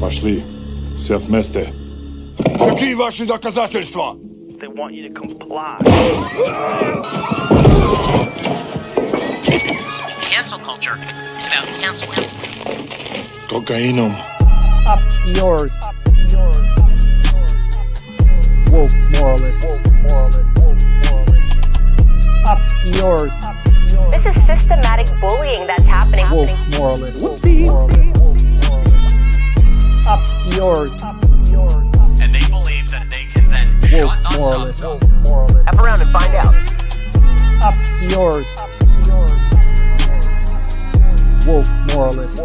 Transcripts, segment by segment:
Пошли. Все вместе. Какие ваши доказательства? They want you to comply. Cancel culture is about canceling. Кокаином. Up yours. Woke moralists. Up yours. This is systematic bullying that's happening. Woke moralists. Up yours. And they believe that they can then Woke shut us moralists. up. Up around and find out. Up yours. Woke moralists.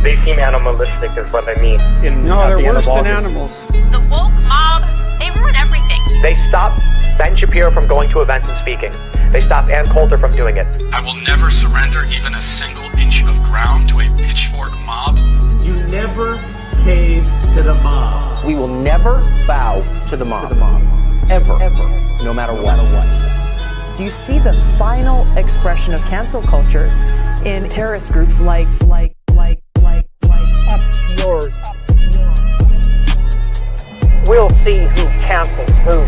They seem animalistic is what I mean. No, they're worse than animals. The woke mob, they ruin everything. They stopped Ben Shapiro from going to events and speaking. They stopped Ann Coulter from doing it. I will never surrender even a single inch of ground to a pitchfork mob. You never cave to the mob. We will never bow to the mob. Ever. No matter what. Do you see the final expression of cancel culture in terrorist groups like Up yours. We'll see who cancels who.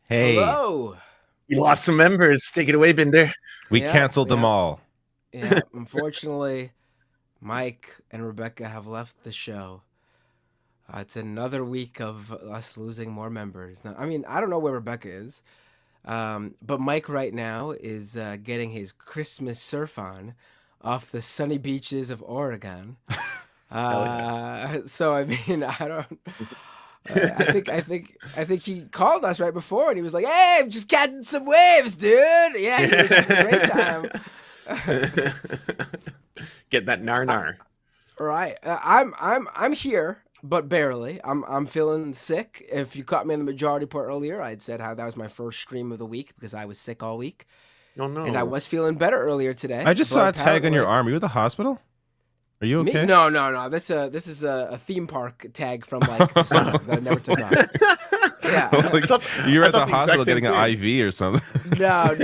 Hey, Hello. we lost some members. Take it away, Binder. We canceled them all. Yeah, unfortunately, Mike and Rebecca have left the show. It's another week of us losing more members. Now, I mean, I don't know where Rebecca is, but Mike right now is getting his Christmas surf on off the sunny beaches of Oregon. So I mean, I don't. I think he called us right before, and he was like, "Hey, I'm just catching some waves, dude." Yeah, he was having a great time. Get that nar. Right, I'm here, but barely. I'm feeling sick. If you caught me in the majority part earlier, I'd said how that was my first stream of the week because I was sick all week. Oh no! And I was feeling better earlier today. I just saw a tag on your arm. Are you at the hospital? Are you okay? Me? No. This is a theme park tag from like the summer that I never took off. Yeah. You're at the hospital getting an IV or something. No.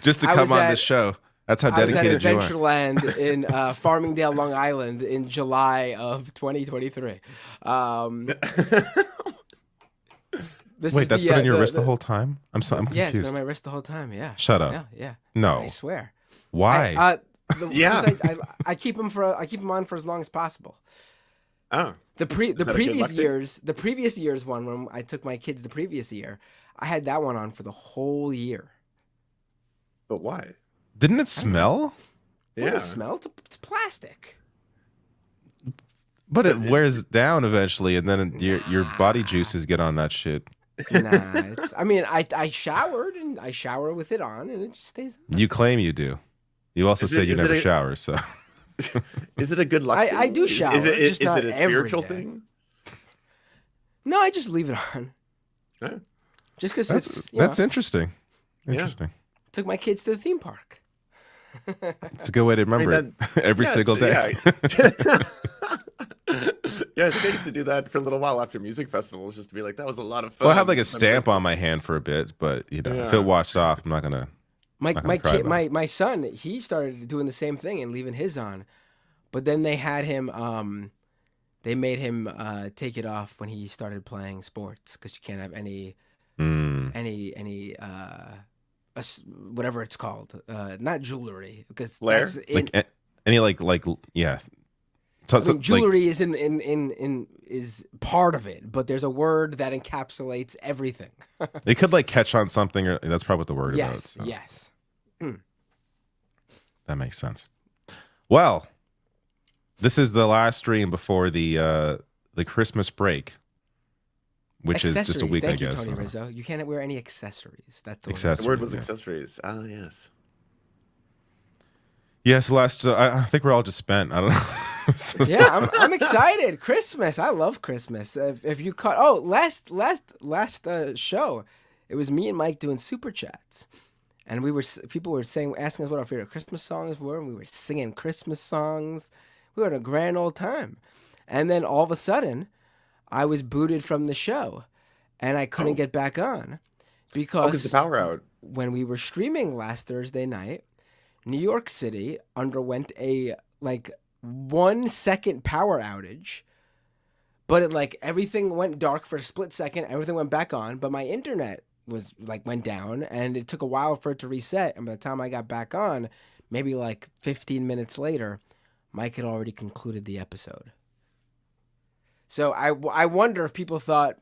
Just to come on this show. That's how dedicated you are. I was at Adventureland in Farmingdale, Long Island in July of 2023. Wait, that's been on your wrist the whole time? I'm confused. Yeah, it's been on my wrist the whole time, yeah. Shut up. Yeah. No. I swear. Why? I keep them on for as long as possible. Oh. The previous year's one, when I took my kids the previous year, I had that one on for the whole year. But why? Didn't it smell? Yeah. It smelled. It's plastic. But it wears down eventually, and then your body juices get on that shit. Nah, I showered, and I shower with it on, and it just stays on. You claim you do. You also say you never shower, so. Is it a good luck? I do shower. Is it a spiritual every day. thing? No, I just leave it on. Yeah. Just because that's interesting. Interesting. Took my kids to the theme park. It's a good way to remember it every single day. Yeah, I think I used to do that for a little while after music festivals, just to be like, that was a lot of fun. Well, I have like a stamp on my hand for a bit, but if it washed off, I'm not gonna. My son, he started doing the same thing and leaving his on, but then they had him. They made him take it off when he started playing sports because you can't have any whatever it's called, not jewelry, because Lair? Jewelry is is part of it, but there's a word that encapsulates everything. They could catch on something, or that's probably what the word about. So. Yes. That makes sense. Well, this is the last stream before the Christmas break, which is just a week, I guess. Tony Rizzo. You can't wear any accessories. That's the accessories, word was accessories. Ah, yes. Yes, I think we're all just spent. I don't know. Yeah, I'm excited. Christmas. I love Christmas. If you caught, last show, it was me and Mike doing super chats, and people were asking us what our favorite Christmas songs were, and we were singing Christmas songs. We were having a grand old time, and then all of a sudden, I was booted from the show, and I couldn't get back on because the power out. when we were streaming last Thursday night, New York City underwent a 1 second power outage, but everything went dark for a split second. Everything went back on, but my internet was went down, and it took a while for it to reset. And by the time I got back on, maybe 15 minutes later, Mike had already concluded the episode. So I wonder if people thought,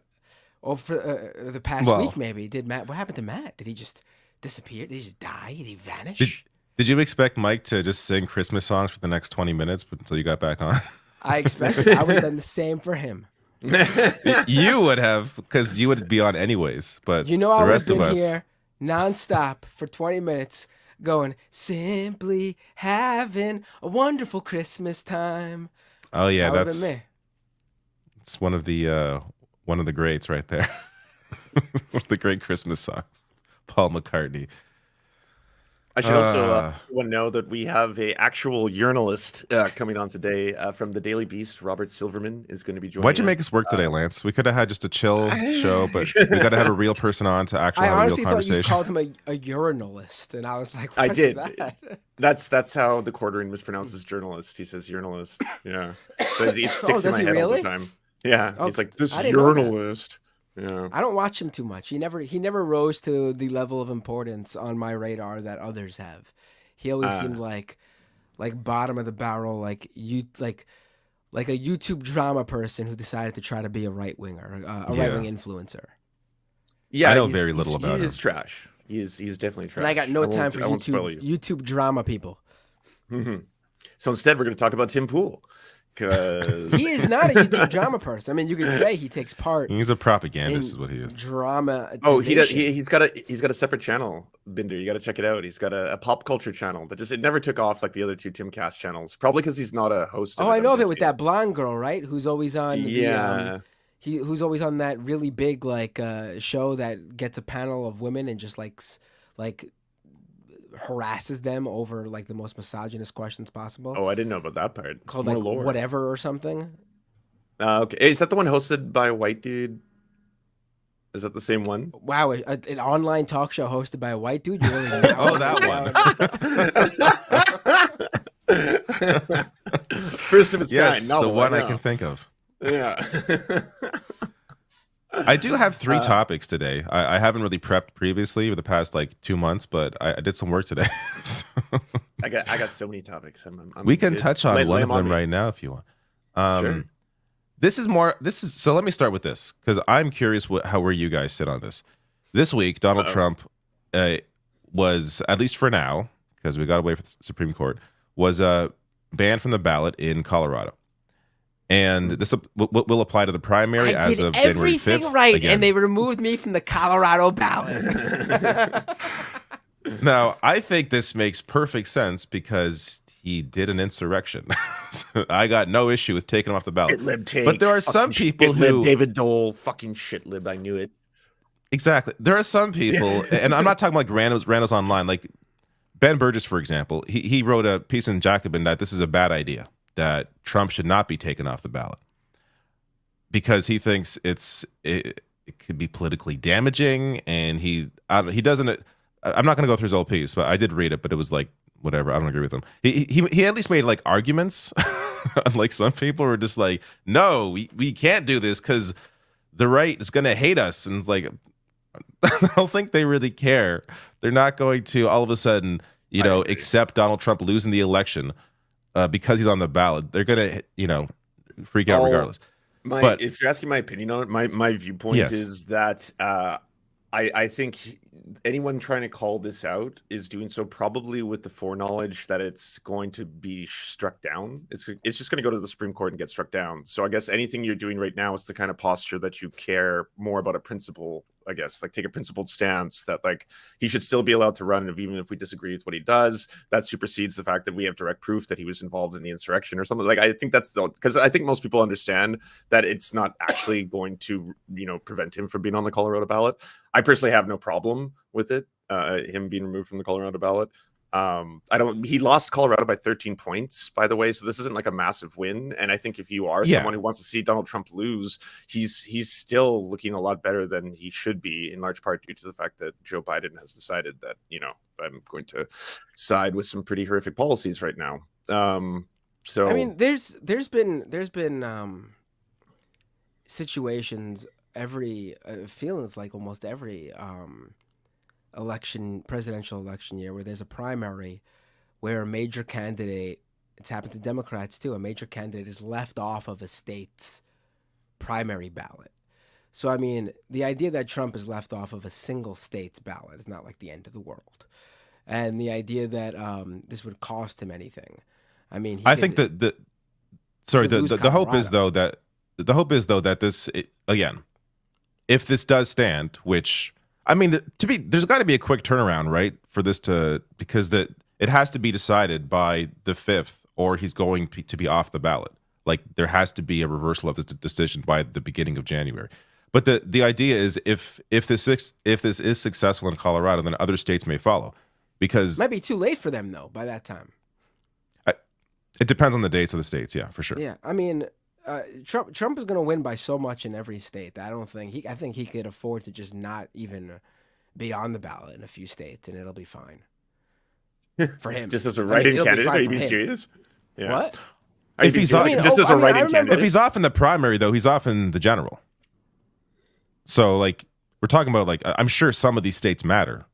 for the past week maybe, what happened to Matt? Did he just disappear? Did he just die? Did he vanish? Did you expect Mike to just sing Christmas songs for the next 20 minutes until you got back on? I expected. I would have done the same for him. You would have, because you would be on anyways. But I the would rest have of been us here nonstop for 20 minutes going, simply having a wonderful Christmas time. Oh yeah, that that's me. It's one of the greats right there. The great Christmas songs. Paul McCartney. I should also want to know that we have a actual journalist coming on today from the Daily Beast. Robert Silverman is going to be joining us. Why'd you make us work today, Lance? We could have had just a chill show, but we got to have a real person on to actually have a real conversation. I honestly thought you called him a urinalist, and I was like, what I did. That? That's how the Quartering mispronounces journalist. He says journalist. Yeah. So it sticks in my head all the time. Yeah. He's like, this journalist. Yeah. I don't watch him too much. He never rose to the level of importance on my radar that others have. He always seemed like bottom of the barrel, like a YouTube drama person who decided to try to be a right winger, a right wing influencer. Yeah, I know very little about him. He is trash. He's definitely trash. And I got no time for YouTube drama people. Mm-hmm. So instead, we're going to talk about Tim Pool. He is not a YouTube drama person. I mean, you could say he takes part. He's a propagandist, is what he is. Drama. Oh, he does. He's got a separate channel, Binder. You got to check it out. He's got a pop culture channel that it never took off like the other two Timcast channels. Probably because he's not a host. Oh, I know of it with that blonde girl, right? Who's always on. Yeah. Who's always on that really big show that gets a panel of women and just like harasses them over the most misogynist questions possible. Oh, I didn't know about that part. Called Whatever or something. Okay, is that the one hosted by a white dude? Is that the same one? Wow, an online talk show hosted by a white dude? You really know? Oh, that one. First of its kind. The one I can think of. Yeah. I do have 3 topics today. I haven't really prepped previously for the past 2 months, but I did some work today. So. I got so many topics. We can touch on one of them right now if you want. Sure. So let me start with this because I'm curious where you guys sit on this. This week, Donald Trump was, at least for now, because we got away from the Supreme Court, was banned from the ballot in Colorado. And this will apply to the primary as of January 5th. Everything right, again. And they removed me from the Colorado ballot. Now, I think this makes perfect sense because he did an insurrection. So I got no issue with taking him off the ballot. But there are some people who... David Doel, fucking shitlib, I knew it. Exactly. There are some people, and I'm not talking like randos online, like Ben Burgess, for example. He wrote a piece in Jacobin that this is a bad idea, that Trump should not be taken off the ballot because he thinks it could be politically damaging, and he doesn't. I'm not going to go through his whole piece, but I did read it. But it was whatever. I don't agree with him. He at least made arguments. Unlike some people who are just no, we can't do this because the right is going to hate us, and it's I don't think they really care. They're not going to all of a sudden accept Donald Trump losing the election. Because he's on the ballot, they're gonna, freak out regardless. But if you're asking my opinion on it, my viewpoint is that I think anyone trying to call this out is doing so probably with the foreknowledge that it's going to be struck down. It's just going to go to the Supreme Court and get struck down. So I guess anything you're doing right now is the kind of posture that you care more about a principle. I guess take a principled stance that he should still be allowed to run, and even if we disagree with what he does, that supersedes the fact that we have direct proof that he was involved in the insurrection or something. I think that's because I think most people understand that it's not actually going to prevent him from being on the Colorado ballot. I personally have no problem with it, him being removed from the Colorado ballot. He lost Colorado by 13 points, by the way, so this isn't like a massive win. And I think if you are someone who wants to see Donald Trump lose, he's still looking a lot better than he should be, in large part due to the fact that Joe Biden has decided that, I'm going to side with some pretty horrific policies right now. So I mean, there's been situations feelings like almost every presidential election year, where there's a primary where a major candidate, it's happened to Democrats too, a major candidate is left off of a state's primary ballot. So, I mean, the idea that Trump is left off of a single state's ballot is not like the end of the world. And the idea that this would cost him anything. I mean, I think that the hope is though that this, again, if this does stand, which, I mean, there's got to be a quick turnaround, right, for this because it has to be decided by the 5th, or he's going to be off the ballot. Like, there has to be a reversal of this decision by the beginning of January. But the idea is if this is successful in Colorado, then other states may follow, because it might be too late for them though by that time. It depends on the dates of the states, yeah, for sure. Yeah, I mean, Trump is going to win by so much in every state that I think he could afford to just not even be on the ballot in a few states, and it'll be fine for him. Just as a write-in candidate? Are you being serious? Yeah. What? If he's off, if he's off in the primary, though, he's off in the general. So, like, we're talking about, like, I'm sure some of these states matter.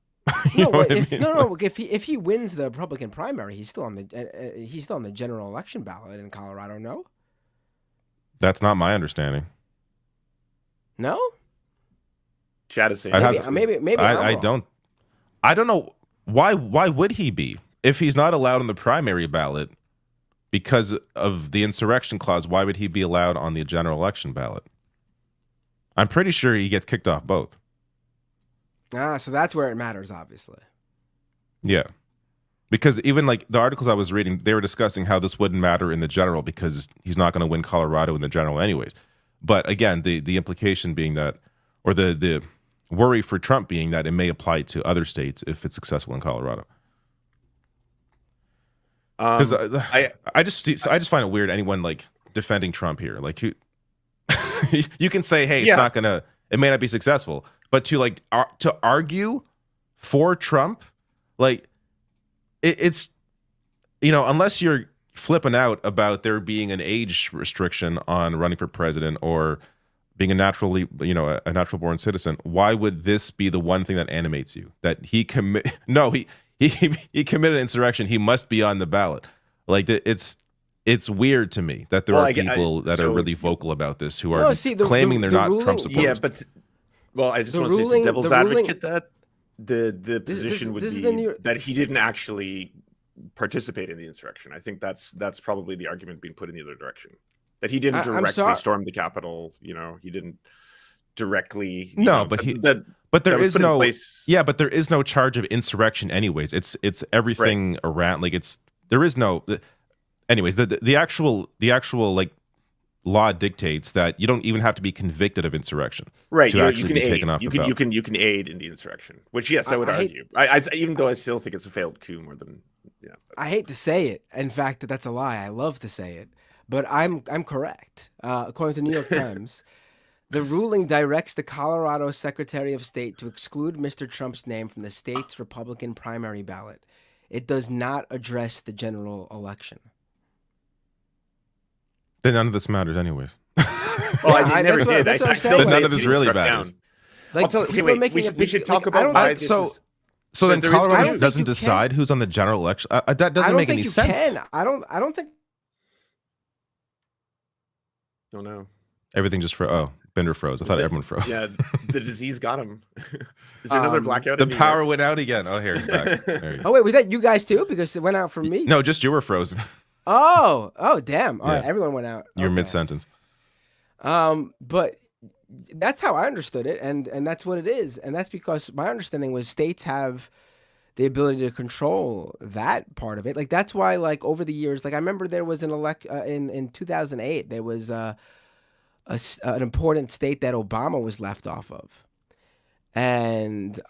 If he wins the Republican primary, he's still on the general election ballot in Colorado. No, that's not my understanding. No, Chad is saying maybe I don't know why would he be, if he's not allowed on the primary ballot because of the insurrection clause? Why would he be allowed on the general election ballot? I'm pretty sure he gets kicked off both. So that's where it matters, obviously. Yeah. Because even like the articles I was reading, they were discussing how this wouldn't matter in the general because he's not going to win Colorado in the general anyways. But again, the implication being that, or the worry for Trump being that it may apply to other states if it's successful in Colorado. Because I just find it weird anyone like defending Trump here. Like, who you can say, hey, it may not be successful. But to to argue for Trump, like it's unless you're flipping out about there being an age restriction on running for president or being a natural born citizen, why would this be the one thing that animates you? That he committed insurrection, he must be on the ballot. Like, it's weird to me that there are people that are really vocal about this who are claiming they're not Trump supporters. Yeah, but I just want to say to devil's advocate that the position would be that he didn't actually participate in the insurrection. I think that's probably the argument being put in the other direction. That he didn't directly storm the Capitol. He didn't directly. But there is no charge of insurrection anyways. It's everything around. Like, there is no. Anyways, the actual like law dictates that you don't even have to be convicted of insurrection, right? To actually be taken off the ballot. You can aid in the insurrection, which I would argue. Even though I still think it's a failed coup more than. Yeah. I hate to say it. In fact, that's a lie. I love to say it, but I'm correct. According to New York Times, the ruling directs the Colorado Secretary of State to exclude Mr. Trump's name from the state's Republican primary ballot. It does not address the general election. Then none of this matters anyways. I never did. I still none of this really matters. Like, we should talk about why this is... So then Colorado doesn't decide who's on the general election? That doesn't make any sense. I don't think... Don't know. Everything just Bender froze. I thought everyone froze. Yeah, the disease got him. Is there another blackout? The power went out again. Oh, here it's back. Oh, wait, was that you guys too? Because it went out for me. No, just you were frozen. Oh, damn. All right, everyone went out. You're mid-sentence. But that's how I understood it, and that's what it is. And that's because my understanding was states have the ability to control that part of it. Like, that's why, like, over the years, like, I remember there was in 2008, there was an important state that Obama was left off of. And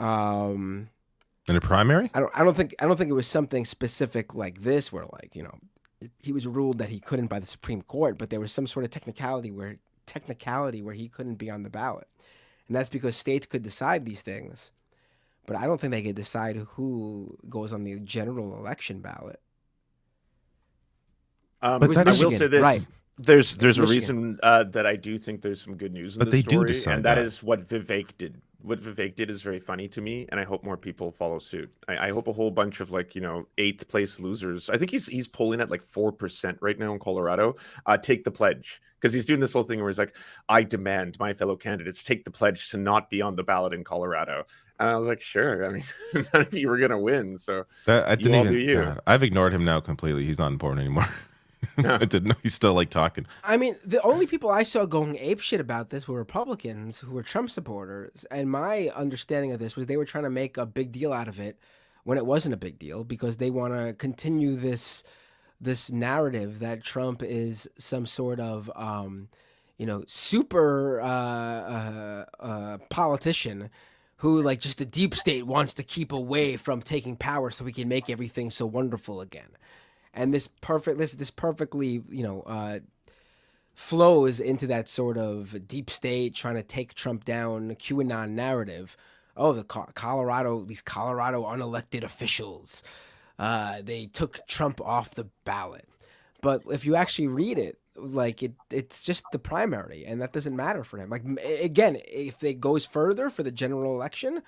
In a primary? I don't think it was something specific like this, where like, you know, he was ruled that he couldn't by the Supreme Court, but there was some sort of technicality where he couldn't be on the ballot, and that's because states could decide these things, but I don't think they could decide who goes on the general election ballot. But I will say this. Right. There's a reason that I do think there's some good news in this story, and that is what Vivek did. What Vivek did is very funny to me, and I hope more people follow suit. I hope a whole bunch of, like, you know, 8th place losers. I think he's polling at like 4% right now in Colorado. Take the pledge, because he's doing this whole thing where he's like, I demand my fellow candidates take the pledge to not be on the ballot in Colorado. And I was like, sure. I mean, none of you were gonna win, so I didn't even. Do you. I've ignored him now completely. He's not important anymore. Yeah. I didn't know he's still like talking. I mean, the only people I saw going apeshit about this were Republicans who were Trump supporters. And my understanding of this was they were trying to make a big deal out of it when it wasn't a big deal, because they want to continue this narrative that Trump is some sort of, you know, super politician who, like, just the deep state wants to keep away from taking power so we can make everything so wonderful again. And this perfectly, you know, flows into that sort of deep state trying to take Trump down QAnon narrative. Oh, these Colorado unelected officials, they took Trump off the ballot. But if you actually read it, like it's just the primary, and that doesn't matter for him. Like, again, if it goes further for the general election,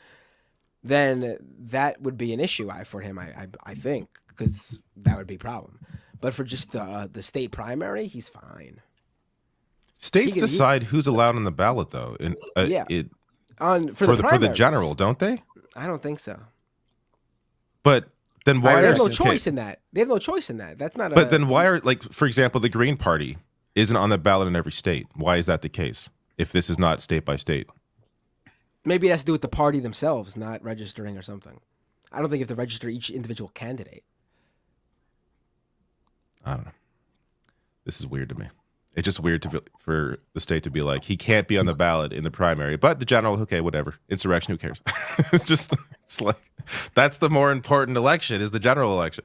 then that would be an issue for him, I think, because that would be a problem. But for just the state primary, he's fine. States decide who's allowed on the ballot, though. And for the general, don't they? I don't think so. But then why? They have no choice in that. They have no choice in that. That's not. But then why are, like, for example, the Green Party isn't on the ballot in every state? Why is that the case? If this is not state by state. Maybe it has to do with the party themselves not registering or something. I don't think you have to register each individual candidate. I don't know. This is weird to me. It's just weird for the state to be like, he can't be on the ballot in the primary, but the general, okay, whatever. Insurrection, who cares? It's like, that's the more important election, is the general election.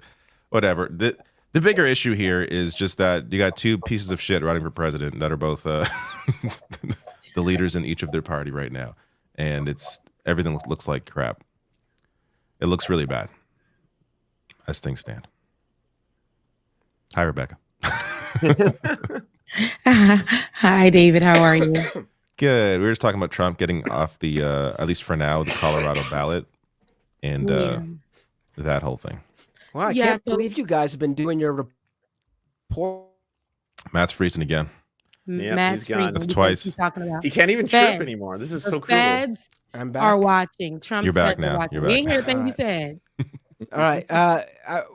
Whatever. The bigger issue here is just that you got two pieces of shit running for president that are both the leaders in each of their party right now. And everything looks like crap. It looks really bad as things stand. Hi, Rebecca. Hi, David. How are you? Good. We were just talking about Trump getting off the, at least for now, the Colorado ballot, and that whole thing. Well, I can't believe you guys have been doing your report. Matt's freezing again. Yeah, Matt's he's gone. That's twice. He can't even chirp anymore. This is so cool. Feds I'm back. are watching. Trump's You're back feds now. are watching. You're We back. ain't hear a thing you said. All right.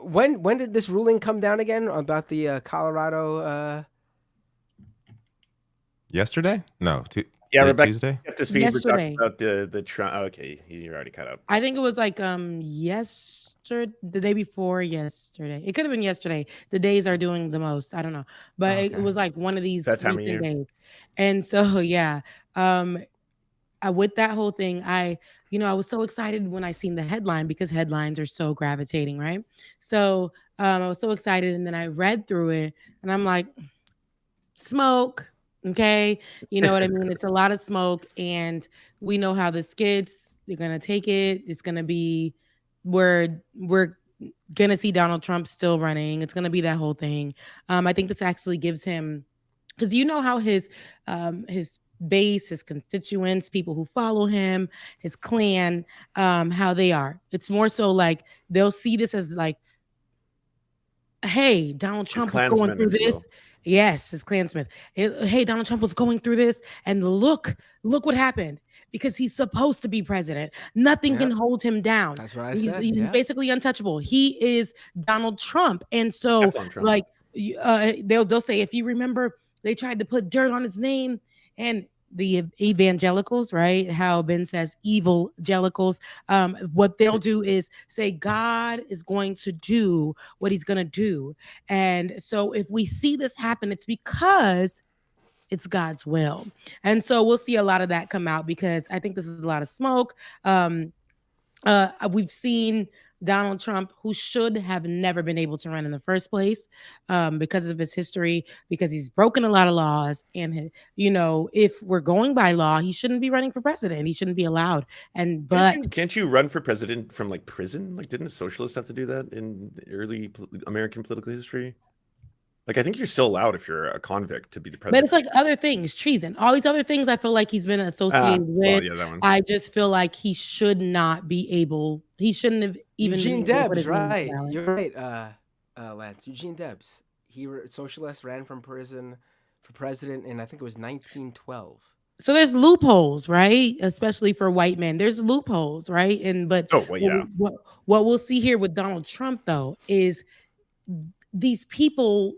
When did this ruling come down again about the Colorado? Yesterday? No. Rebecca, Tuesday? Up to speed. Yesterday. We're talking about the Trump. Okay, you're already caught up. I think it was like the day before yesterday. It could have been yesterday. The days are doing the most. I don't know, but it was like one of these recent days. And so yeah, with that whole thing, I was so excited when I seen the headline, because headlines are so gravitating, right? So I was so excited, and then I read through it, and I'm like, smoke. Okay, you know what I mean? It's a lot of smoke, and we know how this gets. They're gonna take it. It's gonna be we're gonna see Donald Trump still running. It's gonna be that whole thing. I think this actually gives him, because you know how his base, his constituents, people who follow him, his clan, how they are. It's more so like they'll see this as like, hey, Donald Trump is going through this. Yes, his Klansmen. Hey, Donald Trump was going through this, and look what happened, because he's supposed to be president. Nothing can hold him down. That's what I said. He's basically untouchable. He is Donald Trump, and so like they'll say, if you remember, they tried to put dirt on his name, and the evangelicals, right? How Ben says evil-gelicals. What they'll do is say God is going to do what he's going to do. And so if we see this happen, it's because it's God's will. And so we'll see a lot of that come out, because I think this is a lot of smoke. we've seen Donald Trump, who should have never been able to run in the first place because of his history, because he's broken a lot of laws. And, if we're going by law, he shouldn't be running for president. He shouldn't be allowed. Can't you run for president from like prison? Like, didn't the socialists have to do that in early American political history? Like, I think you're still allowed if you're a convict to be the president. But it's like other things, treason, all these other things I feel like he's been associated with. Yeah, that one. I just feel like he should not be able, he shouldn't have even. Eugene Debs, right. You're right, Lance. Eugene Debs. Socialist, ran from prison for president in, I think it was 1912. So there's loopholes, right? Especially for white men. There's loopholes, right? What we'll see here with Donald Trump, though, is these people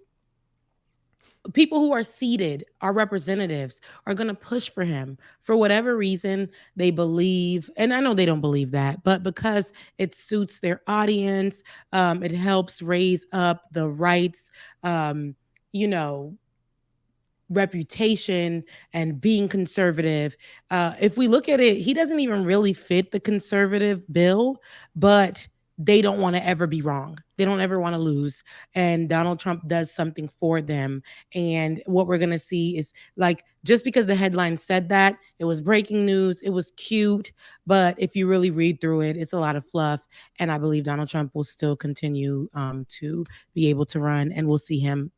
who are seated, our representatives, are going to push for him for whatever reason they believe. And I know they don't believe that, but because it suits their audience, it helps raise up the right's, reputation and being conservative. If we look at it, he doesn't even really fit the conservative bill, but they don't want to ever be wrong. They don't ever want to lose. And Donald Trump does something for them. And what we're going to see is, like, just because the headline said that, it was breaking news, it was cute. But if you really read through it, it's a lot of fluff. And I believe Donald Trump will still continue to be able to run. And we'll see him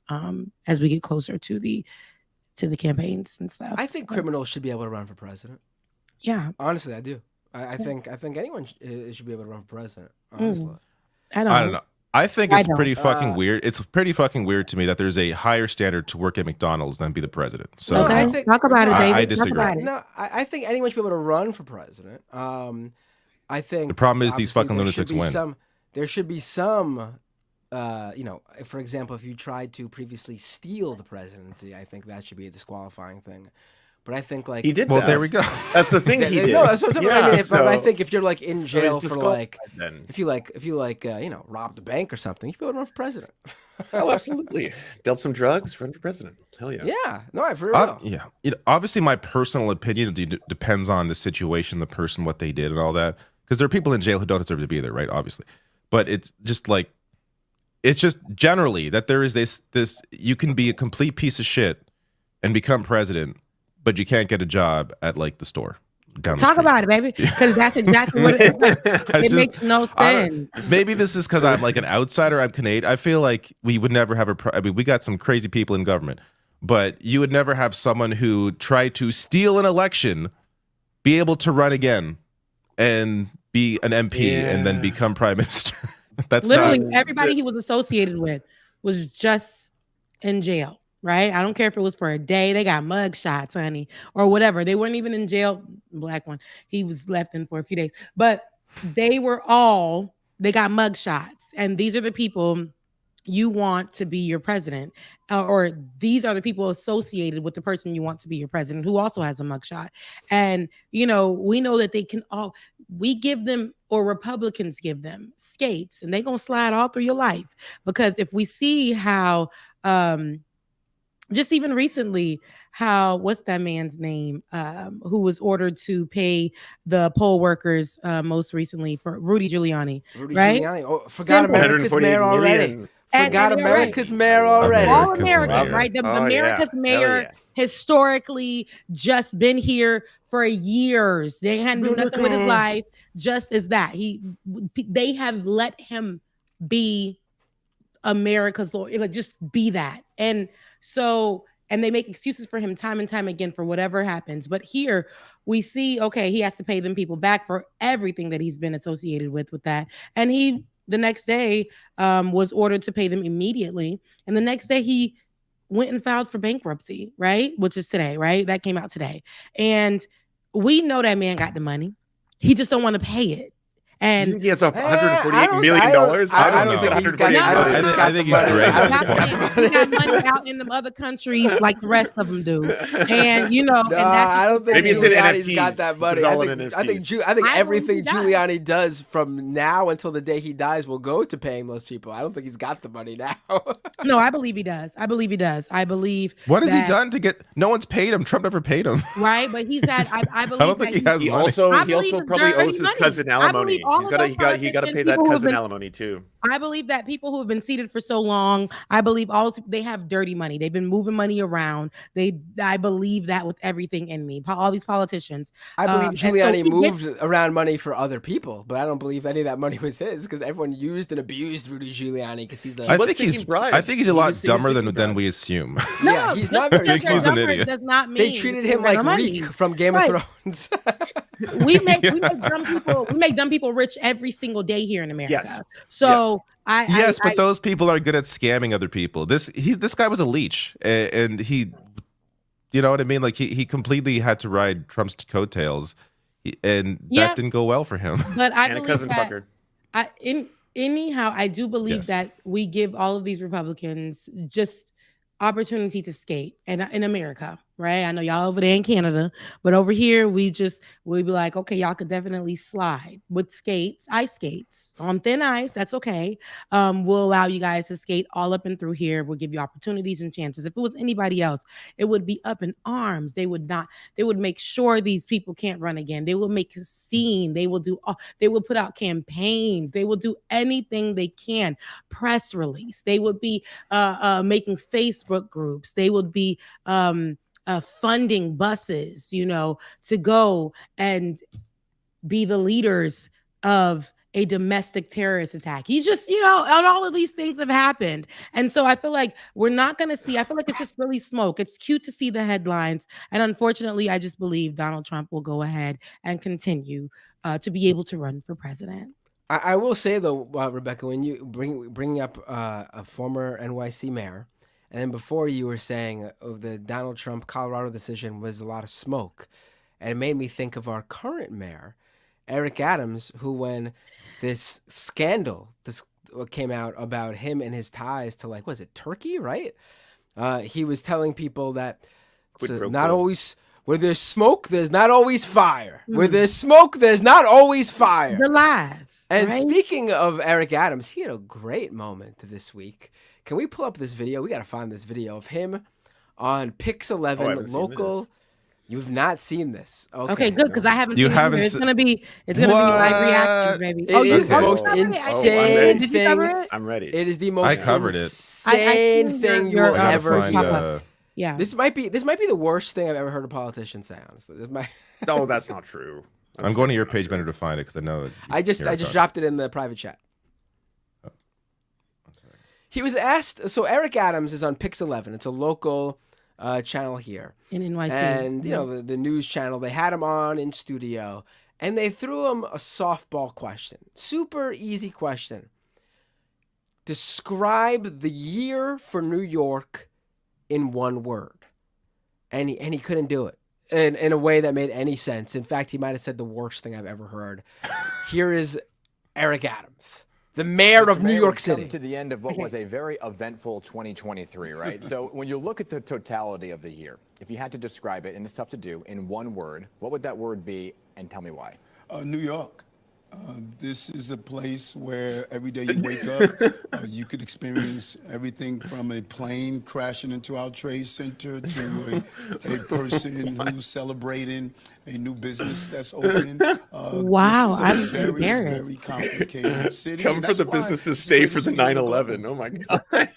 as we get closer to the campaigns and stuff. I think criminals should be able to run for president. Yeah. Honestly, I do. I think anyone should be able to run for president. Honestly, I don't know. I think it's pretty fucking weird. It's pretty fucking weird to me that there's a higher standard to work at McDonald's than be the president. So I think, talk about it, David. I disagree. No, I think anyone should be able to run for president. I think the problem is these fucking lunatics win. There should be some. For example, if you tried to previously steal the presidency, I think that should be a disqualifying thing. But I think he did. Well, there we go. That's the thing he did. No, that's what I'm talking about. So, I think if you're like in jail for if you robbed a bank or something, you should be able to run for president. Oh, absolutely. Dealt some drugs, run for president. Hell yeah. Yeah. No, for real. Yeah. Obviously, my personal opinion depends on the situation, the person, what they did, and all that. Because there are people in jail who don't deserve to be there, right? Obviously, but it's just generally that there is this you can be a complete piece of shit and become president, but you can't get a job at like the store. Talk about it, baby, because that's exactly what it is. It makes no sense. Maybe this is because I'm like an outsider. I'm Canadian. I feel like we would never have we got some crazy people in government, but you would never have someone who tried to steal an election be able to run again and be an MP and then become prime minister. That's literally everybody he was associated with was just in jail. Right? I don't care if it was for a day. They got mug shots, honey, or whatever. They weren't even in jail. Black one. He was left in for a few days. But they got mug shots. And these are the people you want to be your president. Or these are the people associated with the person you want to be your president who also has a mug shot. And, we know that they can we give them, or Republicans give them, skates. And they're going to slide all through your life. Because if we see how... just even recently, what's that man's name who was ordered to pay the poll workers most recently for Rudy Giuliani, right? Giuliani. Oh, forgot America's mayor already. Forgot America's mayor already. All America, right? America's mayor historically just been here for years. They hadn't done nothing with his life, just as that. They have let him be America's lawyer, just be that. And they make excuses for him time and time again for whatever happens. But here we see, okay, he has to pay them people back for everything that he's been associated with that. And he, the next day, was ordered to pay them immediately. And the next day he went and filed for bankruptcy, right? Which is today, right? That came out today. And we know that man got the money. He just don't want to pay it. And you think he has $148 million? I don't think he's got. I think he's great. He got money out in them other countries like the rest of them do, and and I don't think Giuliani's got that money. I think everything Giuliani does from now until the day he dies will go to paying those people. I don't think he's got the money now. No, I believe he does. I believe. What has he done to get? No one's paid him. Trump never paid him. Right, but he's had. I believe. I don't think he has money. He also probably owes his cousin alimony. all He's of got those he got to politicians, pay that people who have cousin been- alimony too. I believe that people who have been seated for so long, I believe also they have dirty money. They've been moving money around. I believe that with everything in me. All these politicians. I believe and Giuliani so moved around money for other people, but I don't believe any of that money was his because everyone used and abused Rudy Giuliani because he's the. I think he's a lot dumber than we assume. Yeah, he's not very because smart. they're dumber does not mean They treated him like Reek from Game of Thrones. we make dumb people rich every single day here in America. Yes. So but those people are good at scamming other people. This guy was a leech, and he, you know what I mean? Like he completely had to ride Trump's coattails, and that didn't go well for him. But I believe that anyhow, I do believe that we give all of these Republicans just opportunity to skate in America, right? I know y'all over there in Canada, but over here we'll be like, okay, y'all could definitely slide with skates, ice skates on thin ice. That's okay. We'll allow you guys to skate all up and through here. We'll give you opportunities and chances. If it was anybody else, it would be up in arms. They would make sure these people can't run again. They will make a scene. They will put out campaigns. They will do anything they can. Press release. They would be making Facebook groups. They would be funding buses, to go and be the leaders of a domestic terrorist attack. He's just, and all of these things have happened. And so I feel like we're not going to see, I feel like it's just really smoke. It's cute to see the headlines. And unfortunately, I just believe Donald Trump will go ahead and continue to be able to run for president. I will say though, Rebecca, when you bring up a former NYC mayor, and then before you were saying the Donald Trump Colorado decision was a lot of smoke. And it made me think of our current mayor, Eric Adams, who when this scandal came out about him and his ties to Turkey, right? He was telling people that not always where there's smoke, there's not always fire. Where there's smoke, there's not always fire. The lies. And right? Speaking of Eric Adams, he had a great moment this week. Can we pull up this video? We got to find this video of him on Pix 11 local. You've not seen this. Okay, good, because I haven't seen it. It's gonna be live reactions, baby. It is the most insane thing. I'm ready. It is the most insane thing you will ever hear. Yeah. This might be the worst thing I've ever heard a politician say, honestly. No, that's not true. I'm going to your page, Bender, to find it because I know. I just dropped it in the private chat. He was asked, so Eric Adams is on Pix 11. It's a local channel here. In NYC. And, the news channel, they had him on in studio, and they threw him a softball question. Super easy question. Describe the year for New York in one word. And he couldn't do it in a way that made any sense. In fact, he might have said the worst thing I've ever heard. Here is Eric Adams, the mayor of New York City. To the end of what was a very eventful 2023, right? So when you look at the totality of the year, if you had to describe it, and it's tough to do, in one word, what would that word be, and tell me why? New York. This is a place where every day you wake up, you could experience everything from a plane crashing into our trade center to a person who's celebrating a new business that's open. Wow, I'm very, embarrassed. very complicated city. Come for the businesses, stay for the 9/11. Oh my God. That's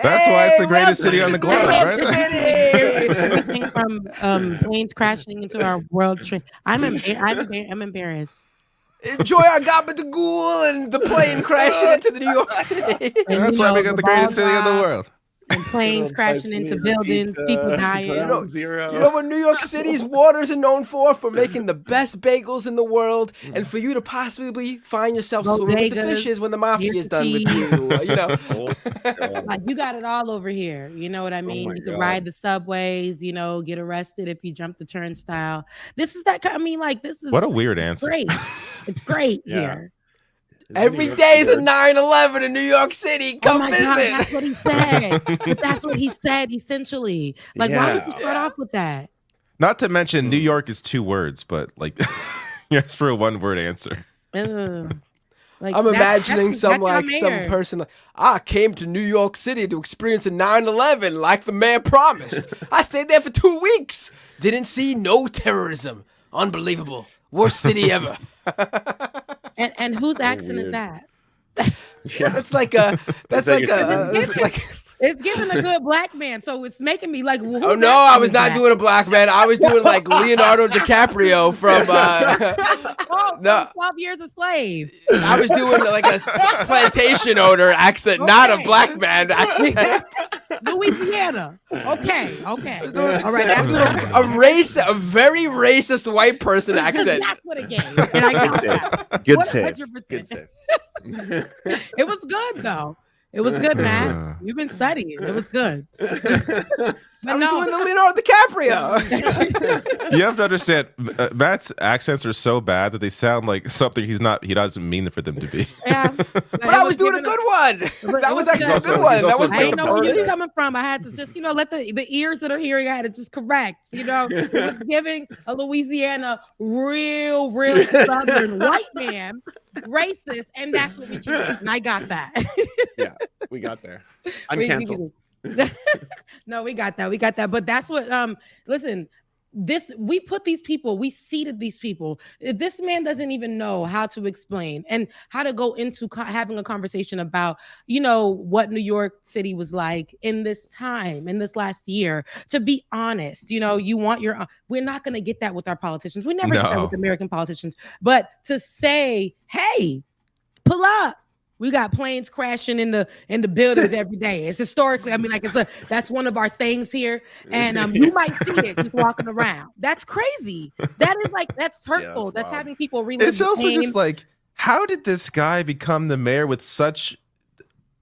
why it's the greatest city on the globe, right? Everything from planes crashing into our world trade. I'm embarrassed. Enjoy our gabagool and the plane crashing into the New York City. And that's why we got the greatest city in the world. And planes crashing into buildings, people dying. You know what New York City's waters are known for? For making the best bagels in the world, and for you to possibly find yourself swimming with the fishes when the mafia is done with you. Like you got it all over here. You know what I mean? You can ride the subways. Get arrested if you jump the turnstile. This is that. This is what a weird answer. Great. It's great here. Every day is a 9/11 in New York City. Come visit. God, that's what he said. But that's what he said, essentially. Why did you start off with that? Not to mention, New York is 2 words, but yes, for a 1-word answer. I'm imagining some person. I came to New York City to experience a 9/11 like the man promised. I stayed there for 2 weeks. Didn't see no terrorism. Unbelievable. Worst city ever. And whose accent is that? Yeah. That's like a. That's like a. It's giving a good black man, so it's making me like. Oh no, I was not doing a black man. I was doing like Leonardo DiCaprio from. No, 12 Years a Slave. I was doing like a plantation owner accent, not a black man accent. Louisiana. Okay. All right. A very racist white person accent. That's what it gave. And I got that. Good save. Good save. It was good though. It was good, Matt. You've been studying. It was good. I was doing the Leonardo DiCaprio. You have to understand, Matt's accents are so bad that they sound like something he doesn't mean for them to be. Yeah, but I was doing a good one. That was actually a good one. That was I didn't know where you was coming from. I had to just, let the ears that are hearing, I had to just correct. It was giving a Louisiana real Southern white man racist, and that's what we can. And I got that. Yeah, we got there. Uncanceled. No, we got that. But that's what listen, we put these people, we seated these people. This man doesn't even know how to explain and how to go into having a conversation about, what New York City was like in this time, in this last year. To be honest, you want we're not going to get that with our politicians. We never get that with American politicians. But to say, hey, pull up. We got planes crashing in the buildings every day. It's historically, that's one of our things here. And you might see it just walking around. That's crazy. That's hurtful. Yeah, that's having people relive. It's also pain. just like, how did this guy become the mayor with such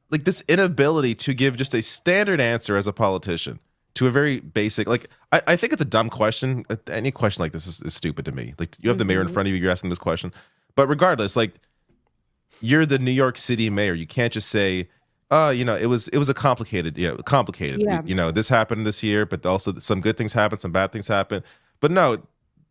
this inability to give just a standard answer as a politician to a very basic, I think it's a dumb question. Any question like this is stupid to me. You have the mayor in front of you, you're asking this question. But regardless, you're the New York City mayor. You can't just say, it was a complicated. Yeah. This happened this year, but also some good things happened, some bad things happened. But no,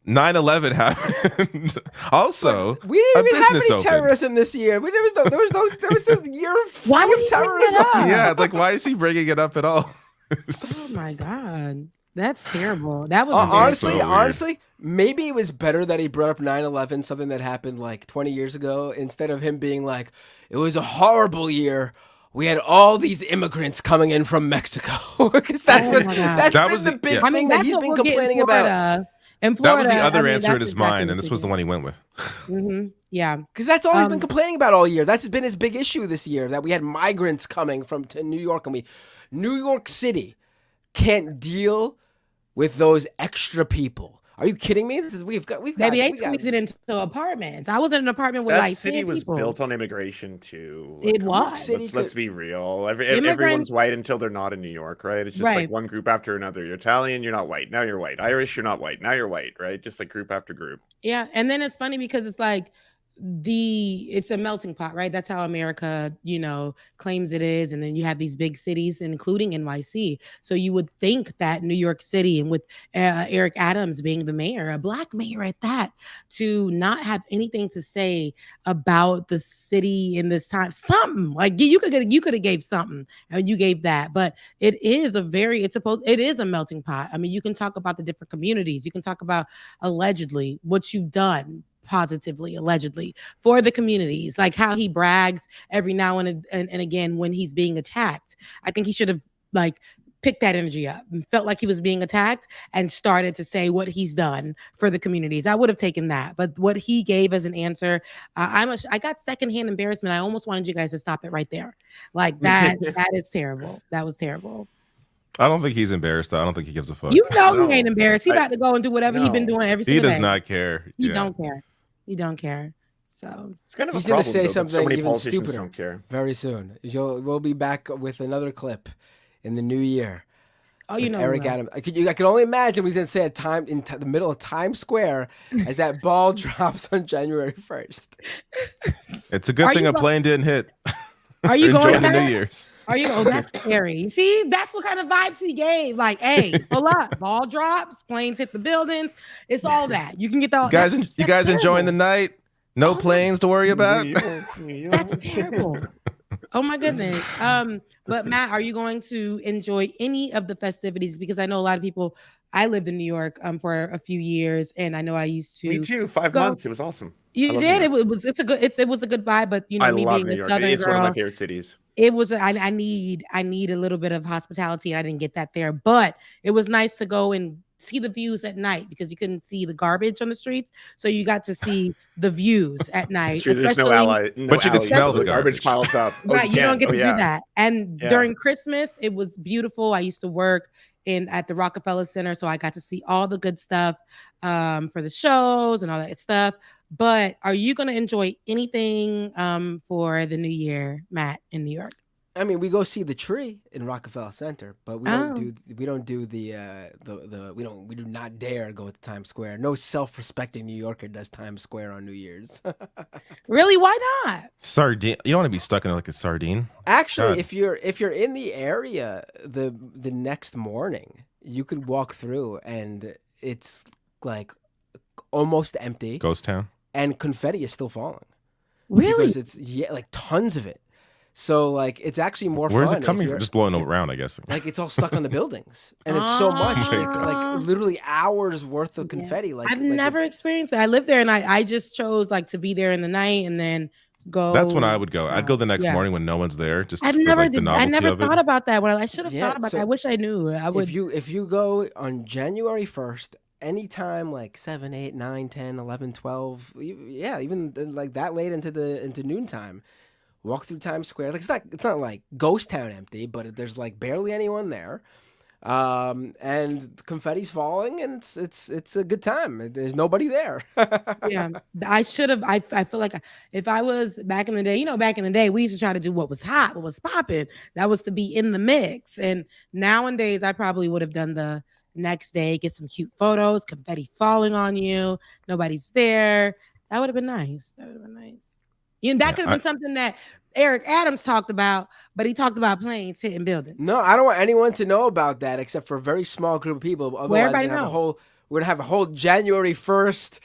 9/11 happened. Also, we didn't even have any terrorism this year. There was this year of terrorism. Yeah, why is he bringing it up at all? Oh my God. That's terrible. That was honestly, maybe it was better that he brought up 9/11, something that happened 20 years ago, instead of him being like, it was a horrible year. We had all these immigrants coming in from Mexico. Because that's the big thing that he's been complaining about. In Florida, that was the other answer in his mind, and this was the one he went with. Mm-hmm. Yeah. Because that's all he's been complaining about all year. That's been his big issue this year, that we had migrants coming to New York, and New York City can't deal with those extra people. Are you kidding me? We've got. Maybe they squeezed it into apartments. I was in an apartment with that city was people. Built on immigration too. It was. Let's be real. Everyone's white until they're not in New York, right? It's just one group after another. You're Italian, you're not white. Now you're white. Irish, you're not white. Now you're white, right? Just group after group. Yeah, and then it's funny because it's it's a melting pot, right? That's how America, claims it is. And then you have these big cities, including NYC. So you would think that New York City, and with Eric Adams being the mayor, a black mayor at that, to not have anything to say about the city in this time, something you could have gave something, and you gave that. But it is it is a melting pot. You can talk about the different communities. You can talk about allegedly what you've done positively, allegedly, for the communities, how he brags every now and again when he's being attacked. I think he should have picked that energy up and felt like he was being attacked and started to say what he's done for the communities. I would have taken that. But what he gave as an answer, I got secondhand embarrassment. I almost wanted you guys to stop it right there. That is terrible. That was terrible. I don't think he's embarrassed, though. I don't think he gives a fuck. He ain't embarrassed. He about to go and do whatever he's been doing every single day. He does not care. He don't care. He don't care. So it's kind of he's going to say something even stupider don't care. Very soon. We'll be back with another clip in the new year. Oh, Eric Adams. I can only imagine what he's going to say at in the middle of Times Square as that ball drops on January 1st. It's a good thing a plane didn't hit. Are you going to the New Year's? Are you? Oh, that's scary. See, that's what kind of vibes he gave. Hey, pull up, ball drops, planes hit the buildings. It's all that. You can get the you guys enjoying the night? No planes to worry about. That's terrible. Oh my goodness. But Matt, are you going to enjoy any of the festivities? Because I know a lot of people. I lived in New York for a few years, and I know I used to. Me too. 5 months. It was awesome. You did. It was. It was a good vibe. But I me love being New a York. Southern It's girl, one of my favorite cities. it was. I need a little bit of hospitality, and I didn't get that there. But it was nice to go and see the views at night because you couldn't see the garbage on the streets, so you got to see the views at night. Sure, there's no ally, but you can smell the garbage piles up. Right, you don't get to do that. And during Christmas, it was beautiful. I used to work at the Rockefeller Center, so I got to see all the good stuff for the shows and all that stuff. But are you going to enjoy anything for the new year, Matt, in New York? I mean, we go see the tree in Rockefeller Center, but we do not dare go to Times Square. No self-respecting New Yorker does Times Square on New Year's. Really? Why not? Sardine. You don't want to be stuck in like a sardine. Actually, if you're in the area the next morning, you could walk through and it's like almost empty. Ghost town. And confetti is still falling. Really? Because it's like tons of it. So like it's actually more fun. Where's it coming from? Just blowing around, I guess. Like it's all stuck on the buildings, and it's so much, like literally hours worth of confetti. Like I've never experienced it. I lived there, and I just chose like to be there in the night and then go. That's when I would go. I'd go the next morning when no one's there. Just I never thought about that. Well, I should have thought about that. I wish I knew. I would. If you go on January 1st. Anytime like 7, 8, 9, 10, 11, 12, even like that late into noontime, walk through Times Square. Like it's not like ghost town empty, but there's like barely anyone there, and confetti's falling, and it's a good time. There's nobody there. Yeah, I should have. I feel like if I was back in the day, back in the day, we used to try to do what was hot, what was popping. That was to be in the mix. And nowadays, I probably would have done the next day, get some cute photos, confetti falling on you, nobody's there. That would have been nice. That could have been something that Eric Adams talked about, but he talked about planes hitting buildings. No, I don't want anyone to know about that except for a very small group of people. Otherwise, we're gonna have a whole January 1st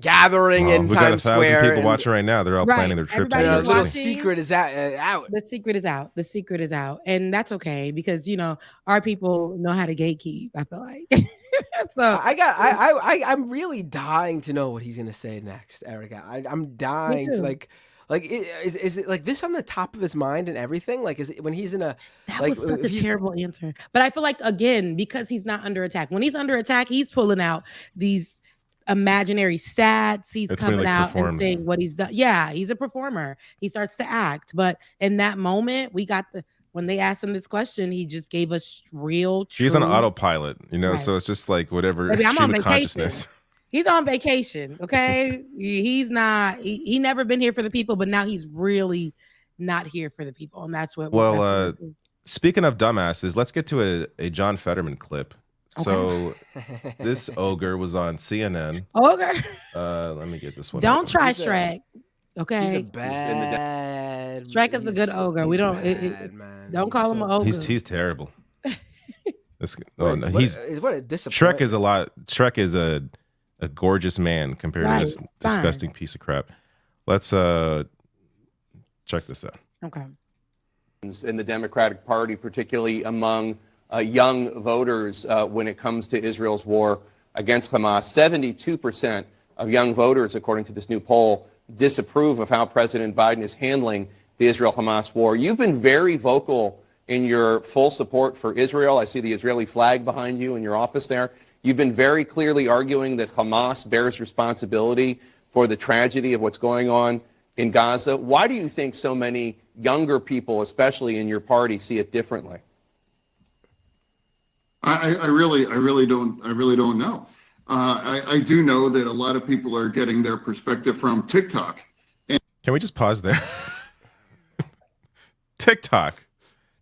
gathering in Times Square. We've got 1,000 people watching right now. They're all planning their trip. The secret is out. The secret is out. The secret is out, and that's okay because our people know how to gatekeep. I feel like. So I'm really dying to know what he's gonna say next, Erica. I'm dying to like is it like this on the top of his mind and everything? Like is it when he's in a that was such a terrible answer. But I feel like again because he's not under attack. When he's under attack, he's pulling out these imaginary stats. He's coming out and saying what he's done. Yeah, he's a performer. He starts to act. But in that moment, when they asked him this question, he just gave us real truth. He's on autopilot, right. So it's just like whatever stream of consciousness. He's on vacation, okay? He's not, he never been here for the people, but now he's really not here for the people. And that's what. Well, speaking of dumbasses, let's get to a John Fetterman clip. Okay. So this ogre was on CNN. Ogre? Let me get this one. Don't try Shrek. Okay. He's a bad. Shrek is a good ogre. We don't. Don't call him an ogre. He's terrible. He's what a disappointment. Shrek is a gorgeous man compared to this disgusting piece of crap. Let's check this out. Okay. In the Democratic Party, particularly among young voters, when it comes to Israel's war against Hamas, 72% of young voters, according to this new poll, disapprove of how President Biden is handling the Israel-Hamas war. You've been very vocal in your full support for Israel. I see the Israeli flag behind you in your office there. You've been very clearly arguing that Hamas bears responsibility for the tragedy of what's going on in Gaza. Why do you think so many younger people, especially in your party, see it differently? I really don't know. I do know that a lot of people are getting their perspective from TikTok. Can we just pause there? TikTok.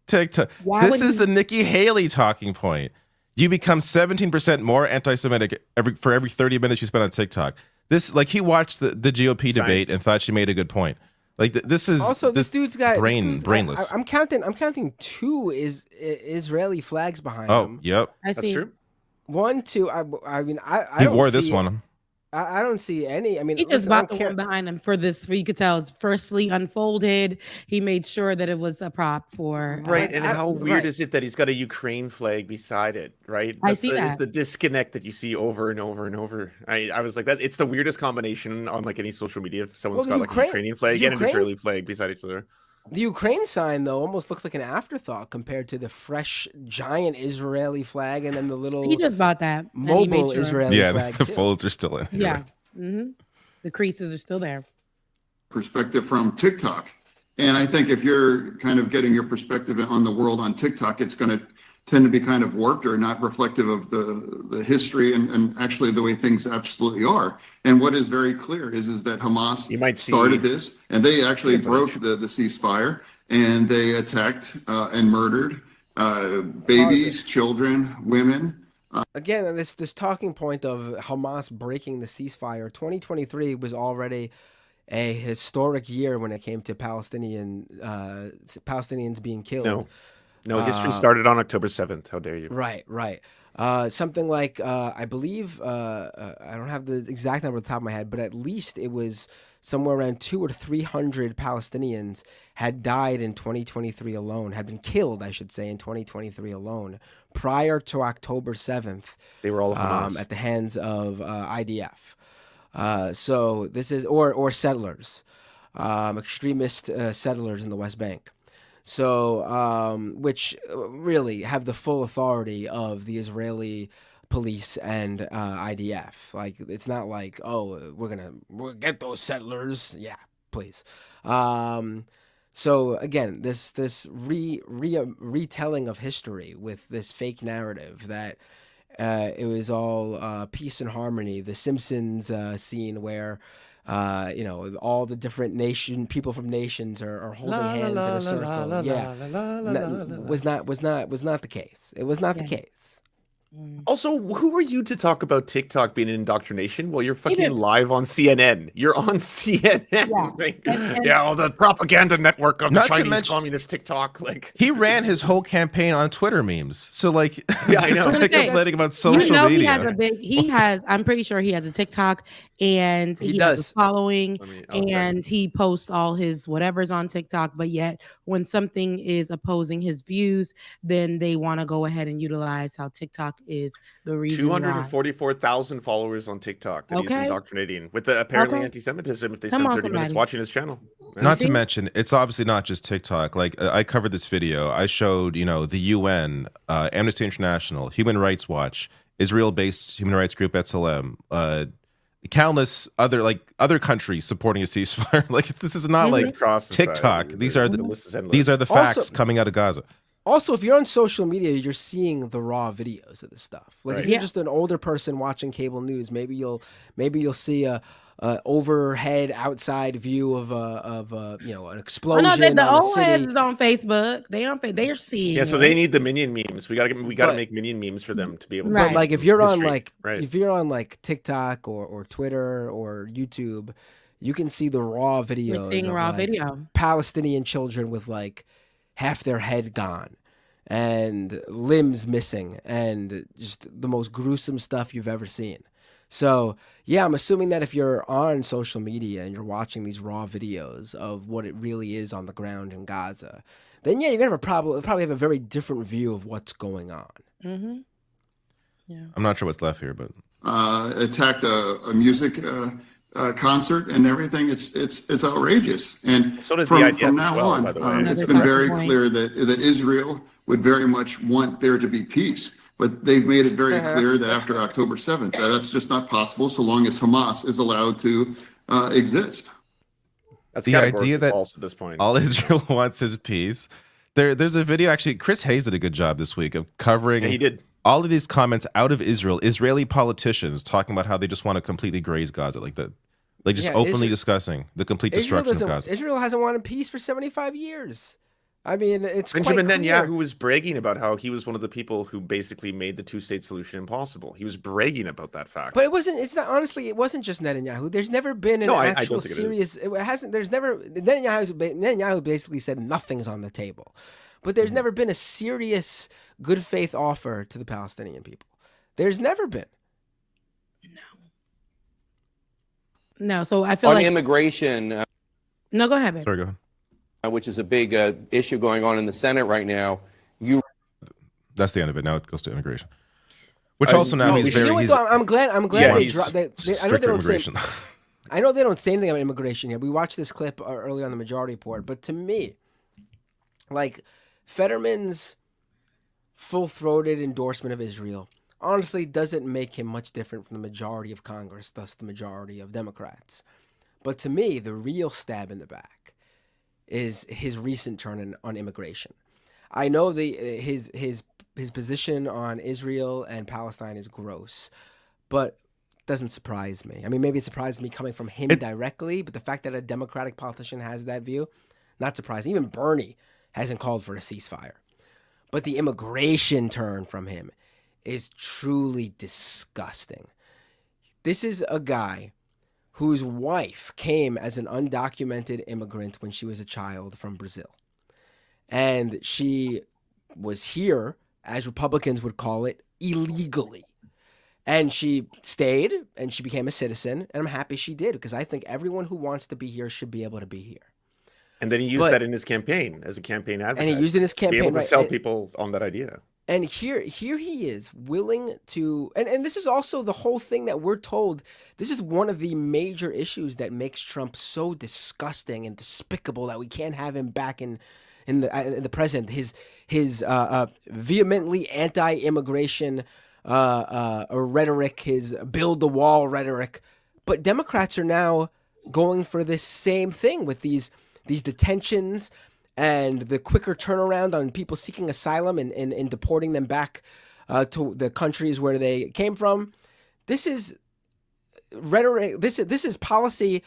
This is the Nikki Haley talking point. You become 17% more anti-Semitic for every 30 minutes you spend on TikTok. This, like, he watched the GOP debate and thought she made a good point. Like, this is also this dude's got brainless. I'm counting 2 Israeli flags behind him. Oh, yep, that's true. 1, 2. I mean, I he don't wore see this one. I don't see any. I mean, he just bought the one behind him for this. You could tell it's firstly unfolded. He made sure that it was a prop for right. And how weird is it that he's got a Ukraine flag beside it? Right. I see that the disconnect that you see over and over and over. I was like that. It's the weirdest combination on like any social media. If someone's got like a Ukrainian flag and an Israeli flag beside each other. The Ukraine sign, though, almost looks like an afterthought compared to the fresh, giant Israeli flag, and then the little. He just bought that mobile Israeli flag. Yeah, the folds are still in. Yeah, the creases are still there. Perspective from TikTok, and I think if you're kind of getting your perspective on the world on TikTok, it's going to tend to be kind of warped or not reflective of the history and actually the way things absolutely are. And what is very clear is that Hamas started this, and they actually broke the ceasefire, and they attacked and murdered babies, children, women. Again, this talking point of Hamas breaking the ceasefire, 2023 was already a historic year when it came to Palestinians being killed. No, history started on October 7th. How dare you? Right. Something like, I believe, I don't have the exact number at the top of my head, but at least it was somewhere around 200 or 300 Palestinians had died in 2023 alone, had been killed, I should say, in 2023 alone, prior to October 7th. They were all Hamas. At the hands of IDF. So this is, or settlers, extremist settlers in the West Bank. So, which really have the full authority of the Israeli police and IDF. Like, it's not like, oh, we're gonna get those settlers. Yeah, please. So again, this retelling of history with this fake narrative that it was all peace and harmony. The Simpsons scene where. All the different people from nations are holding hands in a circle. Was not the case. It was not the case. Also, who are you to talk about TikTok being an indoctrination? Well, you're fucking live on CNN. You're on CNN. Yeah, the propaganda network of the Chinese communist TikTok. Like, he ran his whole campaign on Twitter memes. So like, yeah, I know. Like complaining about social media. I'm pretty sure he has a TikTok, and he has a following, and he posts all his whatever's on TikTok. But yet, when something is opposing his views, then they want to go ahead and utilize how TikTok is the reason. 244,000 followers on TikTok that he's indoctrinating with the apparently anti-Semitism. If they spend 30 minutes watching his channel. Not to mention, it's obviously not just TikTok. Like, I covered this video. I showed, the UN, Amnesty International, Human Rights Watch, Israel-based human rights group B'Tselem, countless other countries supporting a ceasefire. Like, this is not like TikTok. These are the facts coming out of Gaza. Also, if you're on social media, you're seeing the raw videos of this stuff. Like, if you're just an older person watching cable news, maybe you'll see a overhead outside view of an explosion. Oh, no, the old heads is on Facebook. They're seeing. Yeah, so they need the minion memes. We gotta make minion memes for them to be able to. But like, if you're on TikTok or Twitter or YouTube, you can see the raw videos. We're seeing raw video. Palestinian children with like half their head gone and limbs missing and just the most gruesome stuff you've ever seen. So, yeah, I'm assuming that if you're on social media and you're watching these raw videos of what it really is on the ground in Gaza, then, yeah, you're going to probably have a very different view of what's going on. Mm-hmm. Yeah. I'm not sure what's left here, but... attacked a music concert and everything. It's outrageous. And so from now on, it's been very clear that Israel would very much want there to be peace. But they've made it very clear that after October 7th, that's just not possible so long as Hamas is allowed to exist. That's the idea that false at this point. All Israel wants is peace. There's a video, actually, Chris Hayes did a good job this week of covering he did. all of these comments out of Israel, Israeli politicians talking about how they just want to completely graze Gaza, openly discussing the complete destruction of Gaza. Israel hasn't wanted peace for 75 years. I mean, it's Benjamon quite clear. Netanyahu was bragging about how he was one of the people who basically made the two-state solution impossible. He was bragging about that fact. But it wasn't just Netanyahu. There's never been an actual serious. It hasn't. There's never Netanyahu basically said nothing's on the table, but there's never been a serious good faith offer to the Palestinian people. There's never been. No, so I feel on like immigration. No, go ahead, babe. Sorry, go ahead. Which is a big issue going on in the Senate right now. That's the end of it. Now it goes to immigration, which also now he's very. I'm glad they dropped. I know they don't say. Immigration. I know they don't say anything about immigration yet. We watched this clip early on the Majority Report, but to me, like Fetterman's full-throated endorsement of Israel honestly doesn't make him much different from the majority of Congress, thus the majority of Democrats. But to me, the real stab in the back is his recent turn on immigration. I know his position on Israel and Palestine is gross, but doesn't surprise me. I mean, maybe it surprises me coming from him directly, but the fact that a Democratic politician has that view, not surprising. Even Bernie hasn't called for a ceasefire. But the immigration turn from him is truly disgusting. This is a guy whose wife came as an undocumented immigrant when she was a child from Brazil. And she was here, as Republicans would call it, illegally. And she stayed and she became a citizen. And I'm happy she did, because I think everyone who wants to be here should be able to be here. And then he used that in his campaign as a campaign advertisement. And he used it in his campaign. Be able to sell people on that idea. And here he is willing to, and this is also the whole thing that we're told. This is one of the major issues that makes Trump so disgusting and despicable that we can't have him back in the president. His vehemently anti-immigration rhetoric, his build the wall rhetoric. But Democrats are now going for this same thing with these detentions and the quicker turnaround on people seeking asylum and deporting them back to the countries where they came from. This is rhetoric. This is policy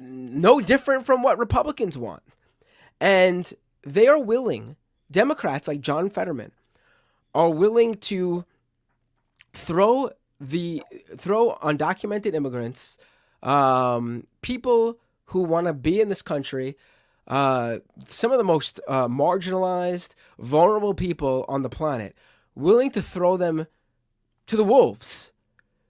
no different from what Republicans want. And they are willing, Democrats like John Fetterman, are willing to throw undocumented immigrants, people who want to be in this country, some of the most marginalized, vulnerable people on the planet, willing to throw them to the wolves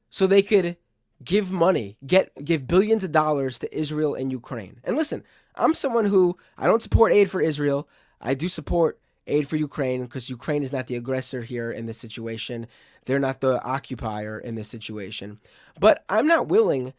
so they could give money, give billions of dollars to Israel and Ukraine. And listen, I'm someone who, I don't support aid for Israel. I do support aid for Ukraine because Ukraine is not the aggressor here in this situation. They're not the occupier in this situation. But I'm not willing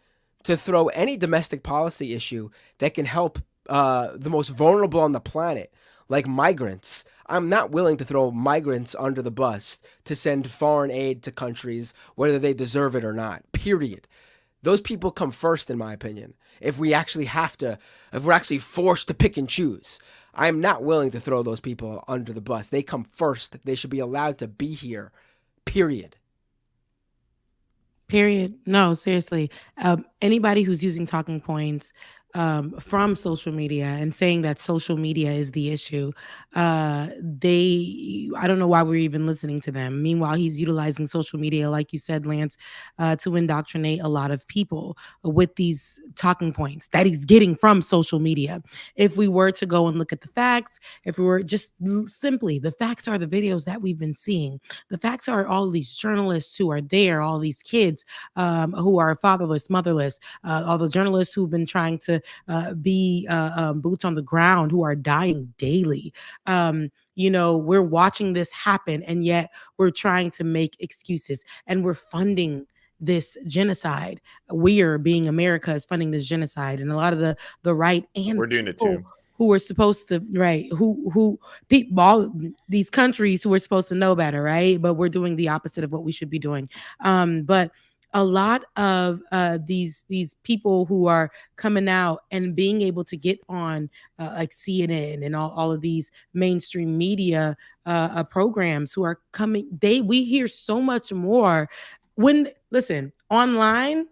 to throw any domestic policy issue that can help the most vulnerable on the planet, like migrants. I'm not willing to throw migrants under the bus to send foreign aid to countries, whether they deserve it or not, period. Those people come first, in my opinion. If we're actually forced to pick and choose, I'm not willing to throw those people under the bus. They come first. They should be allowed to be here, period. Period. No, seriously. Anybody who's using talking points from social media and saying that social media is the issue, I don't know why we're even listening to them. Meanwhile, he's utilizing social media, like you said, Lance, to indoctrinate a lot of people with these talking points that he's getting from social media. If we were to go and look at the facts, if we were just simply, the facts are the videos that we've been seeing. The facts are all these journalists who are there, all these kids who are fatherless, motherless, all the journalists who've been trying to be boots on the ground, who are dying daily. We're watching this happen, and yet we're trying to make excuses, and we're funding this genocide. We're being America is funding this genocide, and a lot of the right and we're doing it too. Who are supposed to, right? Who people, all these countries who are supposed to know better, right? But we're doing the opposite of what we should be doing. But a lot of these people who are coming out and being able to get on like CNN and all of these mainstream media programs who are coming, we hear so much more online.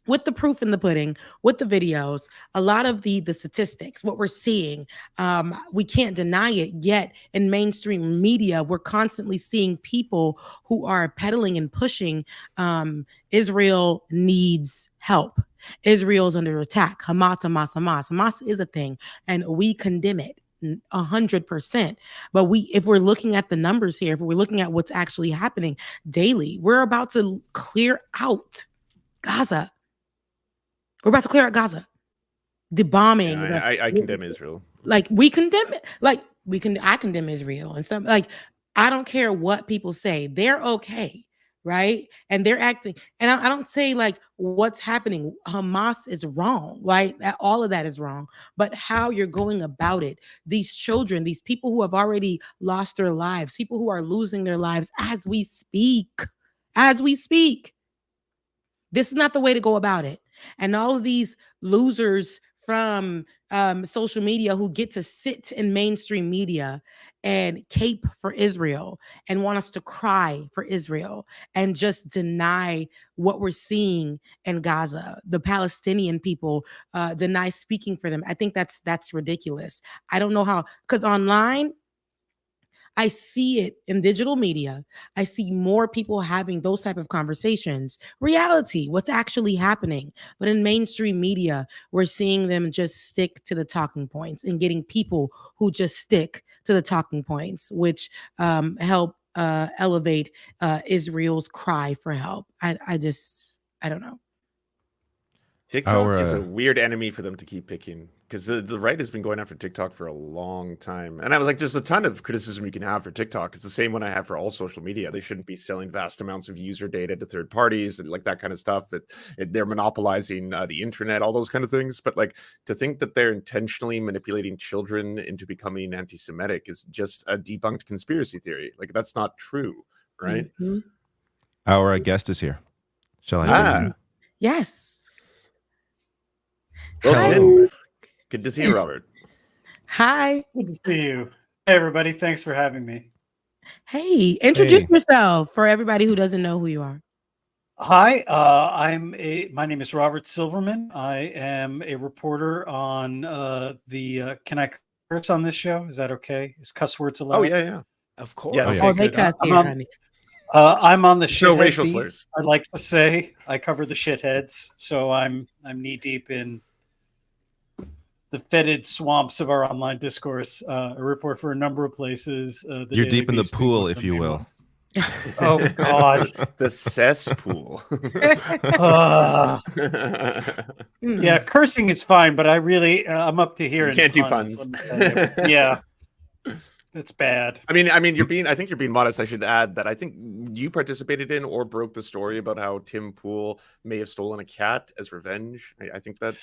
With the proof in the pudding, with the videos, a lot of the statistics, what we're seeing, we can't deny it. Yet in mainstream media, we're constantly seeing people who are peddling and pushing Israel needs help. Israel's under attack. Hamas is a thing, and we condemn it 100%. But if we're looking at the numbers here, if we're looking at what's actually happening daily, we're about to clear out Gaza. We're about to clear out Gaza. The bombing. Yeah, I condemn Israel. Like we condemn it. Like I condemn Israel and stuff. Like I don't care what people say. They're okay, right? And they're acting. And I don't say like what's happening. Hamas is wrong, right? All of that is wrong. But how you're going about it, these children, these people who have already lost their lives, people who are losing their lives as we speak. This is not the way to go about it. And all of these losers from social media who get to sit in mainstream media and cape for Israel and want us to cry for Israel and just deny what we're seeing in Gaza. The Palestinian people deny speaking for them. I think that's ridiculous. I don't know how, because online, I see it in digital media. I see more people having those type of conversations. Reality, what's actually happening. But in mainstream media, we're seeing them just stick to the talking points and getting people who just stick to the talking points, which help elevate Israel's cry for help. I don't know. TikTok is a weird enemy for them to keep picking, because the right has been going after TikTok for a long time. And I was like, there's a ton of criticism you can have for TikTok. It's the same one I have for all social media. They shouldn't be selling vast amounts of user data to third parties and like that kind of stuff. They're monopolizing the internet, all those kind of things. But like to think that they're intentionally manipulating children into becoming anti-Semitic is just a debunked conspiracy theory. Like that's not true, right? Mm-hmm. Our guest is here. Shall I? Yes. Well, good to see you, Robert. Hi. Good to see you. Hey, everybody. Thanks for having me. Hey, introduce yourself for everybody who doesn't know who you are. Hi, my name is Robert Silverman. I am a reporter on can I curse on this show? Is that okay? Is cuss words allowed? Oh, yeah. Of course. Yes. Oh, they cuss here, honey. I'm on the No shithead racial beat, slurs. I'd like to say. I cover the shitheads, so I'm knee deep in the fetid swamps of our online discourse. A report for a number of places. You're deep in the pool, if you will. Oh God, the cesspool. Yeah, cursing is fine, but I'm up to here. You can't do puns. Yeah, that's bad. I mean, I think you're being modest. I should add that I think you participated in or broke the story about how Tim Pool may have stolen a cat as revenge. I think that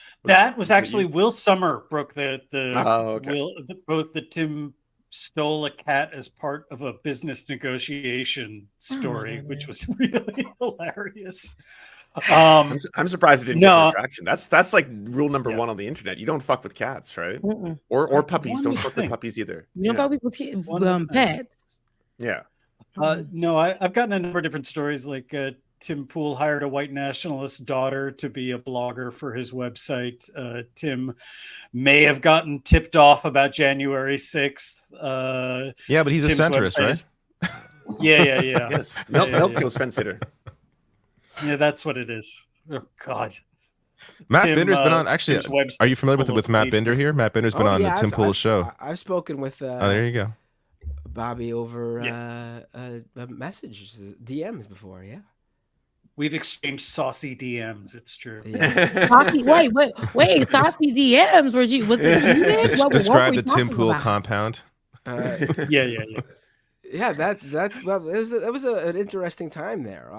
was actually Will Sommer broke both the Tim stole a cat as part of a business negotiation story, which was really hilarious. I'm surprised it didn't get more traction. That's like rule number one on the internet. You don't fuck with cats, right? Or puppies. Don't fuck with puppies either. You don't fuck with pets. Yeah. No, I've gotten a number of different stories. Like Tim Pool hired a white nationalist daughter to be a blogger for his website. Tim may have gotten tipped off about January 6th. Yeah, but he's Tim's a centrist, right? Yeah. Yes. Milk kills fence sitter. Yeah, that's what it is. Oh God. Matt Binder's been on. Actually, are you familiar with Matt Binder here? Matt Binder's been on the Tim Pool show. I've spoken with. There you go. Bobby over messages, DMs before. Yeah. We've exchanged saucy DMs. It's true. Yeah. Saucy, wait, saucy DMs. Describe the Tim Pool compound. Yeah. Yeah, that was an interesting time there.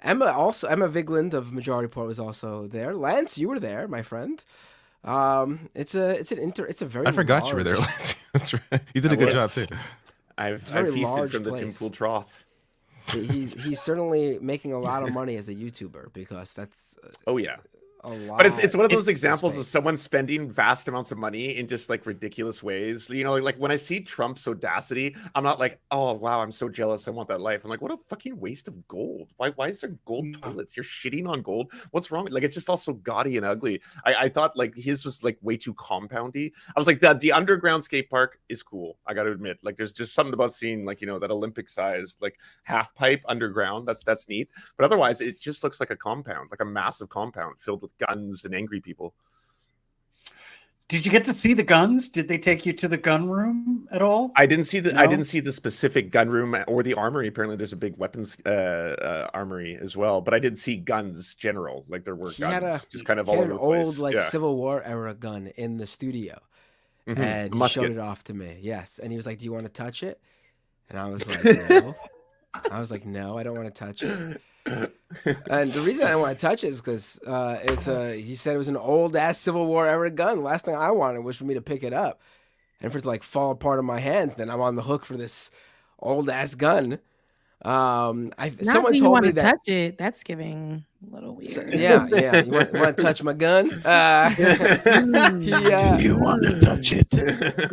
Emma Vigeland of Majority Report was also there. Lance, you were there, my friend. It's a very. I forgot you were there, Lance. That's right. You did a good job too. I've feasted from the Tim Pool trough. He's certainly making a lot of money as a YouTuber, because that's oh yeah. A lot. But it's one of those examples of someone spending vast amounts of money in just like ridiculous ways. You know, like when I see Trump's audacity, I'm not like, oh wow, I'm so jealous. I want that life. I'm like, what a fucking waste of gold. Why is there gold toilets? You're shitting on gold. What's wrong? Like it's just all so gaudy and ugly. I thought like his was like way too compoundy. I was like, the underground skate park is cool. I got to admit, like there's just something about seeing like, you know, that Olympic size like half pipe underground. That's neat. But otherwise, it just looks like a compound, like a massive compound filled with guns and angry people. Did you get to see the guns? Did they take you to the gun room at all? I didn't see the No? I didn't see the specific gun room or the armory. Apparently, there's a big weapons armory as well. But I did see guns general, like there were guns, just kind of all over the place. Old like Civil War era gun in the studio, and he showed it off to me. Yes, and he was like, "Do you want to touch it?" And I was like, "No." I was like, "No, I don't want to touch it." And the reason I don't want to touch it is because he said it was an old ass Civil War era gun. The last thing I wanted was for me to pick it up and for it to like fall apart in my hands. Then I'm on the hook for this old ass gun. Someone told me that touch it. That's giving a little weird. Yeah. You want to touch my gun? Do you want to touch it?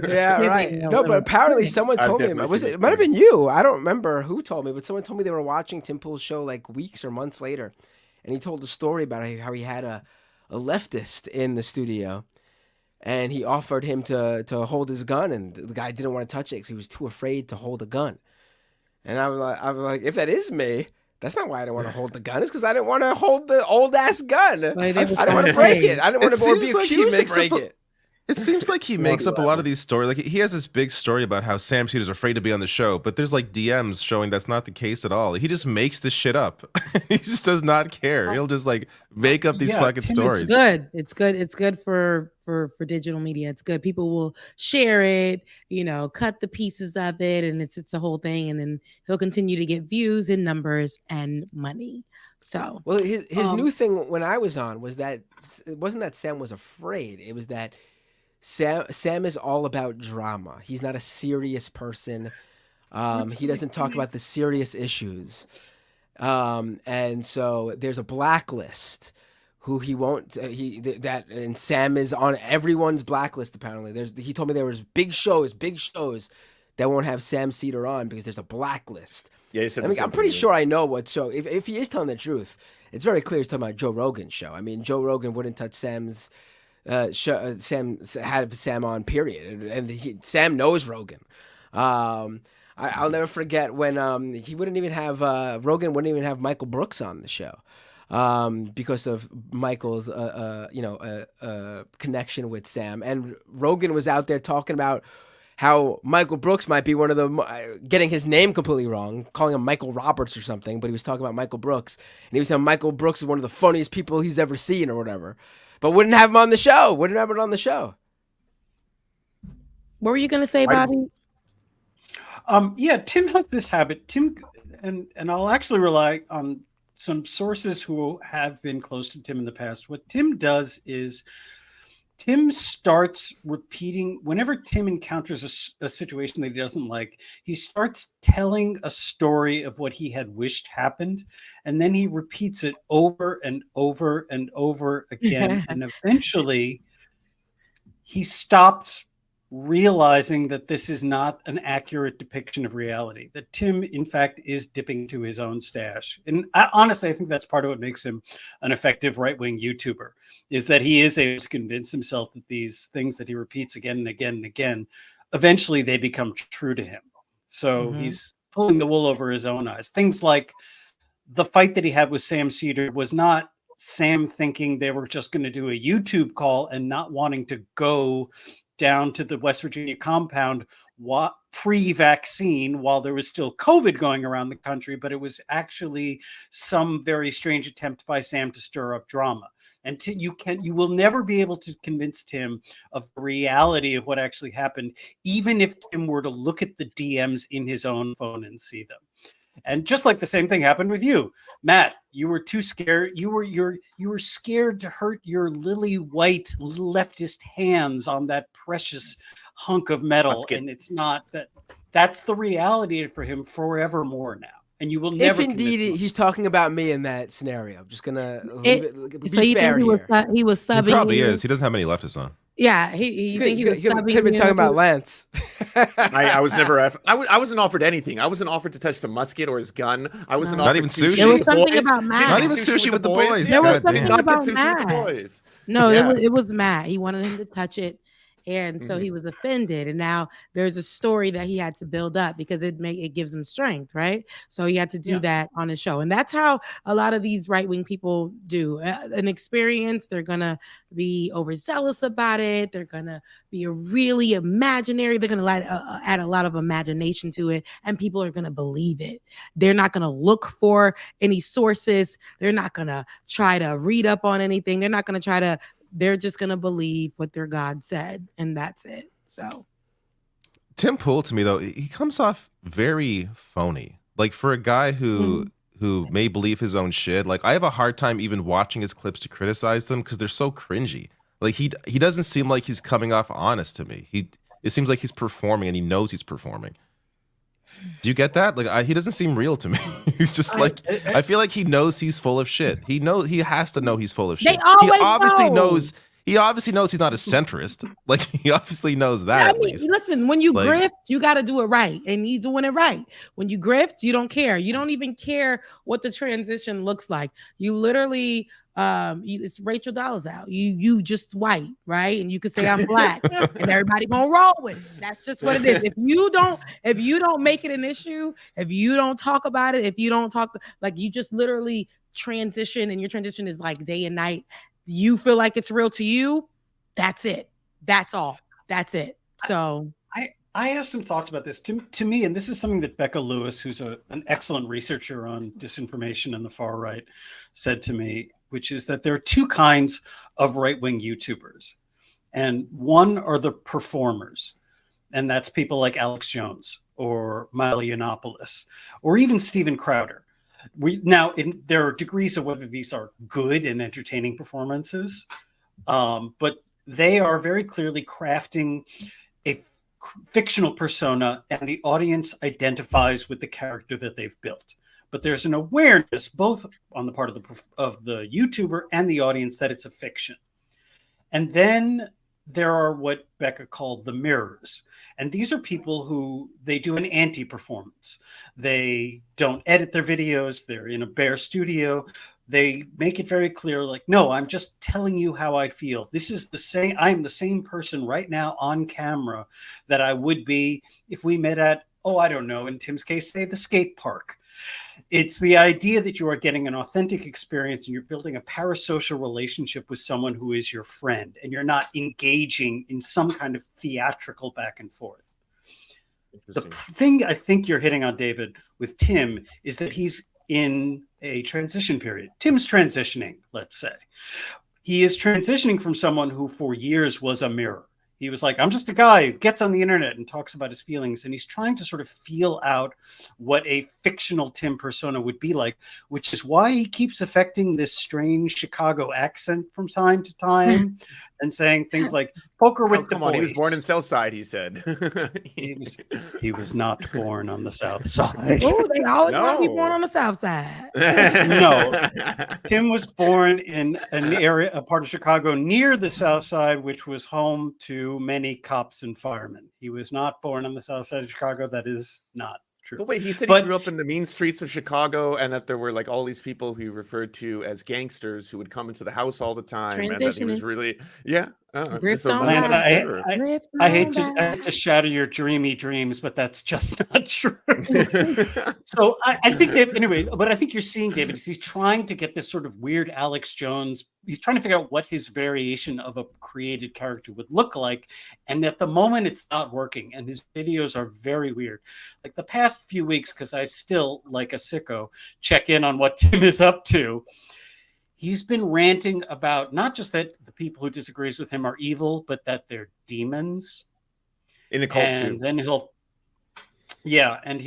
Yeah, right. No, but apparently someone told me. It might have been you. I don't remember who told me, but someone told me they were watching Tim Pool's show like weeks or months later, and he told a story about how he had a leftist in the studio, and he offered him to hold his gun, and the guy didn't want to touch it because he was too afraid to hold a gun. And I was like, if that is me, that's not why I didn't want to hold the gun. It's because I didn't want to hold the old ass gun. I didn't want to break it. I didn't want to be accused of breaking it. It seems like he makes up a lot of these stories. Like he has this big story about how Sam Cedar's afraid to be on the show, but there's like DMs showing that's not the case at all. He just makes this shit up. He just does not care. He'll just like make up these fucking stories. It's good. It's good. It's good for digital media. It's good. People will share it, cut the pieces of it, and it's a whole thing. And then he'll continue to get views and numbers and money. So well, his new thing when I was on was that it wasn't that Sam was afraid. It was that Sam is all about drama. He's not a serious person. He doesn't talk about the serious issues. And so there's a blacklist who he won't and Sam is on everyone's blacklist apparently. He told me there was big shows that won't have Sam Cedar on because there's a blacklist. Yeah, he said I'm pretty sure I know what show. If he is telling the truth, it's very clear he's talking about Joe Rogan's show. I mean, Joe Rogan wouldn't touch Sam's Sam had Sam on, period, and Sam knows Rogan. I'll never forget when he wouldn't even have Rogan wouldn't even have Michael Brooks on the show because of Michael's connection with Sam, and Rogan was out there talking about how Michael Brooks might be one of the getting his name completely wrong, calling him Michael Roberts or something, but he was talking about Michael Brooks, and he was saying Michael Brooks is one of the funniest people he's ever seen or whatever. But wouldn't have him on the show. Wouldn't have it on the show. What were you going to say, Bobby? Yeah, Tim has this habit. Tim, and I'll actually rely on some sources who have been close to Tim in the past. What Tim does is Tim starts repeating, whenever Tim encounters a situation that he doesn't like, he starts telling a story of what he had wished happened, and then he repeats it over and over and over again. And eventually he stops realizing that this is not an accurate depiction of reality, that Tim, in fact, is dipping into his own stash. And honestly, I think that's part of what makes him an effective right-wing YouTuber, is that he is able to convince himself that these things that he repeats again and again and again, eventually they become true to him. So he's pulling the wool over his own eyes. Things like the fight that he had with Sam Cedar was not Sam thinking they were just going to do a YouTube call and not wanting to go down to the West Virginia compound pre-vaccine while there was still COVID going around the country, but it was actually some very strange attempt by Sam to stir up drama. And you will never be able to convince Tim of the reality of what actually happened, even if Tim were to look at the DMs in his own phone and see them. And just like the same thing happened with you, Matt, you were too scared. You were scared to hurt your lily white leftist hands on that precious hunk of metal. And it's not that's the reality for him forevermore now. And you will never. If indeed he's talking about me in that scenario, I'm just gonna be so you fair think he was subbing? He probably is. He doesn't have many leftists on. Yeah, you think he could have been talking about Lance. I was never. I wasn't offered anything. I wasn't offered to touch the musket or his gun. I wasn't not offered even sushi. There was something about Matt. Not even sushi with the boys. There was something not about sushi Matt. with the boys. No, it was Matt. He wanted him to touch it, And so he was offended, and now there's a story that he had to build up because it gives him strength, right? So he had to do that on his show, and that's how a lot of these right-wing people do. An experience, they're gonna be overzealous about it. They're gonna be really imaginary. They're gonna add a lot of imagination to it, and people are gonna believe it. They're not gonna look for any sources. They're not gonna try to read up on anything. They're not gonna try to. They're just going to believe what their God said, and that's it. So Tim Pool, to me, though, he comes off very phony. Like, for a guy who may believe his own shit, like, I have a hard time even watching his clips to criticize them because they're so cringy. Like, he doesn't seem like he's coming off honest to me. It seems like he's performing, and he knows he's performing. Do you get that? Like, he doesn't seem real to me. He's just like, I feel like he knows he's full of shit. He has to know he's full of shit. He obviously knows he's not a centrist. Like, he obviously knows that. At least. Listen, when you grift, you got to do it right, and he's doing it right. When you grift, you don't care. You don't even care what the transition looks like. You literally. It's Rachel Dolezal. You just white, right? And you could say I'm black, and everybody gonna roll with it. That's just what it is. If you don't make it an issue, if you don't talk about it, if you don't talk, like, you just literally transition, and your transition is like day and night. You feel like it's real to you. That's it. That's all. That's it. So I have some thoughts about this. To me, and this is something that Becca Lewis, who's an excellent researcher on disinformation and the far right, said to me, which is that there are two kinds of right-wing YouTubers. And one are the performers. And that's people like Alex Jones or Milo Yiannopoulos or even Steven Crowder. There are degrees of whether these are good and entertaining performances, but they are very clearly crafting a fictional persona, and the audience identifies with the character that they've built. But there's an awareness, both on the part of the YouTuber and the audience, that it's a fiction. And then there are what Becca called the mirrors. And these are people who, they do an anti-performance. They don't edit their videos. They're in a bare studio. They make it very clear, like, no, I'm just telling you how I feel. This is the same. I'm the same person right now on camera that I would be if we met at, I don't know, in Tim's case, say the skate park. It's the idea that you are getting an authentic experience and you're building a parasocial relationship with someone who is your friend, and you're not engaging in some kind of theatrical back and forth. The thing I think you're hitting on, David, with Tim is that he's in a transition period. Tim's transitioning, let's say. He is transitioning from someone who for years was a mirror. He was like, I'm just a guy who gets on the internet and talks about his feelings. And he's trying to sort of feel out what a fictional Tim persona would be like, which is why he keeps affecting this strange Chicago accent from time to time and saying things like, poker with the boys. He was born in South Side, he said. he was not born on the South Side. Oh, they always want to be born on the South Side. No. Tim was born in a part of Chicago near the South Side, which was home to many cops and firemen. He was not born on the South Side of Chicago. That is not true. But wait, he said he grew up in the mean streets of Chicago, and that there were like all these people who he referred to as gangsters who would come into the house all the time, and that he was really, Lance, I hate to shatter your dreamy dreams, but that's just not true. So I think that anyway, what I think you're seeing, David, is he's trying to get this sort of weird Alex Jones. He's trying to figure out what his variation of a created character would look like. And at the moment, it's not working. And his videos are very weird. Like the past few weeks, because I still, like a sicko, check in on what Tim is up to. He's been ranting about not just that the people who disagrees with him are evil, but that they're demons. In a cult, and then he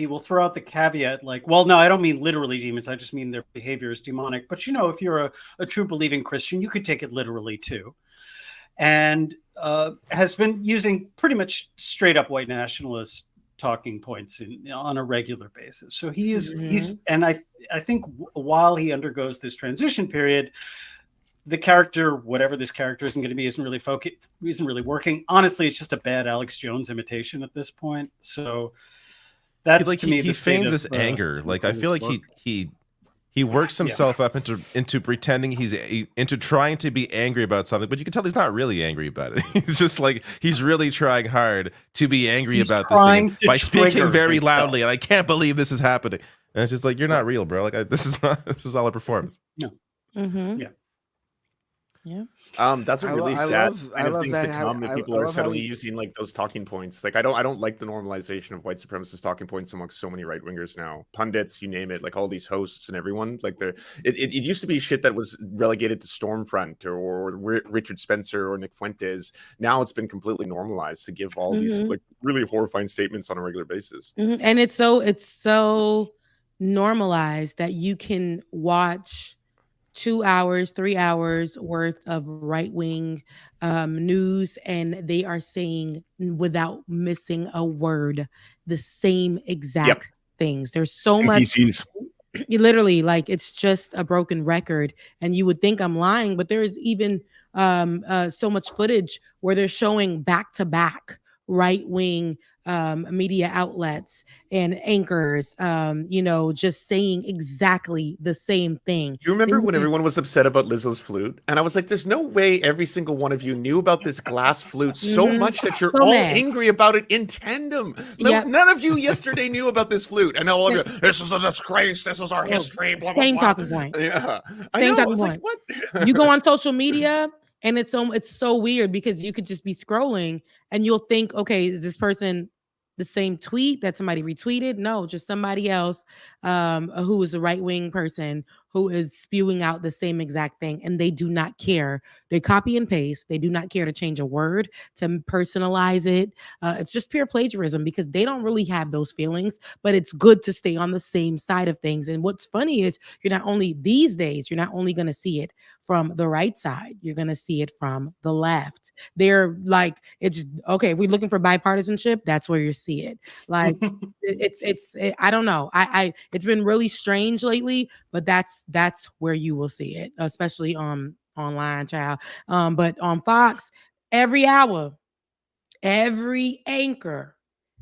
will throw out the caveat like, well, no, I don't mean literally demons. I just mean their behavior is demonic. But, if you're a true believing Christian, you could take it literally too. And has been using pretty much straight up white nationalist talking points on a regular basis. So he's and I think while he undergoes this transition period, the character, whatever this character isn't going to be, isn't really working. Honestly, it's just a bad Alex Jones imitation at this point. So that's to me he feigns this anger. Like I feel like he He works himself up into pretending into trying to be angry about something, but you can tell he's not really angry about it. He's just like he's really trying hard to be angry about this thing by speaking very loudly, and I can't believe this is happening. And it's just like, you're not real, bro. Like this is all a performance. No. Yeah. That's a really sad kind of things to that come that people are suddenly using like those talking points. Like I don't like the normalization of white supremacist talking points amongst so many right wingers now, pundits, you name it, like all these hosts and everyone. Like it used to be shit that was relegated to Stormfront or Richard Spencer or Nick Fuentes. Now it's been completely normalized to give all these like really horrifying statements on a regular basis. And it's so normalized that you can watch 2 hours, 3 hours worth of right-wing news, and they are saying without missing a word the same exact things. There's so much. Literally, like it's just a broken record, and you would think I'm lying, but there is even so much footage where they're showing back-to-back right-wing media outlets and anchors, just saying exactly the same thing. You remember when everyone was upset about Lizzo's flute? And I was like, there's no way every single one of you knew about this glass flute so much that you're all angry about it in tandem. None of you yesterday knew about this flute. And now all of you, this is a disgrace. This is our history. Blah, blah, same blah. talking point. Yeah. Same talking point. Like, what? You go on social media, and it's so weird because you could just be scrolling and you'll think, okay, is this person the same tweet that somebody retweeted? No, just somebody else who is a right-wing person who is spewing out the same exact thing, and they do not care. They copy and paste. They do not care to change a word, to personalize it. It's just pure plagiarism because they don't really have those feelings, but it's good to stay on the same side of things. And what's funny is you're not only going to see it from the right side, you're going to see it from the left. They're like, it's okay. If we're looking for bipartisanship, that's where you see it. Like I don't know. It's been really strange lately, but that's where you will see it, especially online, child. But on Fox, every hour, every anchor,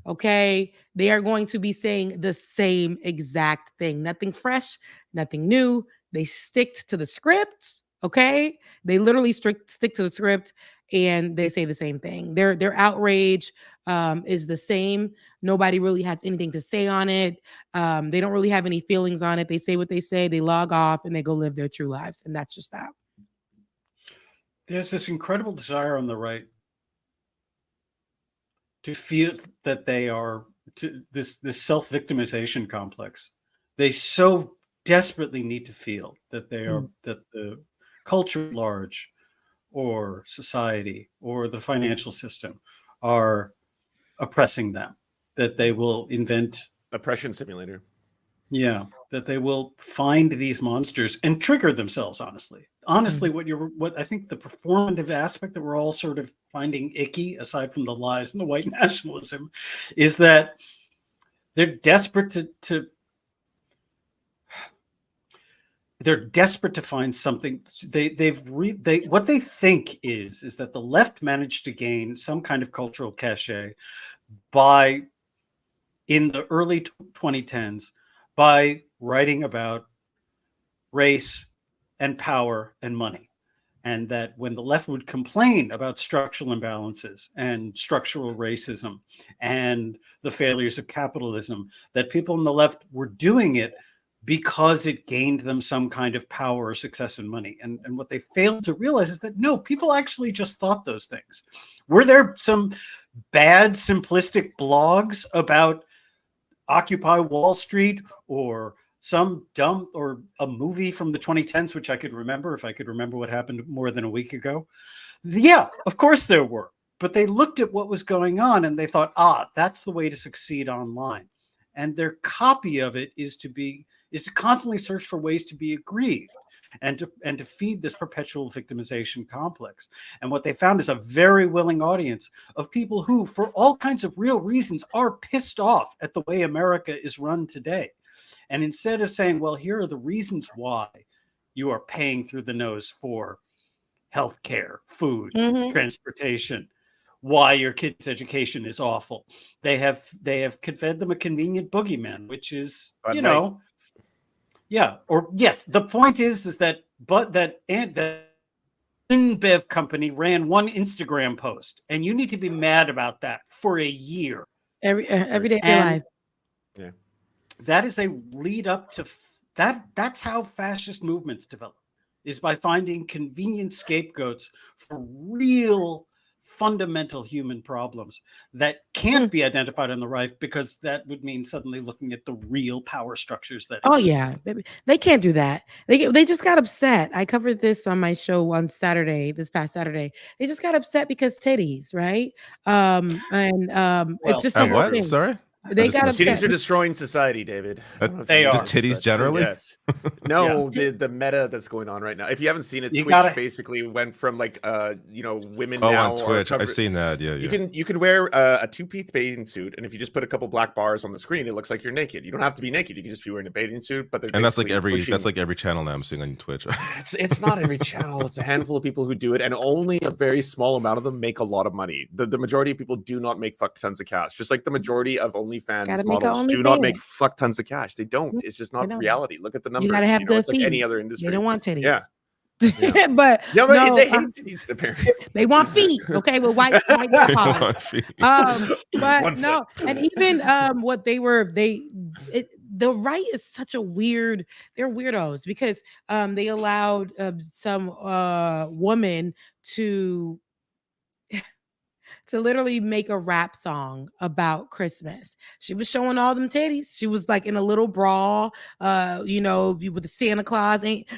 okay, they are going to be saying the same exact thing. Nothing fresh, nothing new. They stick to the script, okay? They literally stick to the script, and they say the same thing. Their outrage is the same. Nobody really has anything to say on it. They don't really have any feelings on it. They say what they say, they log off, and they go live their true lives. And that's just that. There's this incredible desire on the right to feel that they are this self-victimization complex. They so desperately need to feel that they are that the culture at large or society or the financial system are oppressing them, that they will invent oppression simulator. Yeah, that they will find these monsters and trigger themselves. Honestly, what I think the performative aspect that we're all sort of finding icky, aside from the lies and the white nationalism, is that they're desperate to find something. What they think is that the left managed to gain some kind of cultural cachet in the early 2010s by writing about race and power and money. And that when the left would complain about structural imbalances and structural racism and the failures of capitalism, that people on the left were doing it because it gained them some kind of power or success and money. And what they failed to realize is that, no, people actually just thought those things. Were there some bad, simplistic blogs about Occupy Wall Street or some dumb or a movie from the 2010s, which I could remember if I could remember what happened more than a week ago? Yeah, of course there were. But they looked at what was going on and they thought, that's the way to succeed online. And their copy of it is to constantly search for ways to be aggrieved and to feed this perpetual victimization complex. And what they found is a very willing audience of people who, for all kinds of real reasons, are pissed off at the way America is run today. And instead of saying, well, here are the reasons why you are paying through the nose for healthcare, food, transportation, why your kids' education is awful, they have fed them a convenient boogeyman, which is, Yeah, or yes, the point is that the InBev company ran one Instagram post, and you need to be mad about that for a year. Every day of your And life. Yeah. That is a lead up to that. That's how fascist movements develop, is by finding convenient scapegoats for real fundamental human problems that can't be identified on the right, because that would mean suddenly looking at the real power structures that Oh exist. yeah, they can't do that. They just got upset. I covered this on my show on Saturday, this past Saturday. They just got upset because titties, right? It's just the whole what? thing. Sorry. They got upset. Titties are destroying society, David. They are. Just titties generally? Yes. No, the meta that's going on right now. If you haven't seen it, Twitch basically went from women now on Twitch. I've seen that. Yeah, You can wear a two-piece bathing suit, and if you just put a couple black bars on the screen, it looks like you're naked. You don't have to be naked. You can just be wearing a bathing suit. But that's like every channel now I'm seeing on Twitch. It's not every channel. It's a handful of people who do it, and only a very small amount of them make a lot of money. The majority of people do not make fuck tons of cash. Just like the majority of OnlyFans models do not make fuck tons of cash. They don't. It's just not reality. Look at the numbers. You gotta have it's feet. like any other industry. They don't want titties. Yeah. But they hate titties, apparently. They want feet. Okay, with white but no, and even what they were, the right is such a weird. They're weirdos because they allowed some woman to literally make a rap song about Christmas. She was showing all them titties. She was like in a little bra, with the Santa Claus. Ain't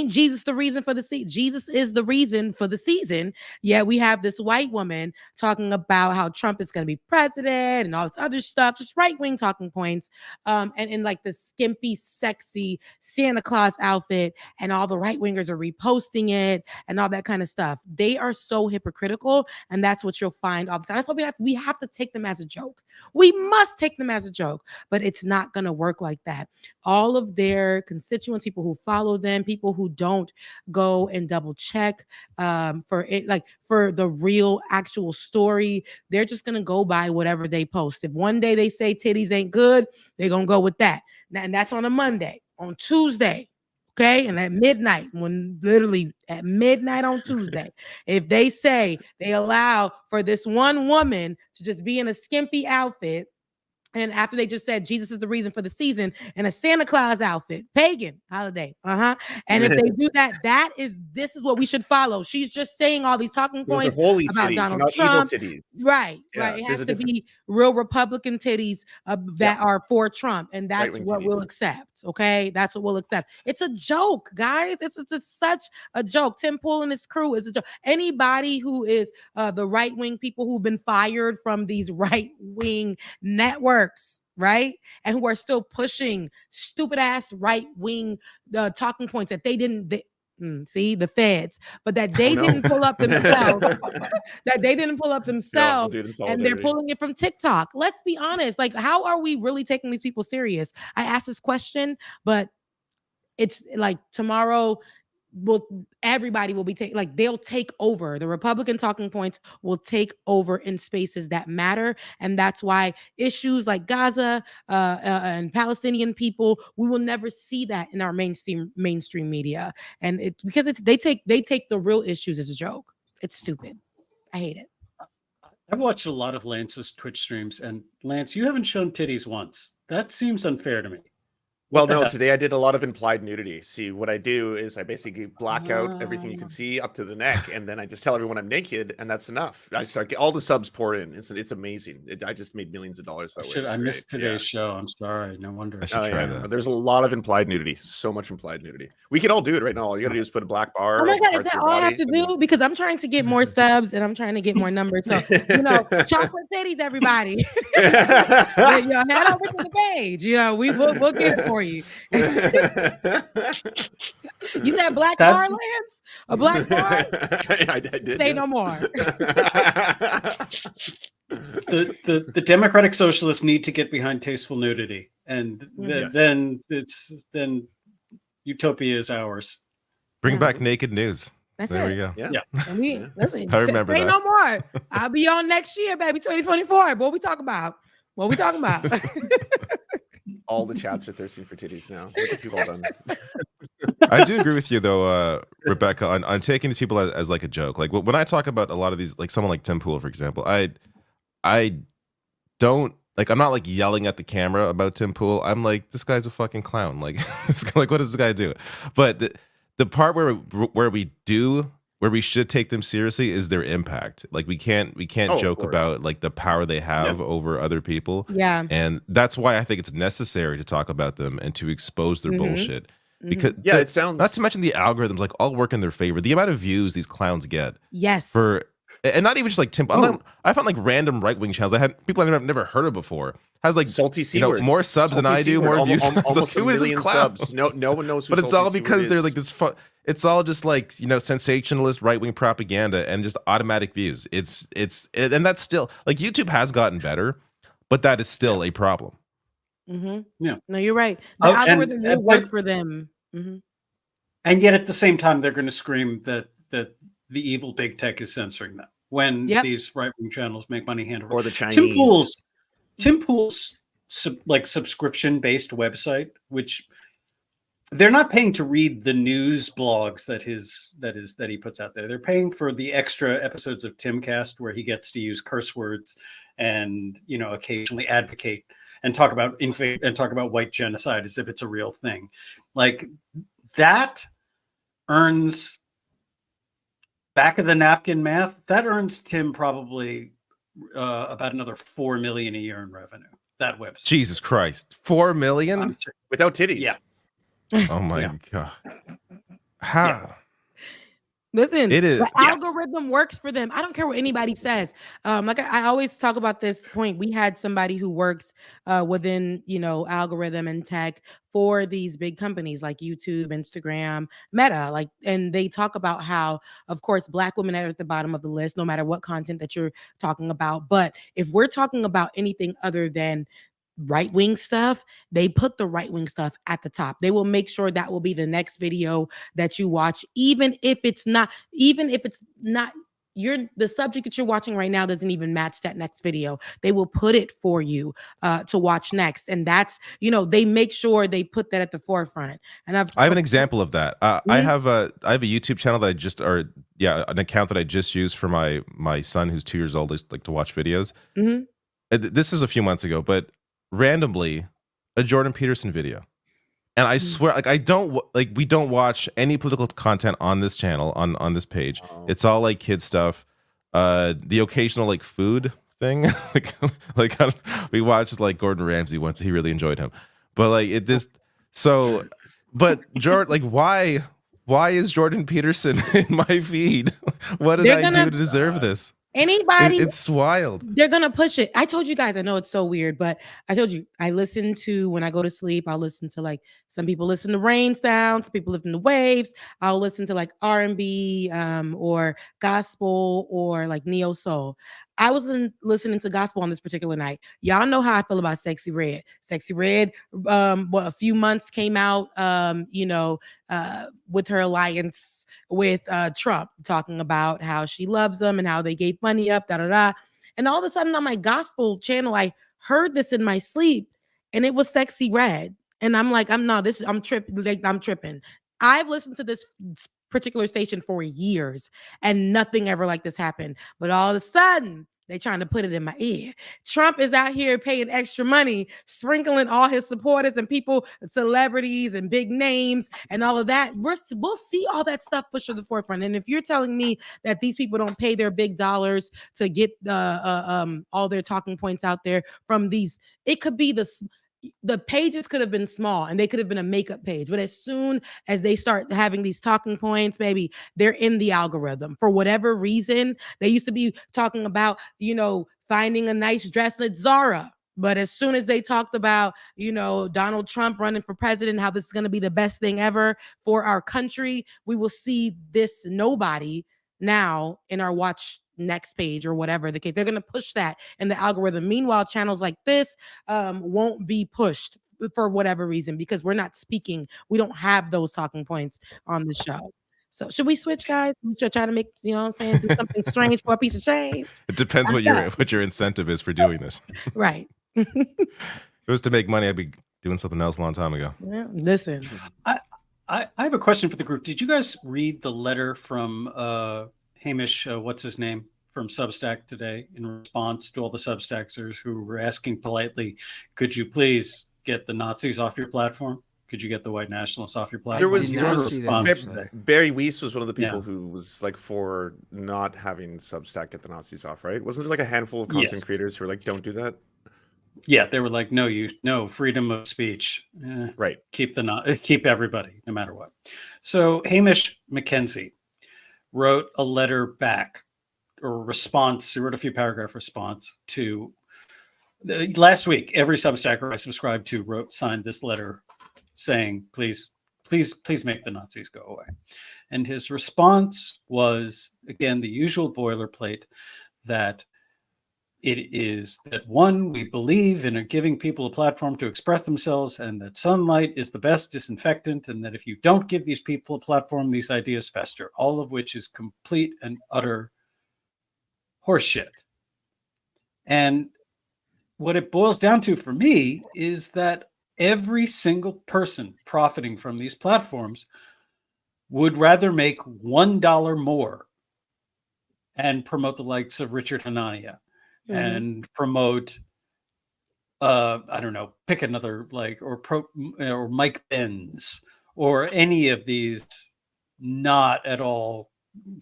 Jesus the reason for the season? Jesus is the reason for the season. Yet we have this white woman talking about how Trump is going to be president and all this other stuff, just right-wing talking points. And in like the skimpy, sexy Santa Claus outfit, and all the right-wingers are reposting it and all that kind of stuff. They are so hypocritical, and that's what you'll find all the time. That's why we have to take them as a joke. We must take them as a joke, but it's not going to work like that. All of their constituents, people who follow them, people who don't go and double check for it, like for the real actual story, they're just going to go by whatever they post. If one day they say titties ain't good, they're going to go with that. And that's on a Monday. On Tuesday, okay, and at midnight, at midnight on Tuesday, if they say they allow for this one woman to just be in a skimpy outfit, and after they just said Jesus is the reason for the season, and a Santa Claus outfit, pagan holiday, and if they do that, this is what we should follow. She's just saying all these talking points about titties, Donald not Trump, evil titties. Right. It there's has a to be real Republican titties that are for Trump, and that's Right-wing what titties. we'll accept. Okay, that's what we'll accept. It's a joke, guys. It's just such a joke. Tim Pool and his crew is a joke. Anybody who is the right-wing people who've been fired from these right-wing networks, right, and who are still pushing stupid ass right-wing talking points that they didn't. See the feds, but that they didn't pull up themselves. And they're pulling it from TikTok. Let's be honest. Like, how are we really taking these people serious? I asked this question, but it's like tomorrow. Everybody will be they'll take over. The Republican talking points will take over in spaces that matter, and that's why issues like Gaza and Palestinian people, we will never see that in our mainstream media, and it's because they take the real issues as a joke. It's stupid. I hate it. I've watched a lot of Lance's Twitch streams, and Lance, you haven't shown titties once. That seems unfair to me. Well, no, today I did a lot of implied nudity. See, what I do is I basically black out everything you can see up to the neck, and then I just tell everyone I'm naked, and that's enough. I start all the subs pour in. It's amazing. I just made millions of dollars that way. I missed today's show. I'm sorry. No wonder. I should try that. There's a lot of implied nudity. So much implied nudity. We can all do it right now. All you got to do is put a black bar. Oh my God, is that all I have to do? Because I'm trying to get more subs and I'm trying to get more numbers. So, chocolate titties, everybody. Head over to the page. We'll get it for you. You said black bar, Lance? A black bar? I did. Say no more. The Democratic Socialists need to get behind tasteful nudity, and then utopia is ours. Bring back naked news. There we go. Yeah. And listen, I remember say that. no more. I'll be on next year, baby, 2024. What we talking about? all the chats are thirsting for titties now. Look what you've all done. I do agree with you though, Rebecca, on taking these people as like a joke. Like when I talk about a lot of these, like someone like Tim Pool, for example, I don't like. I'm not like yelling at the camera about Tim Pool. I'm like, this guy's a fucking clown. Like, like what does this guy do? But the part where we should take them seriously is their impact. Like we can't joke about like the power they have over other people. Yeah. And that's why I think it's necessary to talk about them and to expose their bullshit. Because it sounds, not to mention the algorithms like all work in their favor. The amount of views these clowns get. Yes. And not even just like Tim. I found like random right wing channels that had people I've never heard of before. Has like salty C-word. More subs than I do, more views. Almost who a is this million clown? subs. No one knows. Who But it's all because they're is. like this. It's all just like sensationalist right wing propaganda and just automatic views. And that's still like YouTube has gotten better, but that is still a problem. Yeah. No, you're right. The algorithm will work for them. And yet at the same time, they're going to scream that the evil big tech is censoring them when these right-wing channels make money hand over. Or the Chinese. Tim Pool's like subscription-based website, which they're not paying to read the news blogs that he puts out there. They're paying for the extra episodes of Timcast where he gets to use curse words and occasionally advocate and talk about white genocide as if it's a real thing. Like that earns, back of the napkin math, that earns Tim probably about another $4 million a year in revenue. That website. Jesus Christ, $4 million without titties. Yeah. Oh my god. How? Yeah. Listen, it is. The algorithm works for them. I don't care what anybody says. Like I always talk about this point. We had somebody who works within, algorithm and tech for these big companies like YouTube, Instagram, Meta, and they talk about how, of course, Black women are at the bottom of the list, no matter what content that you're talking about. But if we're talking about anything other than right-wing stuff, they put the right-wing stuff at the top. They will make sure that will be the next video that you watch, even if it's not the subject that you're watching right now doesn't even match that next video. They will put it for you to watch next. And that's, they make sure they put that at the forefront. And I have an example of that. I have a YouTube channel that an account that I just used for my son who's 2 years old, like to watch videos. This was a few months ago, but randomly a Jordan Peterson video, and I swear, we don't watch any political content on this channel on this page. It's all like kid stuff, the occasional like food thing. We watched like Gordon Ramsay once. He really enjoyed him, but but Jordan, why is Jordan Peterson in my feed? What did I do to deserve this? Anybody, it's wild. They're gonna push it. I told you guys, I know it's so weird, but I told you I listen to, when I go to sleep, I'll listen to some people listen to rain sounds, people listen to waves. I'll listen to R&B or gospel or neo soul. I wasn't listening to gospel on this particular night. Y'all know how I feel about Sexy Red. Sexy Red, a few months came out, with her alliance with Trump, talking about how she loves him and how they gave money up, And all of a sudden on my gospel channel, I heard this in my sleep, and it was Sexy Red. And I'm like, I'm tripping. I've listened to this particular station for years and nothing ever like this happened. But all of a sudden, they trying to put it in my ear. Trump is out here paying extra money, sprinkling all his supporters and people, celebrities and big names and all of that. We'll see all that stuff pushed to the forefront. And if you're telling me that these people don't pay their big dollars to get all their talking points out there from these, it could be the pages could have been small and they could have been a makeup page. But as soon as they start having these talking points, maybe they're in the algorithm for whatever reason. They used to be talking about, finding a nice dress at Zara. But as soon as they talked about, Donald Trump running for president, how this is going to be the best thing ever for our country, we will see this nobody now in our watch next page or whatever the case. They're going to push that in the algorithm. Meanwhile, channels like this won't be pushed for whatever reason because we're not speaking. We don't have those talking points on the show. So should we switch, guys? Try to make, do something strange for a piece of change? It depends what your incentive is for doing this. Right. If it was to make money, I'd be doing something else a long time ago. Yeah, listen. I have a question for the group. Did you guys read the letter from Hamish, what's his name, from Substack today in response to all the Substackers who were asking politely, could you please get the Nazis off your platform? Could you get the white nationalists off your platform? Barry Weiss was one of the people who was like for not having Substack get the Nazis off, right? Wasn't there like a handful of content creators who were like, don't do that? Yeah, they were like, no, freedom of speech. Right. Keep everybody, no matter what. So Hamish McKenzie wrote a letter back, or response. He wrote a few paragraph response to last week. Every Substacker I subscribed to signed this letter saying, please make the Nazis go away. And his response was, again, the usual boilerplate, that it is that, one, we believe in giving people a platform to express themselves, and that sunlight is the best disinfectant, and that if you don't give these people a platform, these ideas fester, all of which is complete and utter horseshit. And what it boils down to for me is that every single person profiting from these platforms would rather make $1 more and promote the likes of Richard Hanania. And promote, I don't know, pick another, like, or Mike Benz, or any of these not at all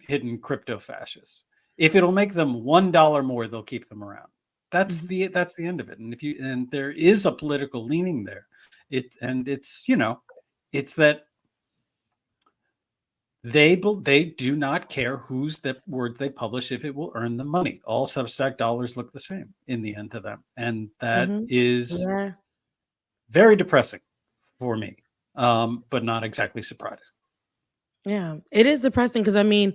hidden crypto fascists. If it'll make them $1 more, they'll keep them around. That's the end of it. And there is a political leaning there. It's that they do not care whose the word they publish if it will earn them money. All Substack dollars look the same in the end to them, and that is very depressing for me, but not exactly surprising. Yeah, it is depressing because, I mean,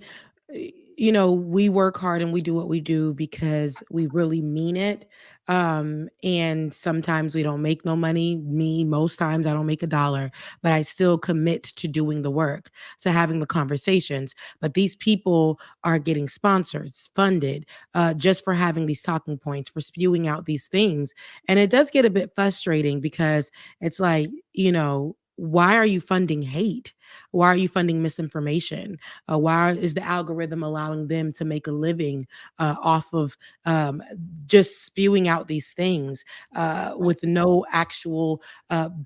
we work hard and we do what we do because we really mean it. And sometimes we don't make no money. Most times I don't make $1, but I still commit to doing the work, to having the conversations. But these people are getting sponsors, funded, just for having these talking points, for spewing out these things. And it does get a bit frustrating because it's like, why are you funding hate? Why are you funding misinformation? Why is the algorithm allowing them to make a living off of just spewing out these things with no actual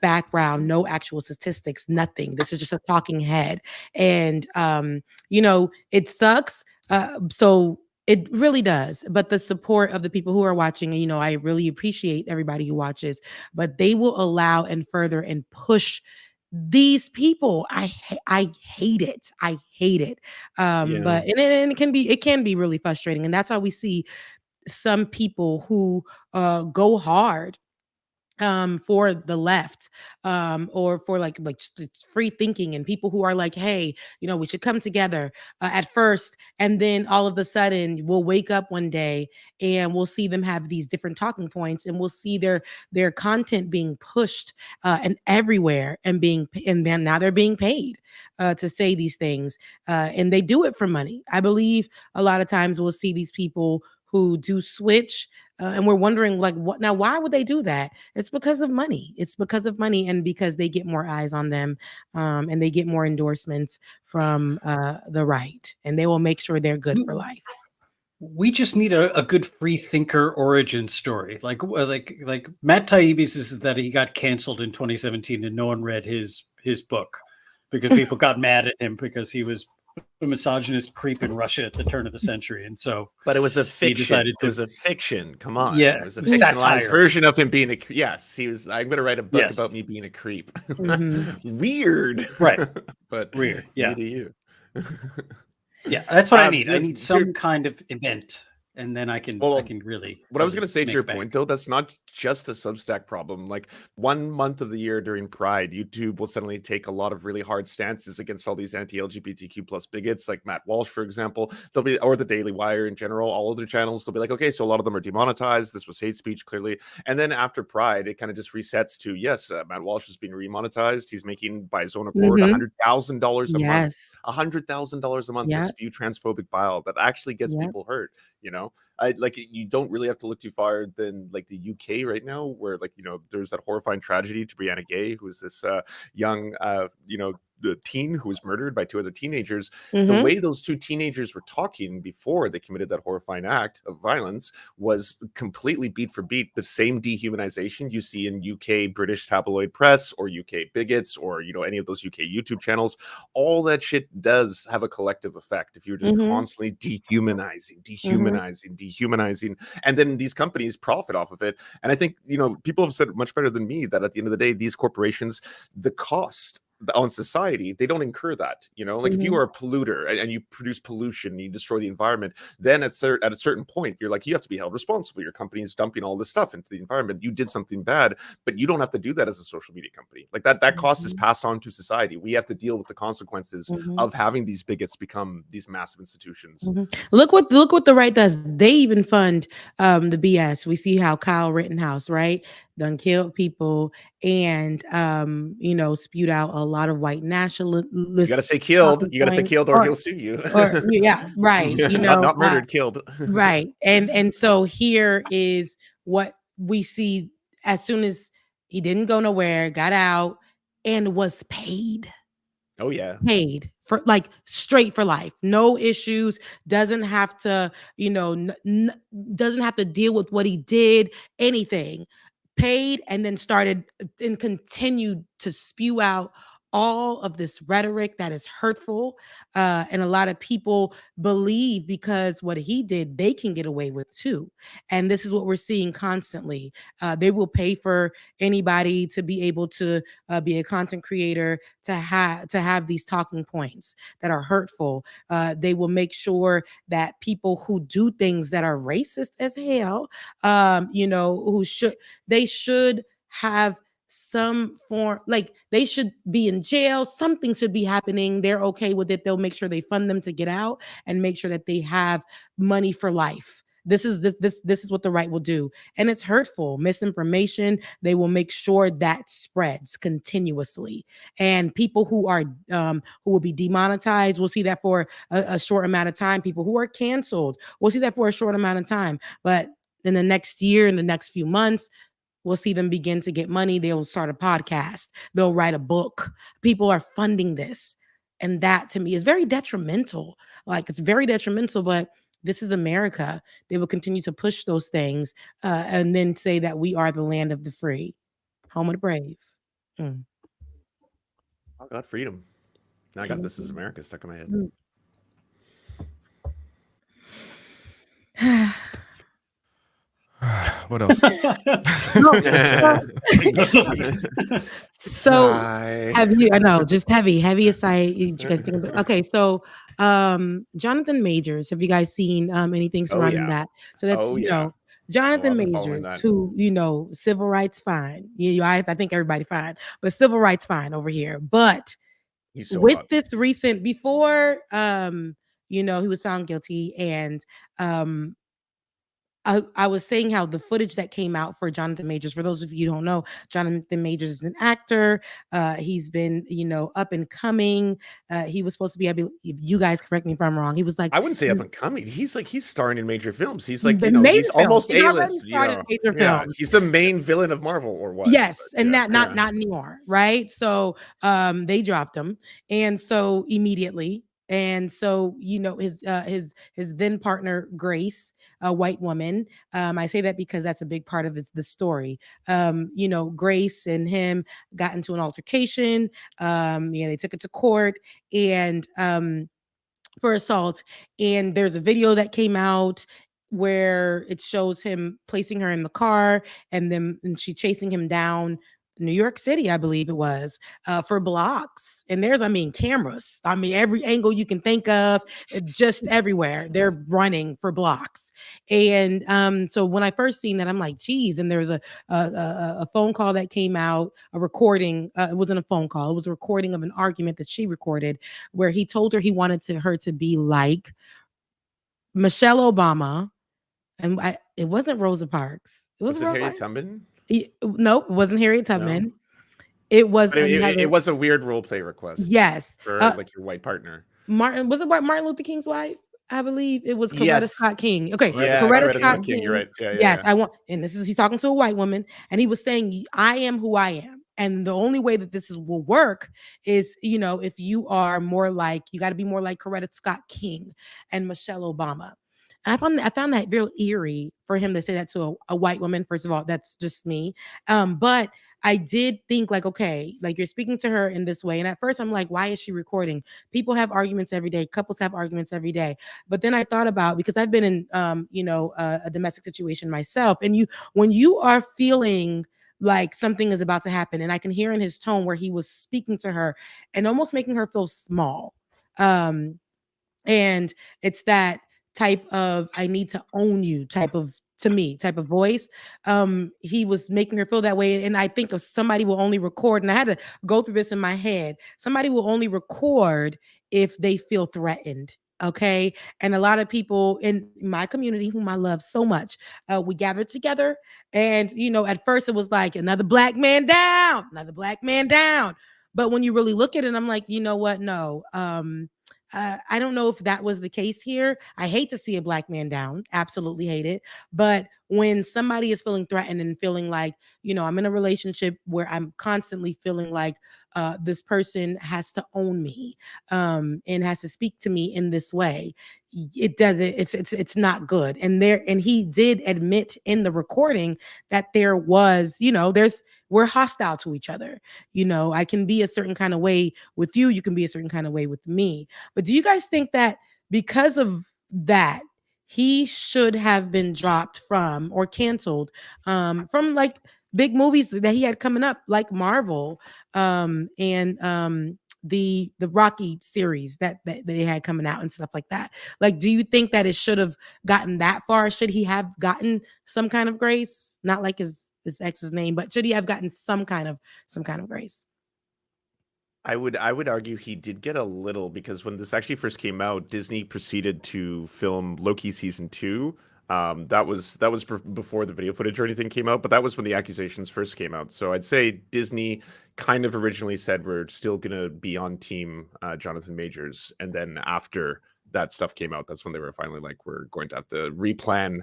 background, no actual statistics, nothing? This is just a talking head. And, it sucks. So it really does. But the support of the people who are watching, and, I really appreciate everybody who watches, but they will allow and further and push these people. I hate it. I hate it. But and it can be really frustrating. And that's how we see some people who go hard for the left, or for like free thinking, and people who are like, hey, we should come together at first, and then all of a sudden we'll wake up one day and we'll see them have these different talking points, and we'll see their content being pushed and everywhere, and then now they're being paid to say these things, and they do it for money. I believe a lot of times we'll see these people who do switch, and we're wondering, like, what now? Why would they do that? It's because of money. It's because of money, and because they get more eyes on them, and they get more endorsements from the right, and they will make sure they're good for life. We just need a good free thinker origin story, like Matt Taibbi's is that he got canceled in 2017 and no one read his book because people got mad at him because he was a misogynist creep in Russia at the turn of the century, and so. But it was a fiction. He decided it was a fiction. Come on, yeah, it was a fictionalized version of him being a. Yes, he was. I'm going to write a book about me being a creep. Weird, right? But weird. Yeah, to you. Yeah, that's what I need. I need some kind of event, and then I can really. What I was going to say to your point, though, that's not just a Substack problem. Like 1 month of the year during Pride, YouTube will suddenly take a lot of really hard stances against all these anti-LGBTQ plus bigots, like Matt Walsh, for example. They'll be, or the Daily Wire in general, all of their channels. They'll be like, okay, so a lot of them are demonetized. This was hate speech, clearly. And then after Pride, it kind of just resets to, yes, Matt Walsh has been remonetized. He's making, by his own accord, $100,000 a month. $100,000 a month to spew transphobic bile that actually gets people hurt. know, like you don't really have to look too far than like the UK right now, where like, you know, there's that horrifying tragedy to Brianna Gay, who was this young, you know, the teen who was murdered by two other teenagers. The way those two teenagers were talking before they committed that horrifying act of violence was completely beat for beat the same dehumanization you see in UK British tabloid press or UK bigots or, you know, any of those UK YouTube channels. All that shit does have a collective effect if you're just constantly dehumanizing, and then these companies profit off of it. And I think, you know, people have said it much better than me that at the end of the day, these corporations, the cost on society, they don't incur that, you know, like if you are a polluter and you produce pollution, you destroy the environment, then at a certain point, you're like, you have to be held responsible. Your company is dumping all this stuff into the environment. You did something bad, but you don't have to do that as a social media company. Like that cost is passed on to society. We have to deal with the consequences of having these bigots become these massive institutions. Look what the right does. They even fund the BS. We see how Kyle Rittenhouse, right, done killed people and you know, spewed out a lot of white nationalists. You gotta say killed. You gotta say killed, or he'll sue you. Yeah, right. You know, not murdered, killed. Right. And so here is what we see as soon as he didn't go nowhere, got out, and was paid. Oh yeah, paid for like straight for life, no issues. Doesn't have to, you know, doesn't have to deal with what he did. Anything. Paid and then started and continued to spew out all of this rhetoric that is hurtful. And a lot of people believe because what he did, they can get away with too. And this is what we're seeing constantly. They will pay for anybody to be able to be a content creator, to have these talking points that are hurtful. They will make sure that people who do things that are racist as hell, you know, they should have some form, like they should be in jail. Something should be happening. They're okay with it. They'll make sure they fund them to get out and make sure that they have money for life. This is what the right will do. And it's hurtful. Misinformation, they will make sure that spreads continuously. And people who are who will be demonetized, we'll see that for a short amount of time. People who are canceled, we'll see that for a short amount of time. But in the next year, in the next few months, we'll see them begin to get money. They'll start a podcast. They'll write a book. People are funding this. And that to me is very detrimental. Like it's very detrimental, but this is America. They will continue to push those things and then say that we are the land of the free, home of the brave. I got freedom. Now I got This Is America stuck in my head. What else? So have you? I know, just heavy aside. You guys think about, okay, so Jonathan Majors. Have you guys seen anything surrounding that? So that's you know, Jonathan Majors, who, you know, civil rights fine. I think everybody fine, but civil rights fine over here. But with this recent before, you know, he was found guilty, and I was saying how the footage that came out for Jonathan Majors, for those of you who don't know, Jonathan Majors is an actor. He's been, you know, up and coming. He was supposed to be, if you guys correct me if I'm wrong, he was like, I wouldn't say up and coming. He's starring in major films. He's like, you know, he's almost A-list. You know? Yeah, he's the main villain of Marvel or what? Yes, but, and not anymore, right? So they dropped him, and so immediately. And so, you know, his then partner, Grace, a white woman. I say that because that's a big part of the story. You know, Grace and him got into an altercation. They took it to court and for assault. And there's a video that came out where it shows him placing her in the car and she chasing him down New York City, I believe it was, for blocks. And there's, cameras. Every angle you can think of, just everywhere. They're running for blocks. And so when I first seen that, I'm like, geez. And there's a phone call that came out, a recording. It wasn't a phone call. It was a recording of an argument that she recorded where he told her he wanted her to be like Michelle Obama. And it wasn't Rosa Parks. Was it Harriet Tubman? Nope, it wasn't Harriet Tubman. No. It was. It was a weird role play request. Yes, for like your white partner. Was it Martin Luther King's wife? I believe it was Coretta Yes. Scott King. Okay, Yeah, Coretta Scott King. King. You're right. Yeah, Yes, yeah. and this is he's talking to a white woman, and he was saying, "I am who I am, and the only way that will work is, if you are more like, you got to be more like Coretta Scott King and Michelle Obama." And I found that very eerie for him to say that to a white woman. First of all, that's just me. But I did think like, okay, like you're speaking to her in this way. And at first I'm like, why is she recording? People have arguments every day. Couples have arguments every day. But then I thought about, because I've been in, a domestic situation myself. And when you are feeling like something is about to happen, and I can hear in his tone where he was speaking to her and almost making her feel small. And it's that type of, I need to own you type of voice. He was making her feel that way. And I think if somebody will only record, and I had to go through this in my head, somebody will only record if they feel threatened. Okay. And a lot of people in my community, whom I love so much, we gathered together. And, at first it was like another black man down. But when you really look at it, I'm like, you know what? No. I don't know if that was the case here. I hate to see a black man down. Absolutely hate it. But when somebody is feeling threatened and feeling like, I'm in a relationship where I'm constantly feeling like this person has to own me and has to speak to me in this way, it doesn't. It's not good. And he did admit in the recording that there was, we're hostile to each other. I can be a certain kind of way with you. You can be a certain kind of way with me. But do you guys think that because of that, he should have been dropped from or canceled from like big movies that he had coming up, like Marvel and the Rocky series that they had coming out and stuff like that? Like, do you think that it should have gotten that far? Should he have gotten some kind of grace? Not like his ex's name, but should he have gotten some kind of grace? I would argue he did get a little, because when this actually first came out, Disney proceeded to film Loki season 2. That was before the video footage or anything came out, but that was when the accusations first came out. So I'd say Disney kind of originally said we're still gonna be on team Jonathan Majors, and then after that stuff came out, that's when they were finally like, we're going to have to replan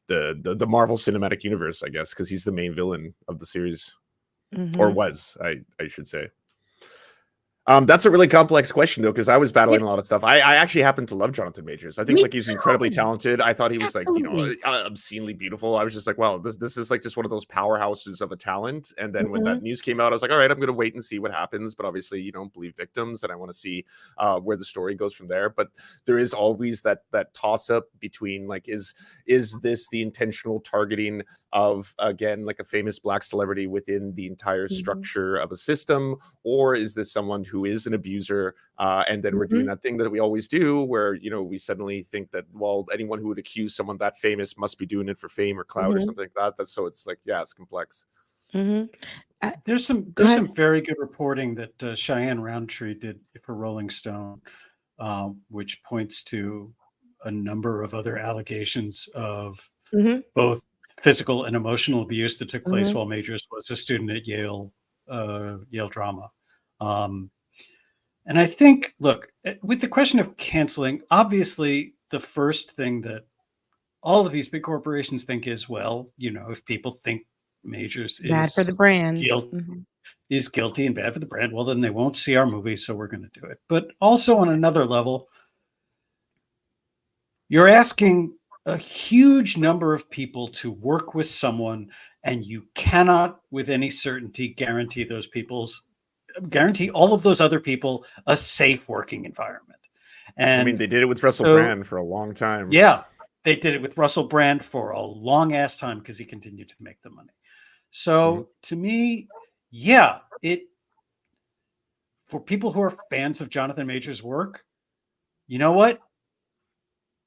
the Marvel Cinematic Universe, I guess, because he's the main villain of the series, or was, I should say. That's a really complex question, though, because I was battling a lot of stuff. I actually happen to love Jonathan Majors. I think he's incredibly talented. I thought he was obscenely beautiful. I was just like, wow, this is like just one of those powerhouses of a talent. And then when that news came out, I was like, all right, I'm going to wait and see what happens. But obviously, you don't believe victims, and I want to see where the story goes from there. But there is always that toss up between like, is this the intentional targeting of, again, like a famous black celebrity within the entire structure of a system, or is this someone who is an abuser, and then we're doing that thing that we always do where we suddenly think that, well, anyone who would accuse someone that famous must be doing it for fame or clout or something like that. So it's like, yeah, it's complex. There's some very good reporting that Cheyenne Roundtree did for Rolling Stone, which points to a number of other allegations of both physical and emotional abuse that took place while Majors was a student at Yale Drama. And I think, look, with the question of canceling, obviously the first thing that all of these big corporations think is, well, if people think Majors is bad for the brand, is guilty and bad for the brand, well, then they won't see our movie, so we're going to do it. But also on another level, you're asking a huge number of people to work with someone, and you cannot with any certainty guarantee all of those other people a safe working environment. And I mean, they did it with Russell Brand for a long time. Yeah, they did it with Russell Brand for a long ass time because he continued to make the money. So to me, yeah, for people who are fans of Jonathan Majors' work, you know what?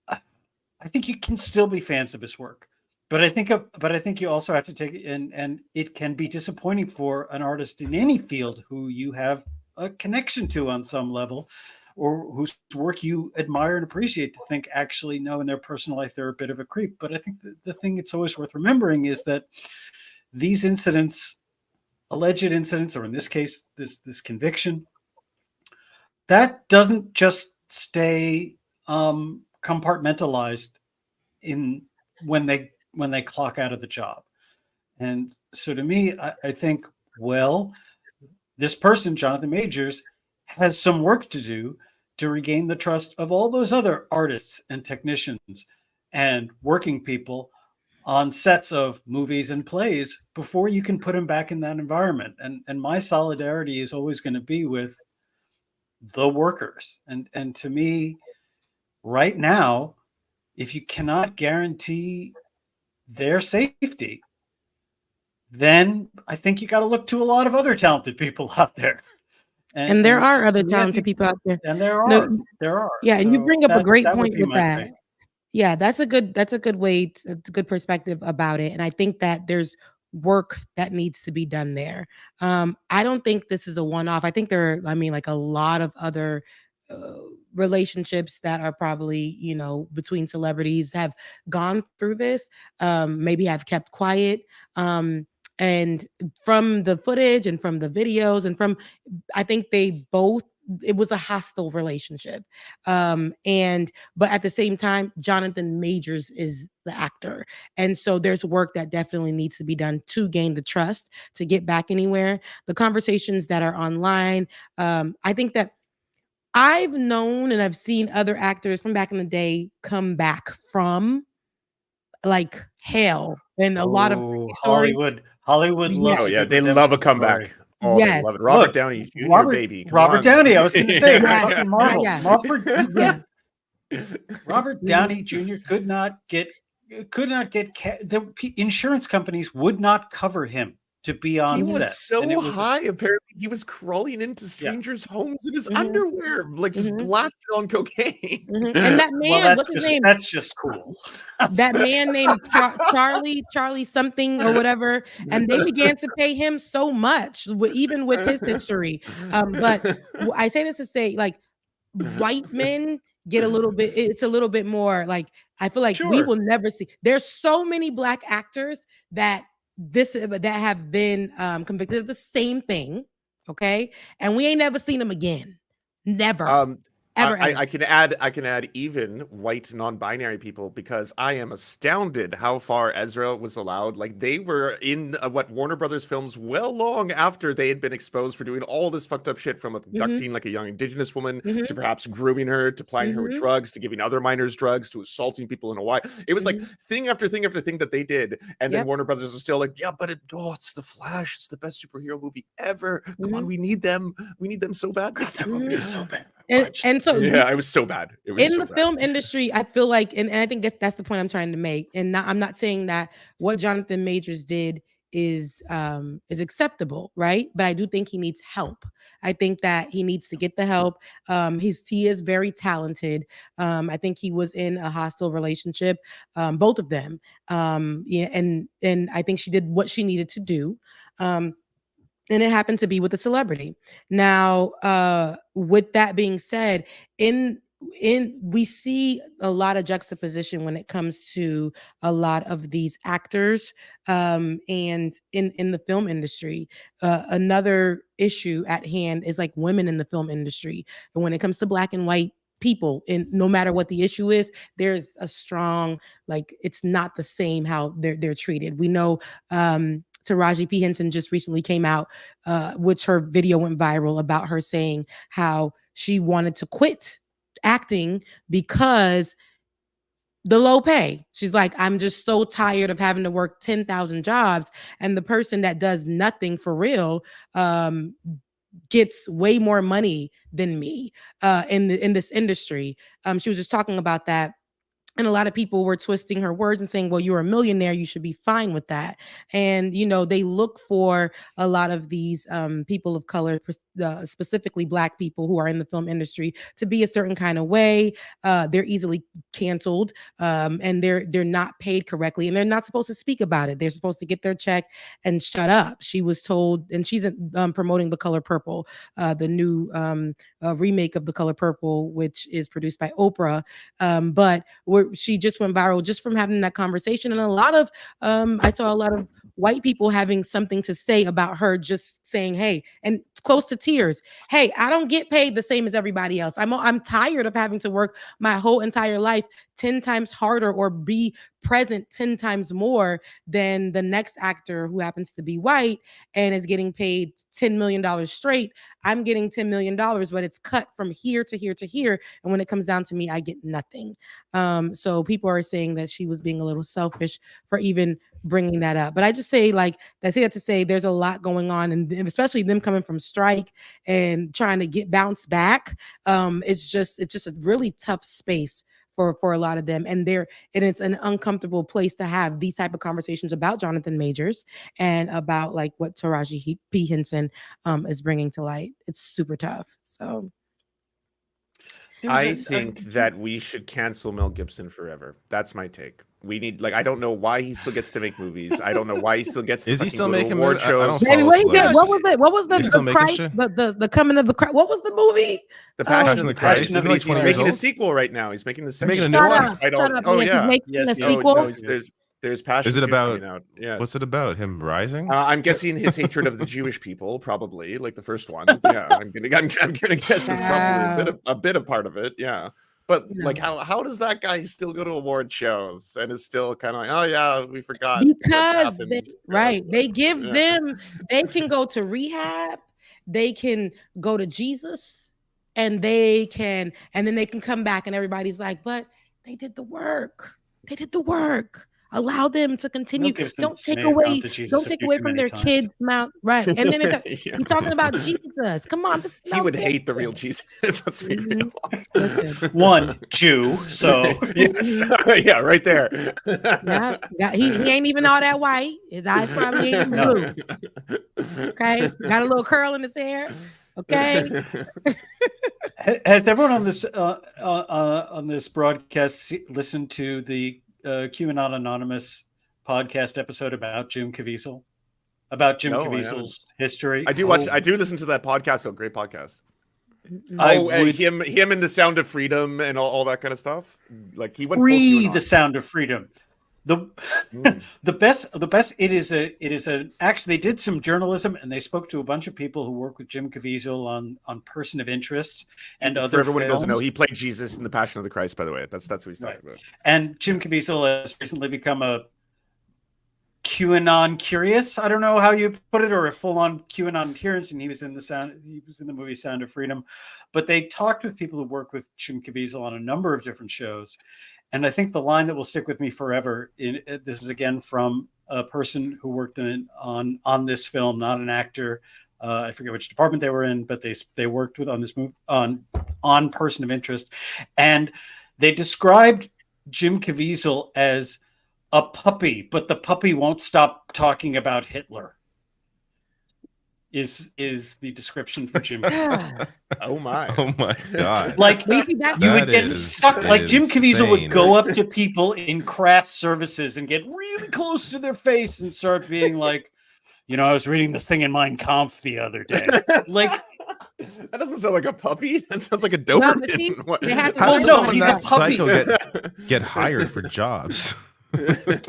I think you can still be fans of his work. But I think you also have to take it and it can be disappointing for an artist in any field who you have a connection to on some level, or whose work you admire and appreciate, to think, actually, no, in their personal life, they're a bit of a creep. But I think the thing it's always worth remembering is that these incidents, alleged incidents, or in this case, this conviction, that doesn't just stay compartmentalized when they clock out of the job. And so to me, I think, well, this person, Jonathan Majors, has some work to do to regain the trust of all those other artists and technicians and working people on sets of movies and plays before you can put him back in that environment. And my solidarity is always going to be with the workers. And to me, right now, if you cannot guarantee their safety, then I think you got to look to a lot of other talented people out there. And there are other talented people out there. And there are. Yeah, and you bring up a great point with that. Thing. Yeah, that's a good way. It's a good perspective about it. And I think that there's work that needs to be done there. I don't think this is a one-off. I think there are, like a lot of other relationships that are probably, between celebrities have gone through this, maybe have kept quiet. And from the footage and from the videos and I think it was a hostile relationship. But at the same time, Jonathan Majors is the actor. And so there's work that definitely needs to be done to gain the trust, to get back anywhere. The conversations that are online, I think that I've known and I've seen other actors from back in the day come back from hell and a lot of Hollywood loves. Oh yeah, they love a comeback. Story. Oh, yes. they love it. Robert Downey Jr. baby. Come Robert on. Downey. I was going to say Yeah. Marvel. Yeah. Robert Downey Jr. could not get the insurance companies would not cover him to be on He set. was so high. Apparently, he was crawling into strangers' homes in his underwear, just blasted on cocaine. And that man, what's his name? That's just cool. That man named Charlie something or whatever, and they began to pay him so much, even with his history. But I say this to say, white men get a little bit. It's a little bit more I feel like we will never see. There's so many Black actors that have been convicted of the same thing, okay, and we ain't never seen them again, never. Ever. I can add even white non-binary people, because I am astounded how far Ezra was allowed. They were in Warner Brothers films well long after they had been exposed for doing all this fucked up shit, from abducting a young Indigenous woman to perhaps grooming her, to plying her with drugs, to giving other minors drugs, to assaulting people in Hawaii. It was thing after thing after thing that they did, and then Warner Brothers was still yeah, but it's the Flash, it's the best superhero movie ever. Come on, we need them so bad. That movie is so bad. And so it was so bad. It was in the film industry, I feel like, and I think that's the point I'm trying to make. And I'm not saying that what Jonathan Majors did is acceptable, right? But I do think he needs help. I think that he needs to get the help. He is very talented. I think he was in a hostile relationship, both of them. And I think she did what she needed to do. And it happened to be with a celebrity. Now, with that being said, we see a lot of juxtaposition when it comes to a lot of these actors, and in the film industry. Another issue at hand is women in the film industry. And when it comes to Black and white people, and no matter what the issue is, there's a strong it's not the same how they're treated. We know Taraji P. Henson just recently came out, which her video went viral about her saying how she wanted to quit acting because the low pay. She's like, I'm just so tired of having to work 10,000 jobs, and the person that does nothing for real gets way more money than me in this industry. She was just talking about that. And a lot of people were twisting her words and saying, well, you're a millionaire, you should be fine with that. And, they look for a lot of these people of color, specifically Black people who are in the film industry, to be a certain kind of way. They're easily canceled, and they're not paid correctly, and they're not supposed to speak about it. They're supposed to get their check and shut up. She was told, and she's promoting The Color Purple, the new remake of The Color Purple, which is produced by Oprah. But she just went viral just from having that conversation. And a lot of I saw a lot of white people having something to say about her, just saying, hey, and close to tears, hey, I don't get paid the same as everybody else. I'm tired of having to work my whole entire life 10 times harder or be present 10 times more than the next actor who happens to be white and is getting paid $10 million straight. I'm getting $10 million, but it's cut from here to here to here. And when it comes down to me, I get nothing. So people are saying that she was being a little selfish for even bringing that up. But I just say, like, I say that to say there's a lot going on, and especially them coming from strike and trying to get bounced back. It's just a really tough space for a lot of them, and it's an uncomfortable place to have these type of conversations about Jonathan Majors and about like what Taraji P. Henson is bringing to light. It's super tough. So I think that we should cancel Mel Gibson forever. That's my take. We need, like, I don't know why he still gets to make movies. I don't know why he still gets to Is he still go to making award movies? shows. Baby, what was it? What was the He's still making Christ, shit? the coming of the Christ? What was the movie? The Passion of the Christ. Christ. Isn't it like He's 20 years making a old? sequel right now. He's making the second. Making a new one? Shut up, Oh man. yeah. He's making a No, sequel? there's Passion. Is it 2 about coming out. Yes. What's it about? Him rising? I'm guessing his hatred of the Jewish people, probably like the first one. Yeah, I'm gonna guess it's probably a bit of part of it. Yeah. But like, how does that guy still go to award shows and is still kind of like, oh yeah, we forgot because they give them, they can go to rehab, they can go to Jesus, and then they can come back and everybody's like, but they did the work. They did the work. Allow them to continue. Don't take away from their kids' mouth. Right. And then you're talking about Jesus. Come on. He would hate the real Jesus. Let's be real. One Jew. So yes. Yeah, right there. Yeah. He ain't even all that white. His eyes probably ain't blue. Okay. Got a little curl in his hair. Okay. Has everyone on this broadcast listened to the QAnon Anonymous podcast episode about Jim Caviezel, Caviezel's history? I do watch. I do listen to that podcast. So great podcast. Him in The Sound of Freedom and all that kind of stuff. Like he went free The Sound of Freedom. The best. It is actually, they did some journalism and they spoke to a bunch of people who work with Jim Caviezel on Person of Interest and other. For everyone films. who doesn't know, he played Jesus in The Passion of the Christ. By the way, that's what he's talking about. And Jim Caviezel has recently become a QAnon curious. I don't know how you put it, or a full-on QAnon adherence. And he was in the movie Sound of Freedom. But they talked with people who work with Jim Caviezel on a number of different shows. And I think the line that will stick with me forever, this is again from a person who worked on this film, not an actor. I forget which department they were in, but they worked with on this movie on Person of Interest, and they described Jim Caviezel as a puppy, but the puppy won't stop talking about Hitler. Is the description for Jim? Oh my God! Like you would get sucked. Like Jim Caviezel would go up to people in craft services and get really close to their face and start being like, I was reading this thing in Mein Kampf the other day. Like that doesn't sound like a puppy. That sounds like a Doberman. How does someone that psycho get hired for jobs?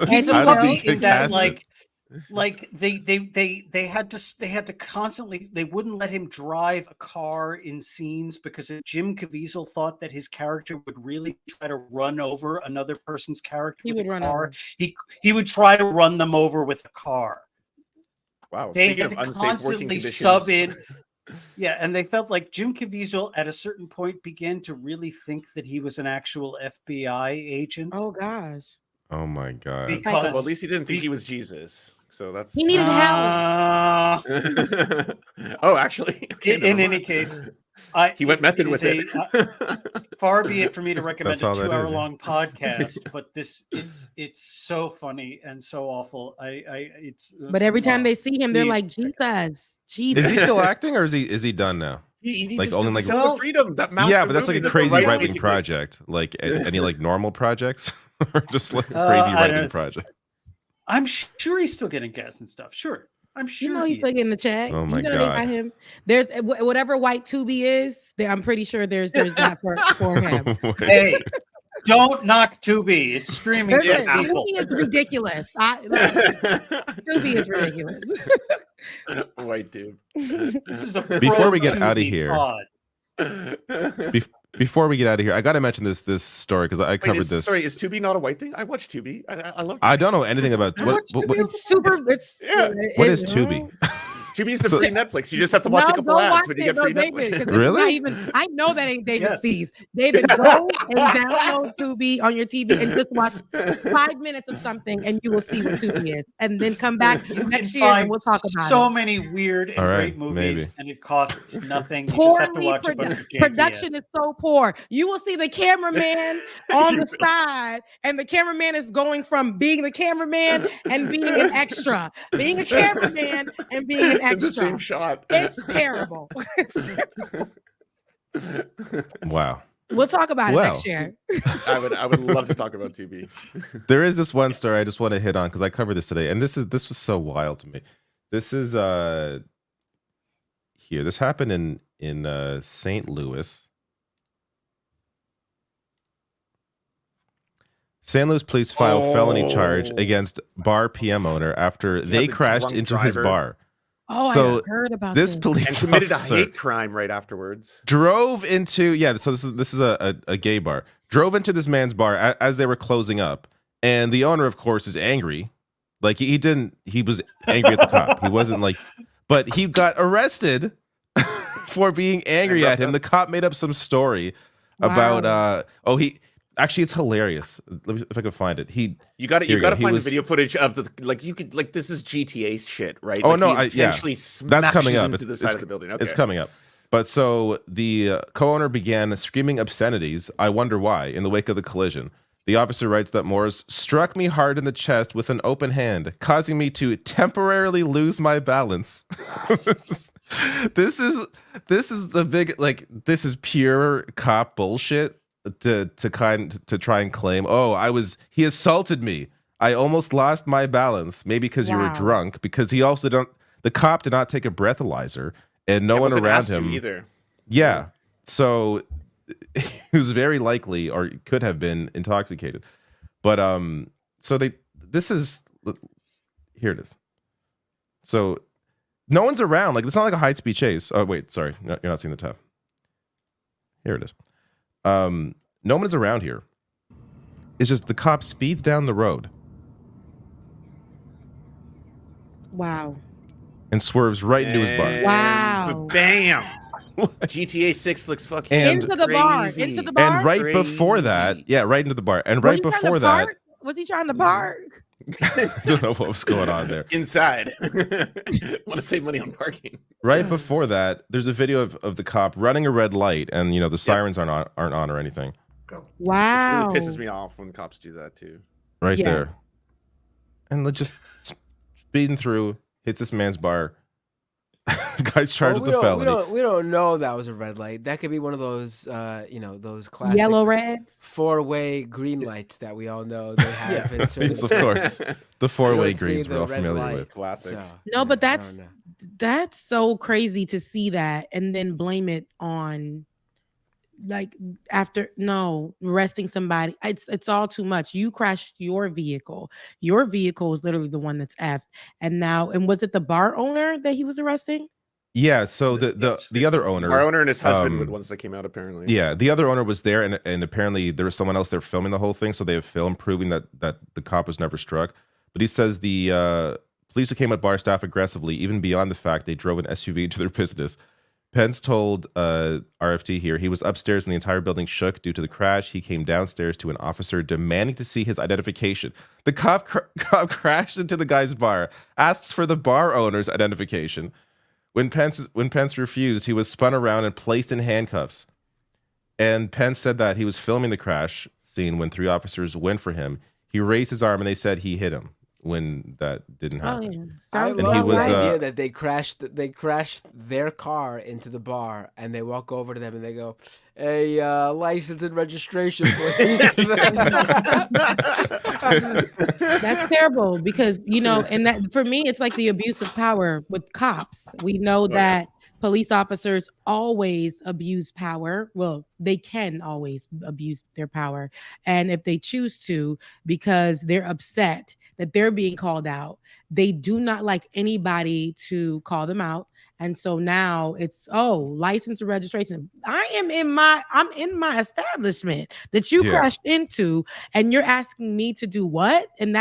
He's a puppy in that like they had to constantly, they wouldn't let him drive a car in scenes because if Jim Caviezel thought that his character would really try to run over another person's character he would try to run them over with a car. Wow. They had to constantly sub in. Yeah, and they felt like Jim Caviezel at a certain point began to really think that he was an actual FBI agent. Oh gosh. Oh my God. Because, well, at least he didn't think he was Jesus. So that's he needed help. Oh, actually. Okay, in any case, he went method with it. Far be it for me to recommend a 2-hour-long podcast, but it's so funny and so awful. But every time they see him, they're like, Jesus. Is he still acting, or is he done now? He like only like freedom. That yeah, but that's like a crazy right-wing project. Like any like normal projects, or just like a crazy right-wing project. I'm sure he's still getting gas and stuff. Sure. I'm sure he's still getting the check. Oh my God. They got him. There's whatever white Tubi is there. I'm pretty sure there's that for him. Hey, Don't knock Tubi. It's streaming on Listen, Apple. Tubi is ridiculous. Tubi is ridiculous. White dude. This is a Before we get out of Tubi here, pod. before we get out of here, I got to mention this story because I covered this. Sorry, is Tubi not a white thing? I watch Tubi. I love Tubi. I don't know anything about what It's super. what is Tubi? Tubi's the free Netflix. You just have to watch a couple ads when you get free Netflix. Really? I know that ain't David C's. David, go and download Tubi on your TV and just watch 5 minutes of something, and you will see what Tubi is. And then come back next year and we'll talk about so it. many weird and great movies, and it costs nothing. You just have to watch a bunch of janky production ads. is so poor. You will see the cameraman on the side, and the cameraman is going from being the cameraman and being an extra, being a cameraman and being an extra. The same shot. It's terrible. Wow. We'll talk about it next year. I would love to talk about Tubi. There is this one story I just want to hit on because I covered this today, and this was so wild to me. This is here. This happened in St. Louis. St. Louis police file felony charge against bar PM owner after they crashed into his bar. Oh, I heard about this police and committed a officer hate crime right afterwards. drove into so this is a gay bar. Drove into this man's bar as they were closing up, and the owner, of course, is angry. Like he was angry at the cop. He wasn't like, but he got arrested for being angry at him. The cop made up some story about actually, it's hilarious. Let me, if I can find it. You got to find the video footage of the this is GTA shit, right? Oh like no, that's coming up. Into the side of the building. Okay. It's coming up. But so the co-owner began screaming obscenities. I wonder why. In the wake of the collision, the officer writes that Morris struck me hard in the chest with an open hand, causing me to temporarily lose my balance. This is the big this is pure cop bullshit. To try and claim, he assaulted me. I almost lost my balance. Maybe because you were drunk. Because he also the cop did not take a breathalyzer, and no one around him either. Yeah, so he was very likely or could have been intoxicated. But so here it is. So no one's around. Like it's not like a high-speed chase. Oh wait, sorry, no, you're not seeing the tab. Here it is. No one is around here. It's just the cop speeds down the road. Wow. And swerves right into his bar. Wow. Bam. GTA 6 looks fucking into the bar. Into the bar. And right before that, right into the bar. And right before that, was he trying to park? I don't know what was going on there. Inside. Want to save money on parking. Right before that, there's a video of the cop running a red light, and the sirens aren't on or anything. Wow. It really pisses me off when cops do that too. Right there. And just speeding through, hits this man's bar. Guy's charged with the felony. We don't know that was a red light. That could be one of those, those classic yellow reds, 4-way green lights that we all know they have. In certain of course, the 4-way greens we're all familiar with. Classic. No, but that's so crazy to see that and then blame it on, arresting somebody. It's all too much. You crashed your vehicle. Your vehicle is literally the one that's effed. And was it the bar owner that he was arresting? Yeah. So the other owner, our owner and his husband were the ones that came out apparently. Yeah, the other owner was there, and apparently there was someone else there filming the whole thing. So they have film proving that the cop was never struck. But he says the police who came at bar staff aggressively, even beyond the fact they drove an SUV to their business. Pence told RFT here he was upstairs when the entire building shook due to the crash. He came downstairs to an officer demanding to see his identification. The cop crashed into the guy's bar, asks for the bar owner's identification. When Pence refused, he was spun around and placed in handcuffs. And Pence said that he was filming the crash scene when 3 officers went for him. He raised his arm and they said he hit him. When that didn't happen. I love the idea that they crashed their car into the bar and they walk over to them and they go, "Hey, license and registration, please." That's terrible because and that for me it's like the abuse of power with cops. We know that police officers always abuse power. Well, they can always abuse their power. And if they choose to, because they're upset that they're being called out, they do not like anybody to call them out. And so now it's, license and registration. I'm in my establishment that you crashed into, and you're asking me to do what? And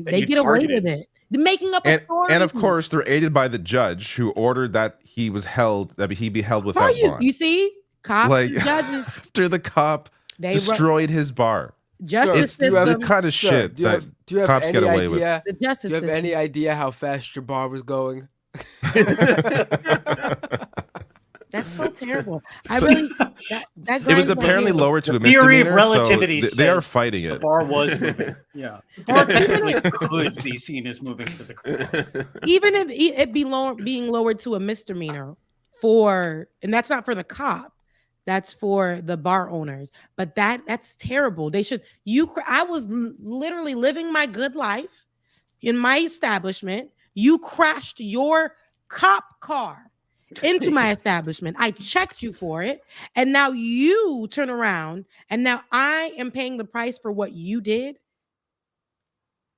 they get away with it. They're making up a story. And of course, they're aided by the judge who ordered that he be held without bond. You see, cops, like, and judges. After the cop destroyed his bar. Justice It's the kind of shit that cops get away with. The justice do you have system. any idea how fast your bar was going? That's so terrible. I really that it was apparently lowered to a theory of misdemeanor, relativity. So they are fighting The it. bar was moving. Yeah, bar technically could be seen as moving to the criminal. Even if it being lowered to a misdemeanor and that's not for the cop, that's for the bar owners. But that's terrible. They should. I was literally living my good life in my establishment. You crashed your cop car into my establishment. I checked you for it. And now you turn around and now I am paying the price for what you did.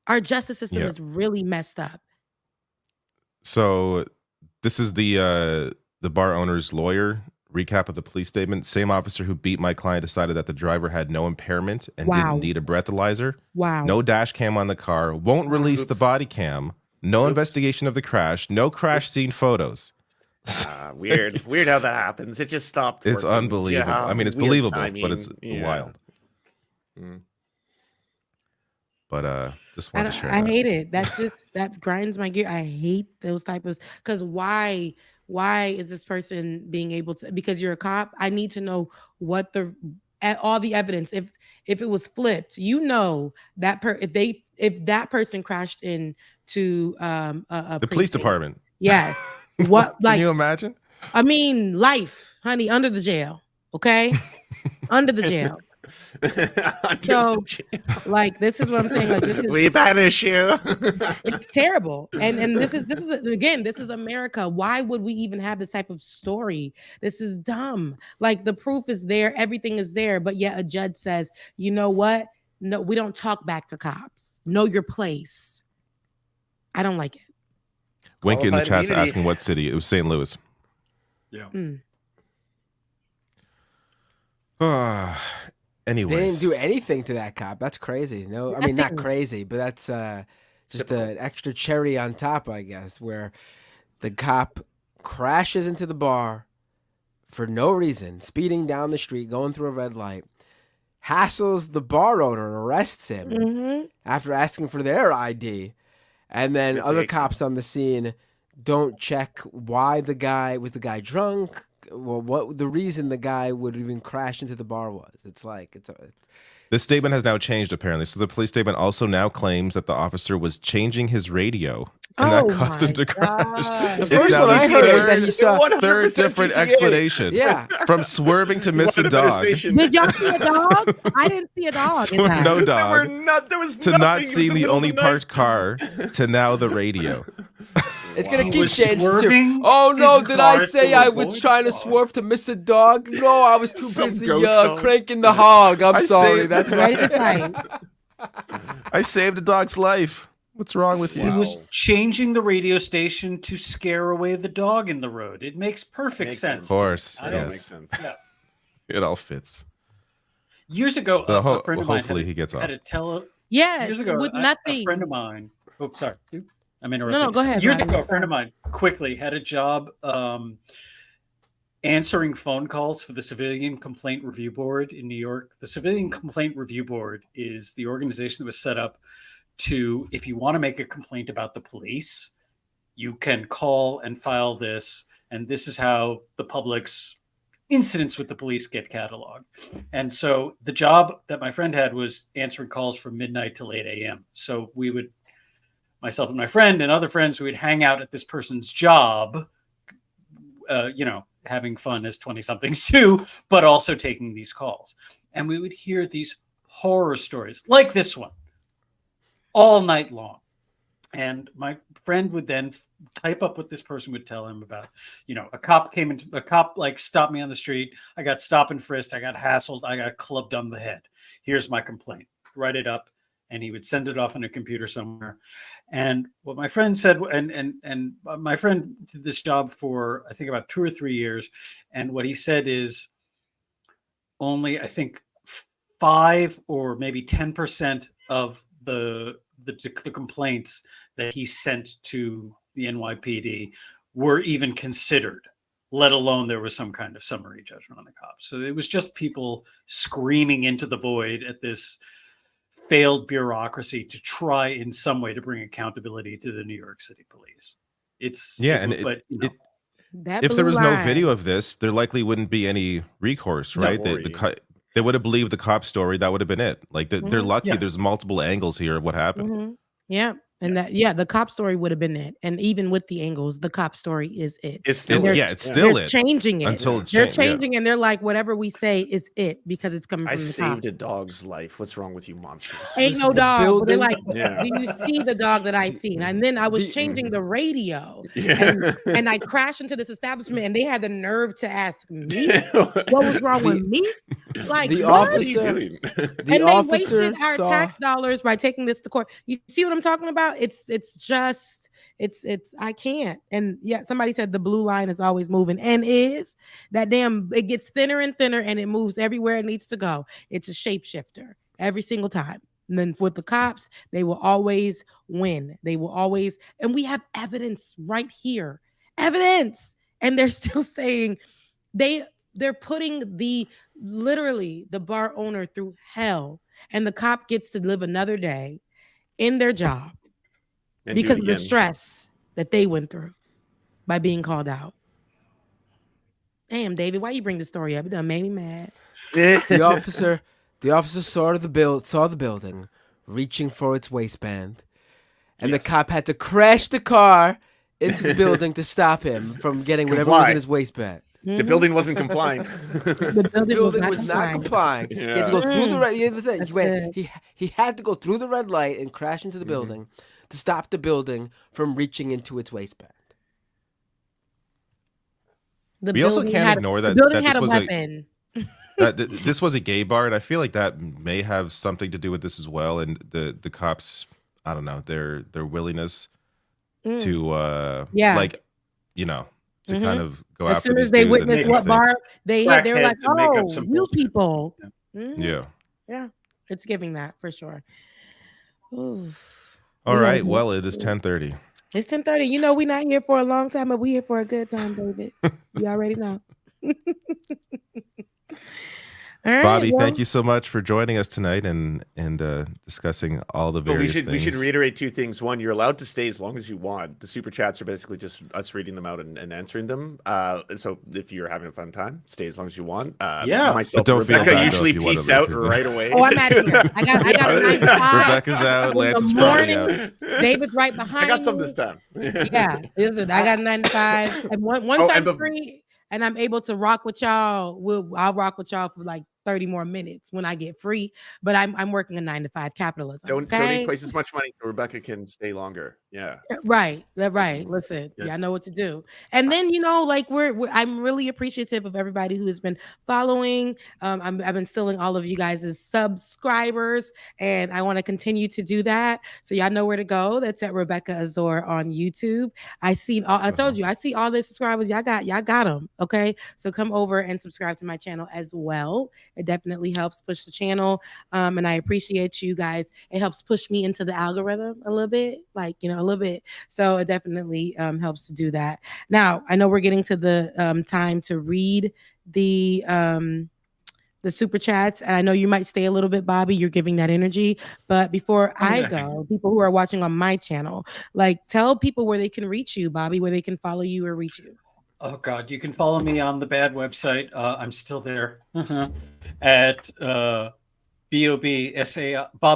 Our justice system is really messed up. So this is the bar owner's lawyer recap of the police statement. Same officer who beat my client decided that the driver had no impairment and didn't need a breathalyzer. Wow. No dash cam on the car. Won't release the body cam. No investigation of the crash. No crash scene photos. Weird how that happens. It just stopped. It's unbelievable. Yeah, I mean, it's believable, but it's wild. But just want to share. I hate it. That grinds my gear. I hate those type of, because why is this person being able to? Because you're a cop. I need to know what all the evidence. If it was flipped, that if that person crashed into the police department. Yes. What, like, can you imagine? I mean, life, honey, under the jail. Okay, under the jail. Like, this is what I'm saying. Like, we banish you. It's terrible. And this is America. Why would we even have this type of story? This is dumb. Like, the proof is there, everything is there, but yet a judge says, you know what? No, we don't talk back to cops. Know your place. I don't like it. Winky in the chat's asking what city. It was St. Louis. Yeah. Anyways. They didn't do anything to that cop. That's crazy. No, I mean, not crazy, but that's just an extra cherry on top, I guess, where the cop crashes into the bar for no reason, speeding down the street, going through a red light, hassles the bar owner and arrests him after asking for their ID. And then other cops on the scene don't check why was the guy drunk? Well, what the reason the guy would even crash into the bar was. It's like the statement has now changed apparently. So the police statement also now claims that the officer was changing his radio and that caused him to crash. The first one I heard was that he saw third different explanation. Yeah, from swerving to miss a dog. Did y'all see a dog? I didn't see a dog. No dog. There was to not seeing the only parked car to now the radio. It's gonna keep changing too. Oh no! Did I say I was trying to swerve to miss a dog? No, I was too busy cranking the hog. I'm sorry. That's ready to fight. I saved a dog's life. What's wrong with you? He was changing the radio station to scare away the dog in the road. It makes perfect sense. Of course, That makes sense. Yeah. It all fits. Years ago, So a friend of mine hopefully he gets off. Yes, years ago, with a nothing. friend of mine. Oh, sorry. I'm interrupting. No, go ahead. Years ago, a friend of mine quickly had a job answering phone calls for the Civilian Complaint Review Board in New York. The Civilian Complaint Review Board is the organization that was set up to, if you want to make a complaint about the police, you can call and file this, and this is how the public's incidents with the police get cataloged. And so the job that my friend had was answering calls from midnight till 8 a.m. So we would, myself and my friend and other friends, we would hang out at this person's job, having fun as 20-somethings too, but also taking these calls. And we would hear these horror stories like this one all night long. And my friend would then type up what this person would tell him about, a cop stopped me on the street. I got stop and frisked. I got hassled. I got clubbed on the head. Here's my complaint. Write it up. And he would send it off on a computer somewhere. And what my friend said, and my friend did this job for, I think, about 2 or 3 years. And what he said is only, I think, 5 or maybe 10% of the complaints that he sent to the NYPD were even considered, let alone there was some kind of summary judgment on the cops. So it was just people screaming into the void at this failed bureaucracy to try in some way to bring accountability to the New York City police. If there was no video of this, there likely wouldn't be any recourse, right? They would have believed the cop story. That would have been it. Like they're lucky. There's multiple angles here of what happened. Yeah. And the cop story would have been it. And even with the angles, the cop story is it. It's still it's still it. Changing it until it's they're changing, and they're like, whatever we say is it because it's coming from the saved cops. a dog's life. What's wrong with you monsters? Ain't no dog. But they're like, do you see the dog that I seen? And then I was changing the radio, and I crashed into this establishment, and they had the nerve to ask me what was wrong with me. Like the what? officer, They wasted our tax dollars by taking this to court. You see what I'm talking about? It's I can't. And somebody said the blue line is always moving, and is that damn, it gets thinner and thinner and it moves everywhere it needs to go. It's a shapeshifter every single time. And then with the cops, they will always win. They will always, and we have evidence right here. Evidence. And they're still saying they're putting literally the bar owner through hell, and the cop gets to live another day in their job because of the stress that they went through by being called out. Damn, David, why you bring the story up? It done made me mad. The officer saw the building reaching for its waistband, and the cop had to crash the car into the building to stop him from getting whatever was in his waistband. The building wasn't complying. The building was not complying. He had to go through the red. He had to go through the red light and crash into the building to stop the building from reaching into its waistband. We also can't ignore that this was weapon. This was a gay bar, and I feel like that may have something to do with this as well. And the cops, I don't know, their willingness to to kind of go as after soon these as they dudes witnessed what bar they hit, they were like, "Oh, you people." Yeah, it's giving that for sure. Oof. All right, well, it is 10:30. It's 10:30. You know, we're not here for a long time, but we're here for a good time, David. You already know. All right, Bobby, thank you so much for joining us tonight and discussing all the various things. We should reiterate 2 things. One, you're allowed to stay as long as you want. The super chats are basically just us reading them out and answering them. So if you're having a fun time, stay as long as you want. Myself, don't Rebecca usually peace out right away. Oh, I'm out of here. I got a 9 to 5. Rebecca's out. Lance is probably out. David's right behind. I got some this time. Listen, I got a 9 to 5. And once I'm free and I'm able to rock with y'all, I'll rock with y'all for like 30 more minutes when I get free, but I'm working a 9 to 5 capitalism. Don't donate twice as much money so Rebecca can stay longer. Yeah. Right. Listen, I know what to do. And then, like I'm really appreciative of everybody who has been following. I've been stealing all of you guys as subscribers, and I want to continue to do that. So y'all know where to go. That's at Rebecca Azor on YouTube. I told you, I see all the subscribers. Y'all got them. Okay. So come over and subscribe to my channel as well. It definitely helps push the channel. And I appreciate you guys. It helps push me into the algorithm a little bit, a little bit. So it definitely helps to do that. Now, I know we're getting to the time to read the super chats. And I know you might stay a little bit, Bobby. You're giving that energy. But before I go, people who are watching on my channel, tell people where they can reach you, Bobby, where they can follow you or reach you. Oh, God, you can follow me on the bad website. I'm still there at Bob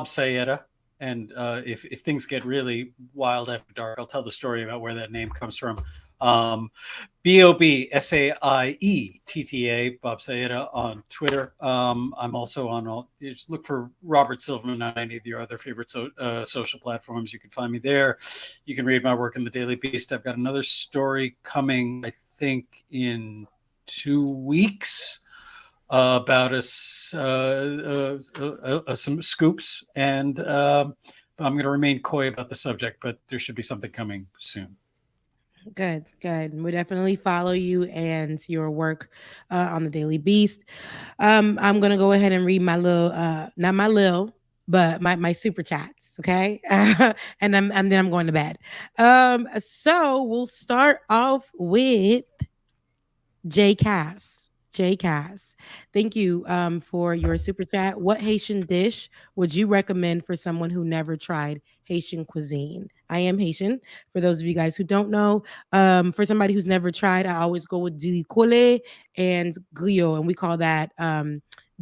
Sayeda. And if things get really wild after dark, I'll tell the story about where that name comes from. BOBSAIETTA, Bob Saeta on Twitter. I'm also on all, just look for Robert Silverman on any of your other favorite social platforms. You can find me there. You can read my work in the Daily Beast. I've got another story coming, I think, in 2 weeks about some scoops. And I'm going to remain coy about the subject, but there should be something coming soon. Good. We'll definitely follow you and your work on the Daily Beast. I'm gonna go ahead and read my little, not my little, but my super chats. Okay, and then I'm going to bed. So we'll start off with J Cass. Thank you for your super chat. What Haitian dish would you recommend for someone who never tried Haitian cuisine? I am Haitian. For those of you guys who don't know, for somebody who's never tried, I always go with du colle and griot, and we call that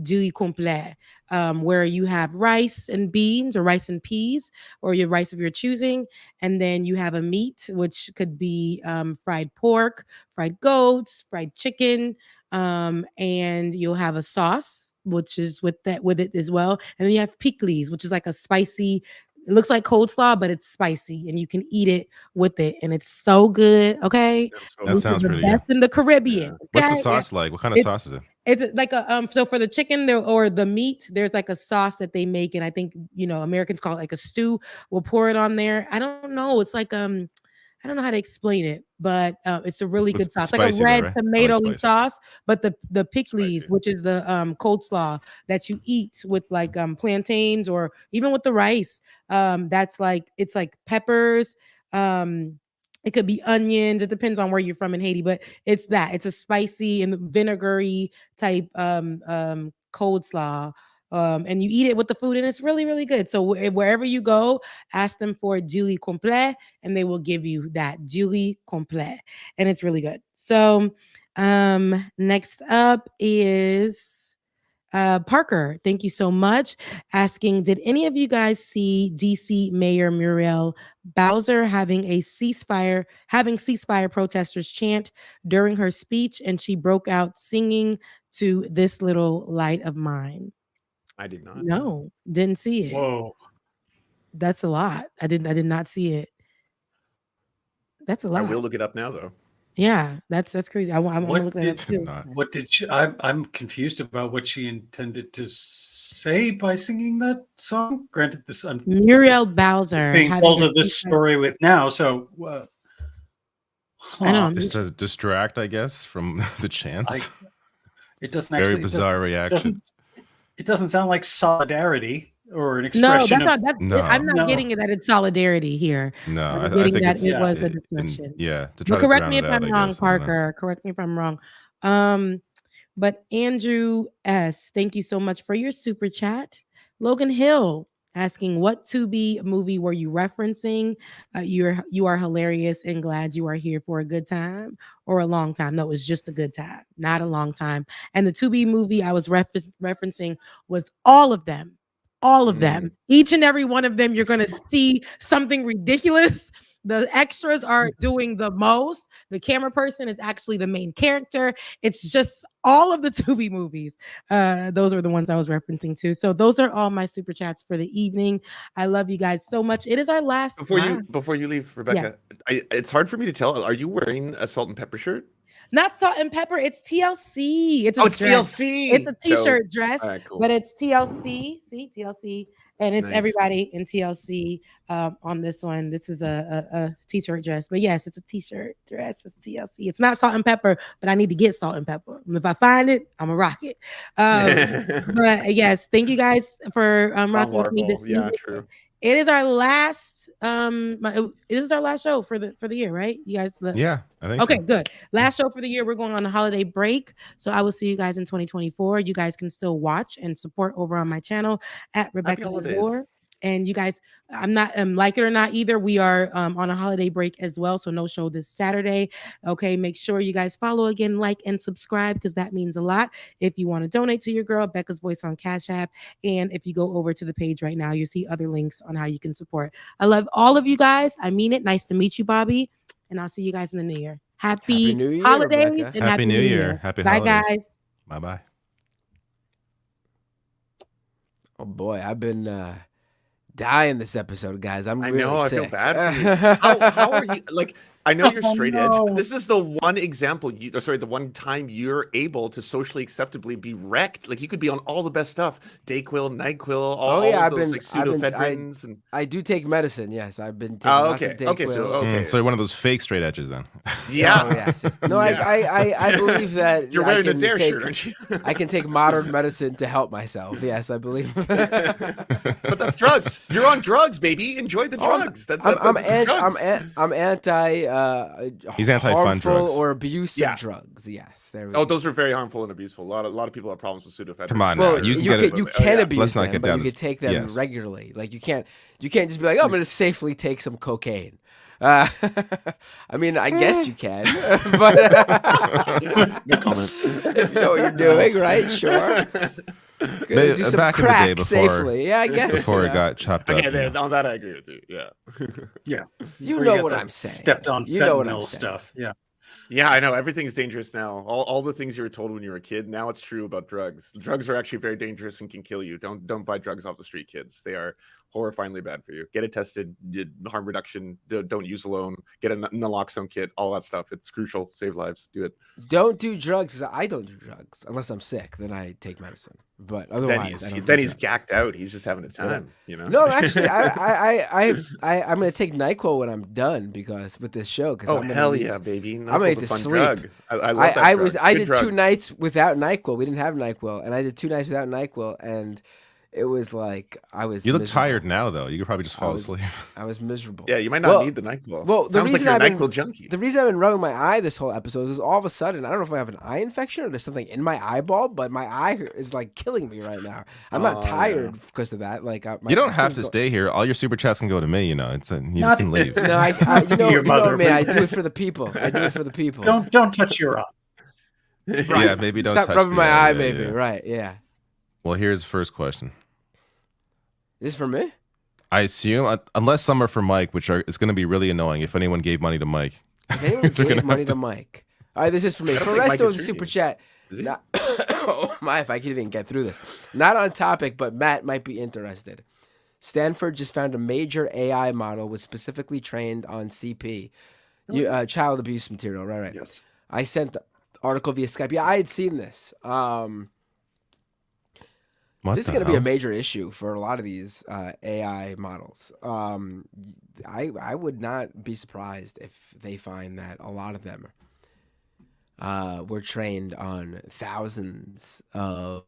du complet, where you have rice and beans or rice and peas or your rice of your choosing, and then you have a meat, which could be fried pork, fried goats, fried chicken, and you'll have a sauce, which is with it as well, and then you have pickles, which is like a spicy. It looks like coleslaw, but it's spicy, and you can eat it with it, and it's so good. Okay, That sounds pretty good. Best in the Caribbean. Yeah. What's the sauce like? What kind of sauce is it? It's like a so for the chicken there or the meat, there's like a sauce that they make, and I think Americans call it like a stew. We'll pour it on there. I don't know. It's like I don't know how to explain it, but it's a really good sauce, like a red tomato-y sauce. But the pickles, which is the coleslaw that you eat with like plantains or even with the rice, that's like it's like peppers. It could be onions. It depends on where you're from in Haiti, but it's a spicy and vinegary type coleslaw. And you eat it with the food, and it's really, really good. So wherever you go, ask them for Julie complet, and they will give you that Julie complet, and it's really good. So next up is Parker. Thank you so much. Asking, did any of you guys see DC Mayor Muriel Bowser having ceasefire protesters chant during her speech, and she broke out singing to This Little Light of Mine? I did not. No, didn't see it. Whoa. That's a lot. I did not see it. That's a lot. I will look it up now, though. Yeah, that's crazy. I'm gonna look that up too. What did she? I'm confused about what she intended to say by singing that song. Granted, Muriel Bowser being told of this story with now. So I know, just to distract, I guess, from the chants. It doesn't very bizarre reaction. It doesn't sound like solidarity or an expression. No, I'm not getting it that it's solidarity here. No, I'm I getting think that it's, it was a discussion. To try to correct me if drown it I'm out, wrong, Parker. Correct me if I'm wrong. But Andrew S., thank you so much for your super chat. Logan Hill asking, what Tubi movie were you referencing? You are hilarious and glad you are here for a good time or a long time. No, it was just a good time, not a long time. And the Tubi movie I was referencing was all of them. All of them. Each and every one of them, you're going to see something ridiculous. The extras are doing the most. The camera person is actually the main character. It's just all of the Tubi movies. Those are the ones I was referencing to. So those are all my super chats for the evening. I love you guys so much. It is our last Before you leave, Rebecca, it's hard for me to tell. Are you wearing a salt and pepper shirt? Not salt and pepper. It's TLC. It's TLC. It's a t-shirt dress, right, cool. but it's TLC. See, TLC. And it's everybody in TLC on this one. This is a t-shirt dress. But yes, it's a t-shirt dress. It's TLC. It's not salt and pepper, but I need to get salt and pepper. If I find it, I'm going to rock it. But yes, thank you guys for rocking with me this evening. True. It is our last this is our last show for the year, right? You guys Yeah, I think okay, so. good. Last show for the year. We're going on a holiday break. So I will see you guys in 2024. You guys can still watch and support over on my channel at Rebecca Azor. And you guys, I'm not like it or not either. We are on a holiday break as well. So no show this Saturday. Okay, make sure you guys follow again, like, and subscribe because that means a lot. If you want to donate to your girl, Becca's Voice on Cash App. And if you go over to the page right now, you see other links on how you can support. I love all of you guys. I mean it. Nice to meet you, Bobby. And I'll see you guys in the new year. Happy New Year, holidays Rebecca. and Happy New Year. Happy Bye, holidays. guys. Bye-bye. Oh boy, I've been dying this episode, guys. I'm really I sick. feel bad for you. How are you? Like, I know you're straight edge, but this is the one example. The one time you're able to socially acceptably be wrecked. Like, you could be on all the best stuff: Dayquil, Nyquil, all of those like pseudoephedrines. And I do take medicine. Yes, I've been taking oh, lots okay, of Dayquil. okay, So you're one of those fake straight edges then. Yeah. Oh, yes. No, I believe that you're wearing a Dare shirt, aren't you? I can take modern medicine to help myself. Yes, I believe. But that's drugs. You're on drugs, baby. Enjoy the drugs. I'm anti. He's anti-fun harmful drugs. or abusive drugs. Yes, there we go. Those are very harmful and abuseful. A lot of people have problems with pseudoephedrine. Come on, well, now. you can abuse them, but you can take them yes. regularly. Like you can't just be like, oh, I'm going to safely take some cocaine. I mean, I guess you can, but no comment. If you know what you're doing, right? Sure. Do some back crack in the day before, safely. Yeah, I guess before it got chopped up. Okay, on that I agree with you. Yeah. Yeah. You know what I'm saying. Stepped on fentanyl stuff. Yeah. Yeah, I know. Everything's dangerous now. All the things you were told when you were a kid, now it's true about drugs. Drugs are actually very dangerous and can kill you. Don't buy drugs off the street, kids. They are horrifyingly bad for you. Get it tested, harm reduction, don't use alone, get a naloxone kit, all that stuff. It's crucial. Save lives. Do it. Don't do drugs. I don't do drugs unless I'm sick. Then I take medicine. But otherwise, then he's gacked out. He's just having a time. You know. No, actually, I'm gonna take NyQuil when I'm done because with this show. Oh hell yeah, baby! I'm gonna to sleep. Drug. I love that drug. I did 2 nights without NyQuil. We didn't have NyQuil, and I did 2 nights without NyQuil, and it was like I was. You look tired now, though. You could probably just fall asleep. I was miserable. Yeah, you might not need the NyQuil. Well, the reason like you're a NyQuil junkie. The reason I've been rubbing my eye this whole episode is all of a sudden I don't know if I have an eye infection or there's something in my eyeball, but my eye is like killing me right now. I'm not tired because of that. Like you don't have to stay here. All your super chats can go to me. You know, you can leave. No, you know me. I do it for the people. Don't touch your eye. Right. Yeah, maybe don't stop touch rubbing my eye, yeah, maybe. yeah. Right? Yeah. Well, here's the first question. Is this for me? I assume, unless some are for Mike, it's going to be really annoying if anyone gave money to Mike. If anyone gave money to Mike. All right, this is for me. For Resto in the super chat. Oh my, if I could even get through this. Not on topic, but Matt might be interested. Stanford just found a major AI model was specifically trained on CP, child abuse material. Right. Yes. I sent the article via Skype. Yeah, I had seen this. This is going to be a major issue for a lot of these AI models. I would not be surprised if they find that a lot of them were trained on thousands of.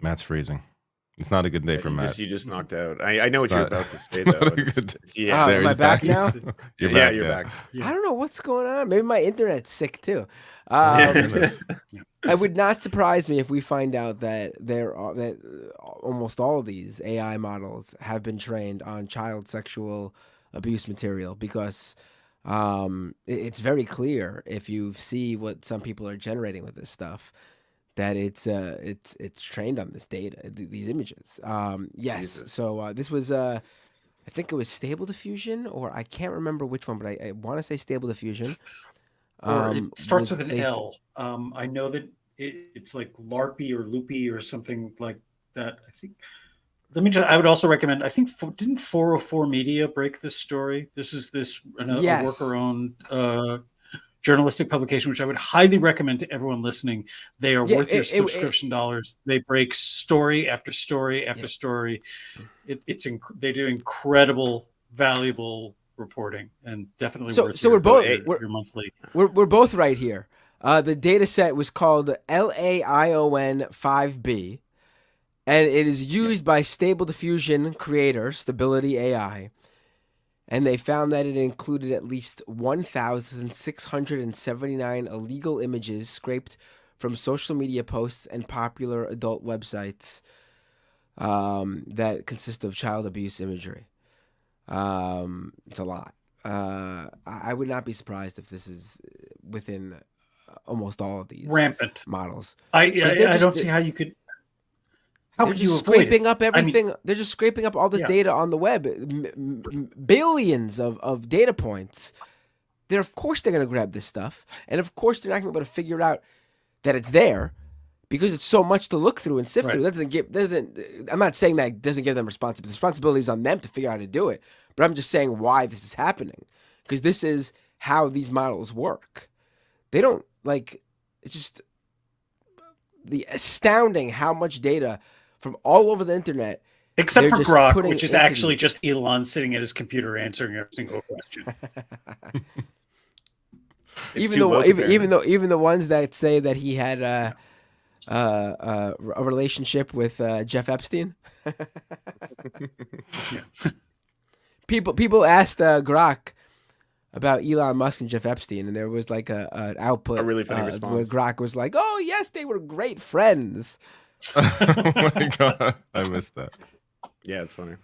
Matt's freezing. It's not a good day for Matt. You just knocked out. I know what you're about to say, though. Yeah, am I back now? You're back. I don't know what's going on. Maybe my internet's sick too. It would not surprise me if we find out that that almost all of these AI models have been trained on child sexual abuse material because it's very clear if you see what some people are generating with this stuff that it's trained on this data, these images. Yes. Jesus. So this was I think it was Stable Diffusion, or I can't remember which one, but I want to say Stable Diffusion. It starts with an L. I know that it's like LARPy or Loopy or something like that. I think. I would also recommend. I think didn't 404 Media break this story? This is a worker-owned journalistic publication, which I would highly recommend to everyone listening. They are worth your subscription dollars. They break story after story after story. They do incredible, valuable reporting, and definitely worth your monthly. We're both right here. The data set was called LAION5B, and it is used by Stable Diffusion creator Stability AI. And they found that it included at least 1,679 illegal images scraped from social media posts and popular adult websites that consist of child abuse imagery. It's a lot. I would not be surprised if this is within almost all of these rampant models. I don't see how you could. They're just scraping up everything. They're just scraping up all this data on the web, billions of data points. Of course they're going to grab this stuff, and of course they're not going to be able to figure out that it's there because it's so much to look through and sift through. I'm not saying that doesn't give them responsibility. The responsibility is on them to figure out how to do it, but I'm just saying why this is happening, because this is how these models work. They don't it's just the astounding how much data from all over the internet. Except for Grok, which is actually just Elon sitting at his computer answering every single question. even the ones that say that he had a relationship with Jeff Epstein. People asked Grok about Elon Musk and Jeff Epstein, and there was like an output, a really funny response, where Grok was like, "Oh yes, they were great friends." Oh my god, I missed that. Yeah, it's funny.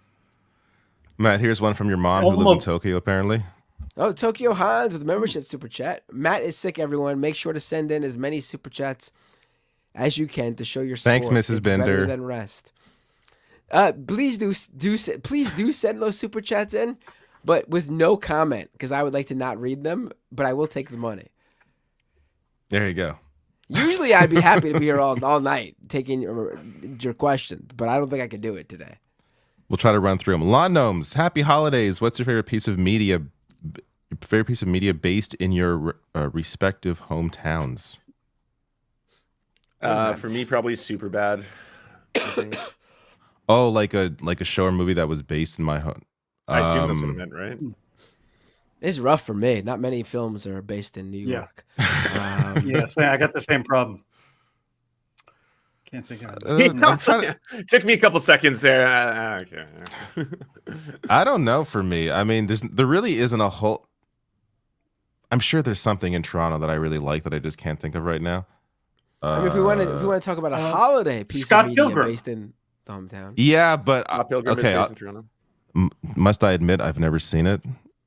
Matt, here's one from your mom who lives in Tokyo, apparently. Oh, Tokyo Hans with a membership super chat. Matt is sick, everyone. Make sure to send in as many super chats as you can to show your support. Thanks, Mrs. It's Bender. Better than rest. Please do send those super chats in, but with no comment, because I would like to not read them, but I will take the money. There you go. Usually I'd be happy to be here all night taking your questions, but I don't think I could do it today. We'll try to run through them. Lawn Gnomes, happy holidays. What's your favorite piece of media based in your respective hometowns? For me, probably Superbad. I think. Oh, like a show or movie that was based in my home. I assume that's what it meant, right? It's rough for me. Not many films are based in New York. Yes, I got the same problem. Can't think of it. Took me a couple seconds there. Okay. I don't know. For me, I mean, there really isn't a whole. I'm sure there's something in Toronto that I really like that I just can't think of right now. I mean, if we want to talk about a holiday piece Scott of media Pilgrim. based in the hometown. Yeah, but Pilgrim is based in Toronto. Must I admit I've never seen it?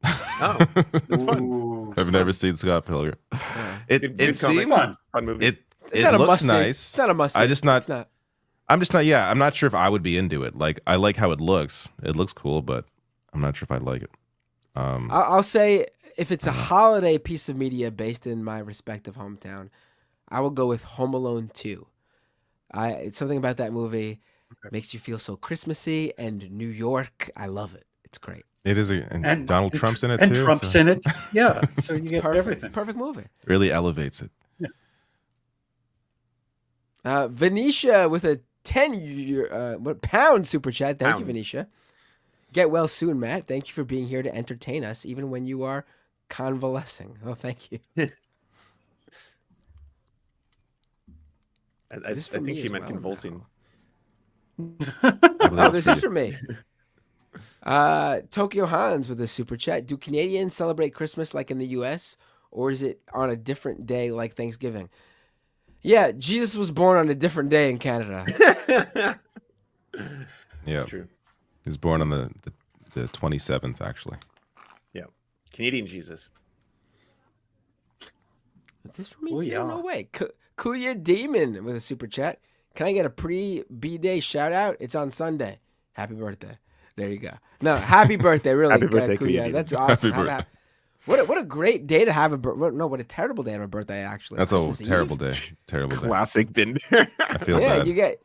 Oh, it's fun. I've never seen Scott Pilgrim. Yeah. It seems fun movie. It looks nice. It's not a must. I'm just not. Yeah, I'm not sure if I would be into it. Like, I like how it looks. It looks cool, but I'm not sure if I'd like it. I'll say if it's a holiday piece of media based in my respective hometown, I will go with Home Alone 2. It's something about that movie makes you feel so Christmassy and New York. I love it. It's great. It is, and Donald Trump's in it and too. Trump's in it. Yeah, so you get everything. Perfect movie. Really elevates it. Venetia with a 10 pound super chat. Thank you, Venetia. Get well soon, Matt. Thank you for being here to entertain us, even when you are convalescing. Oh, thank you. I think he meant convulsing. Oh, this is for me. Tokyo Hans with a super chat. Do Canadians celebrate Christmas like in the U.S., or is it on a different day like Thanksgiving? Yeah, Jesus was born on a different day in Canada. Yeah, that's true. He was born on the 27th, actually. Yeah, Canadian Jesus. Is this for me too? Yeah. No way. Kuya Demon with a super chat. Can I get a pre-B-Day shout out? It's on Sunday. Happy birthday. There you go. No, happy birthday, really. Happy birthday, Kuya. That's awesome. What a great day to have a birthday. No, what a terrible day to have a birthday, actually. That's Christmas a terrible Eve. day. Terrible day. Classic Bender. I feel bad. You get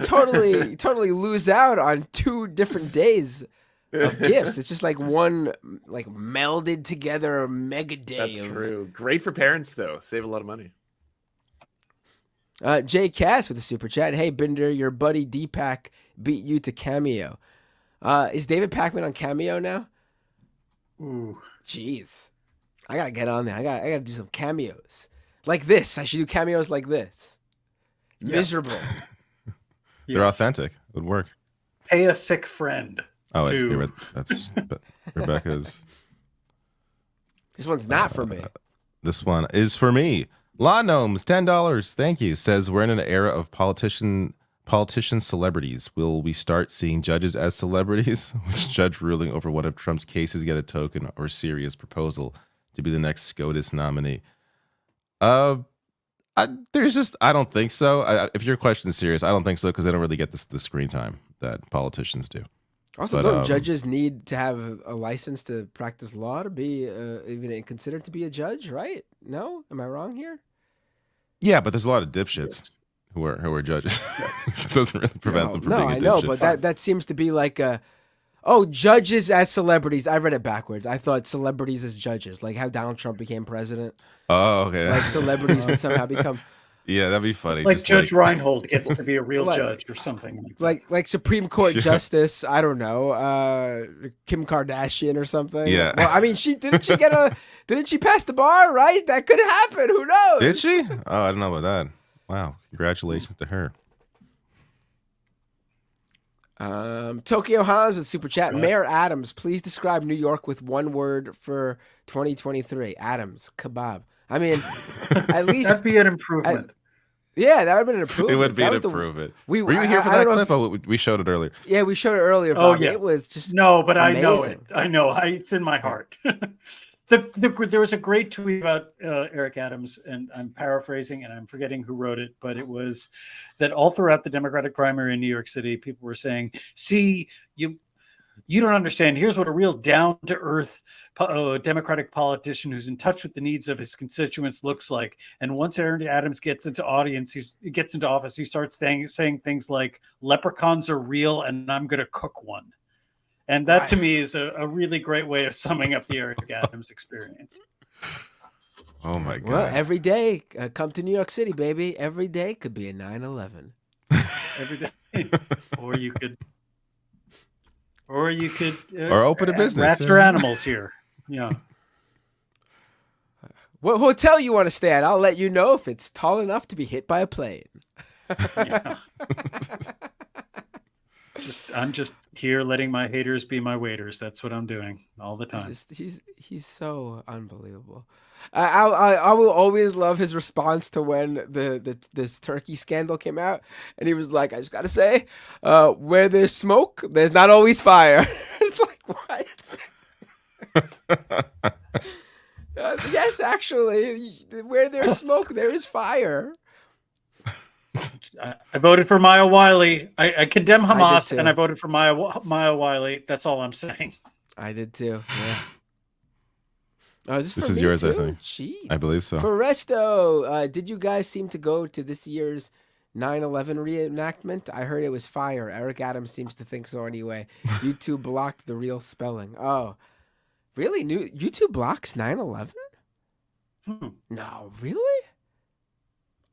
totally lose out on 2 different days of gifts. It's just like one melded together mega day. That's true. Great for parents though. Save a lot of money. Jay Cass with a super chat. Hey Binder, your buddy Deepak beat you to Cameo. Is David Pakman on Cameo now? Ooh. Jeez. I gotta get on there. I gotta do some cameos. Like this. I should do cameos like this. Yeah. Miserable. They're authentic. It would work. Pay a sick friend. Oh, that's Rebecca's. This one's not for me. This one is for me. Law Gnomes, $10. Thank you. Says we're in an era of politician celebrities. Will we start seeing judges as celebrities? Which judge ruling over one of Trump's cases get a token or serious proposal to be the next SCOTUS nominee? I don't think so. If your question's serious, I don't think so because they don't really get the screen time that politicians do. Also, don't judges need to have a license to practice law to be even considered to be a judge, right? No? Am I wrong here? Yeah, but there's a lot of dipshits who are judges. It doesn't really prevent them from being a dipshit. No, I know, but that seems to be like judges as celebrities. I read it backwards. I thought celebrities as judges, like how Donald Trump became president. Oh, okay. Like celebrities would somehow become... Yeah, that'd be funny. Like Judge Reinhold gets to be a real judge or something. Like Supreme Court Justice, I don't know, Kim Kardashian or something. Yeah. Well, I mean, didn't she pass the bar, right? That could happen. Who knows? Did she? Oh, I don't know about that. Wow. Congratulations to her. Tokyo Hans with Super Chat. Mayor Adams, please describe New York with one word for 2023. Adams, kebab. I mean, at least... That'd be an improvement. Yeah, that would have been an improvement. It would be an improvement. Were you here for that clip? Oh, we showed it earlier. Yeah, we showed it earlier. Bobby. It was just but amazing. I know it. I know. It's in my heart. There was a great tweet about Eric Adams, and I'm paraphrasing, and I'm forgetting who wrote it, but it was that all throughout the Democratic primary in New York City, people were saying, "See, you don't understand. Here's what a real down-to-earth Democratic politician who's in touch with the needs of his constituents looks like." And once Eric Adams gets into office, he starts saying things like, "Leprechauns are real, and I'm going to cook one." And that to me is a really great way of summing up the Eric Adams experience. Oh my God. Well, every day, come to New York City, baby. Every day could be a 9/11. Every day. Or you could or open a business. Rats or animals here. Yeah. What hotel you want to stay at? I'll let you know if it's tall enough to be hit by a plane. Yeah. I'm just here letting my haters be my waiters. That's what I'm doing all the time. He's so unbelievable. I will always love his response to when this turkey scandal came out, and he was like, "I just gotta say, where there's smoke, there's not always fire." It's like, what? Yes, actually, where there's smoke, there is fire. I voted for Maya Wiley. I condemn Hamas, and I voted for Maya Wiley. That's all I'm saying. I did too. Yeah. Oh, this is yours, too? I think. Jeez. I believe so. Foresto, did you guys seem to go to this year's 9/11 reenactment? I heard it was fire. Eric Adams seems to think so anyway. YouTube blocked the real spelling. Oh, really? YouTube blocks 9/11? No, really?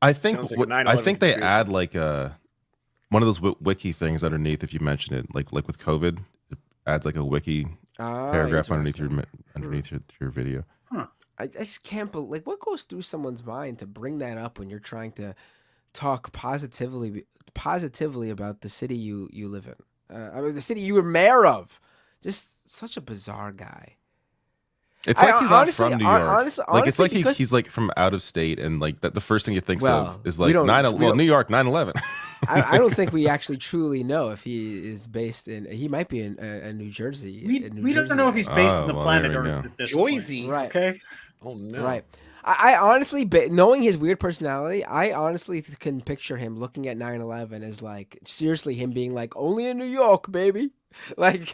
I think they add like one of those wiki things underneath if you mention it, like with COVID, it adds like a wiki paragraph underneath your video. I just can't believe, like, what goes through someone's mind to bring that up when you're trying to talk positively about the city you live in. I mean, the city you were mayor of. Just such a bizarre guy. It's like he's not from New York. Honestly, like it's like he's like from out of state, and like the first thing he thinks of is like New York 9/11. I don't think we actually truly know if he is based in. He might be in New Jersey. We don't know if he's based in the planet Earth at this Jersey. Right? Okay. Oh no. Right. I honestly, knowing his weird personality, I honestly can picture him looking at 9/11 as like seriously him being like, only in New York, baby. Like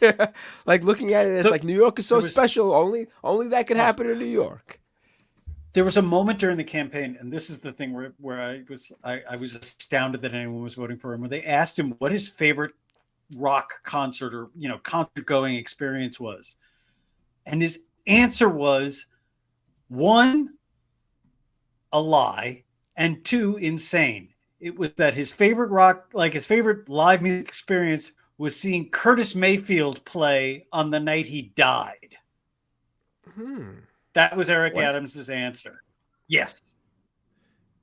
looking at it as like New York is so special. Only that could happen in New York. There was a moment during the campaign, and this is the thing where I was astounded that anyone was voting for him. When they asked him what his favorite rock concert or concert going experience was, and his answer was 1, a lie, and 2, insane. It was that his favorite live music experience was seeing Curtis Mayfield play on the night he died. That was Eric Adams's answer. Yes.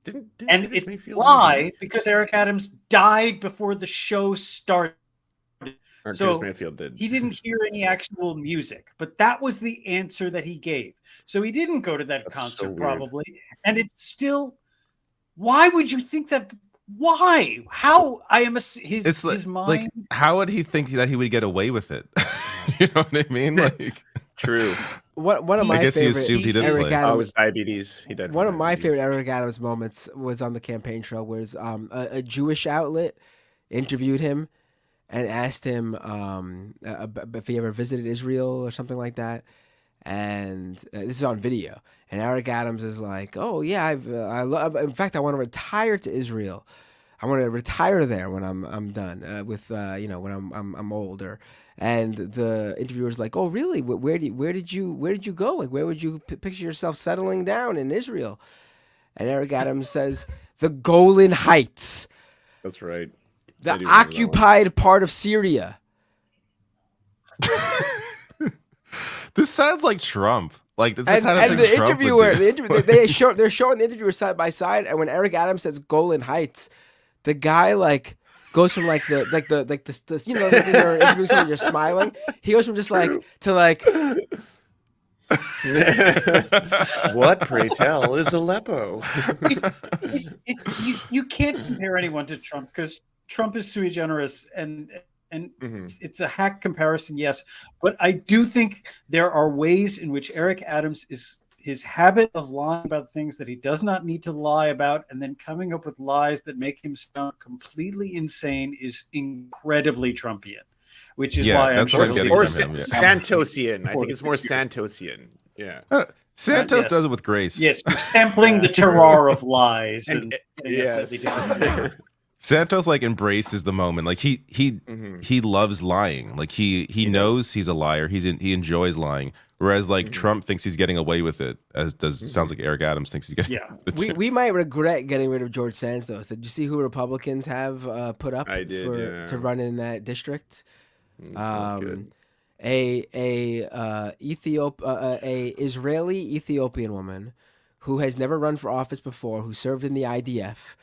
And Curtis it's Mayfield lie because Eric Adams died before the show started. So Curtis Mayfield did. He didn't hear any actual music, but that was the answer that he gave. So he didn't go to that concert probably. And it's still, why would you think that? Why? How? His mind. Like, how would he think that he would get away with it? You know what I mean? Like, true. One of my I guess favorite he assumed he didn't Eric play. Adams, Oh, it was diabetes. He died. One of my favorite Eric Adams moments was on the campaign trail, was a Jewish outlet interviewed him and asked him if he ever visited Israel or something like that. And this is on video. And Eric Adams is like, "Oh yeah, I love. In fact, I want to retire to Israel. I want to retire there when I'm done with when I'm older." And the interviewer's like, "Oh really? Where did you go? Like, where would you picture yourself settling down in Israel?" And Eric Adams says, "The Golan Heights." That's right. The occupied part of Syria. This sounds like Trump. Like that's And, the kind of and thing the Trump interviewer, would do. they're showing the interviewer side by side, and when Eric Adams says Golan Heights, the guy like goes from like the you know, when you're interviewing someone, you're smiling. He goes from just like to like. What, pray tell, is Aleppo? You can't compare anyone to Trump because Trump is sui generis, and it's a hack comparison, yes. But I do think there are ways in which Eric Adams his habit of lying about things that he does not need to lie about and then coming up with lies that make him sound completely insane is incredibly Trumpian. Which is why I'm sure or Santosian. I think it's more Santosian. Yeah. Santos yes. does it with grace. Yes, you're sampling the terroir of lies. Yes. Santos like embraces the moment. Like he loves lying. Like he knows he's a liar. He enjoys lying. Whereas like Trump thinks he's getting away with it, as sounds like Eric Adams thinks he's getting. Yeah. We might regret getting rid of George Santos. Did you see who Republicans have put up to run in that district? A Israeli Ethiopian woman who has never run for office before, who served in the IDF,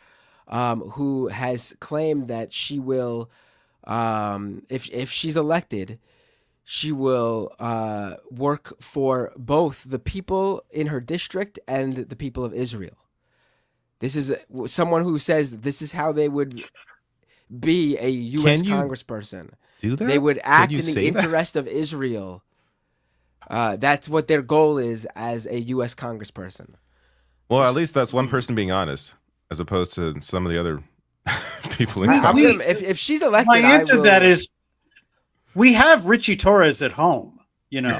who has claimed that she will, if she's elected, she will work for both the people in her district and the people of Israel. This is someone who says this is how they would be a U.S. congressperson. Do that? They would act in the interest of Israel. That's what their goal is as a U.S. congressperson. Well, at least that's one person being honest, as opposed to some of the other people in if she's elected, my answer to that is we have Richie Torres at home. You know,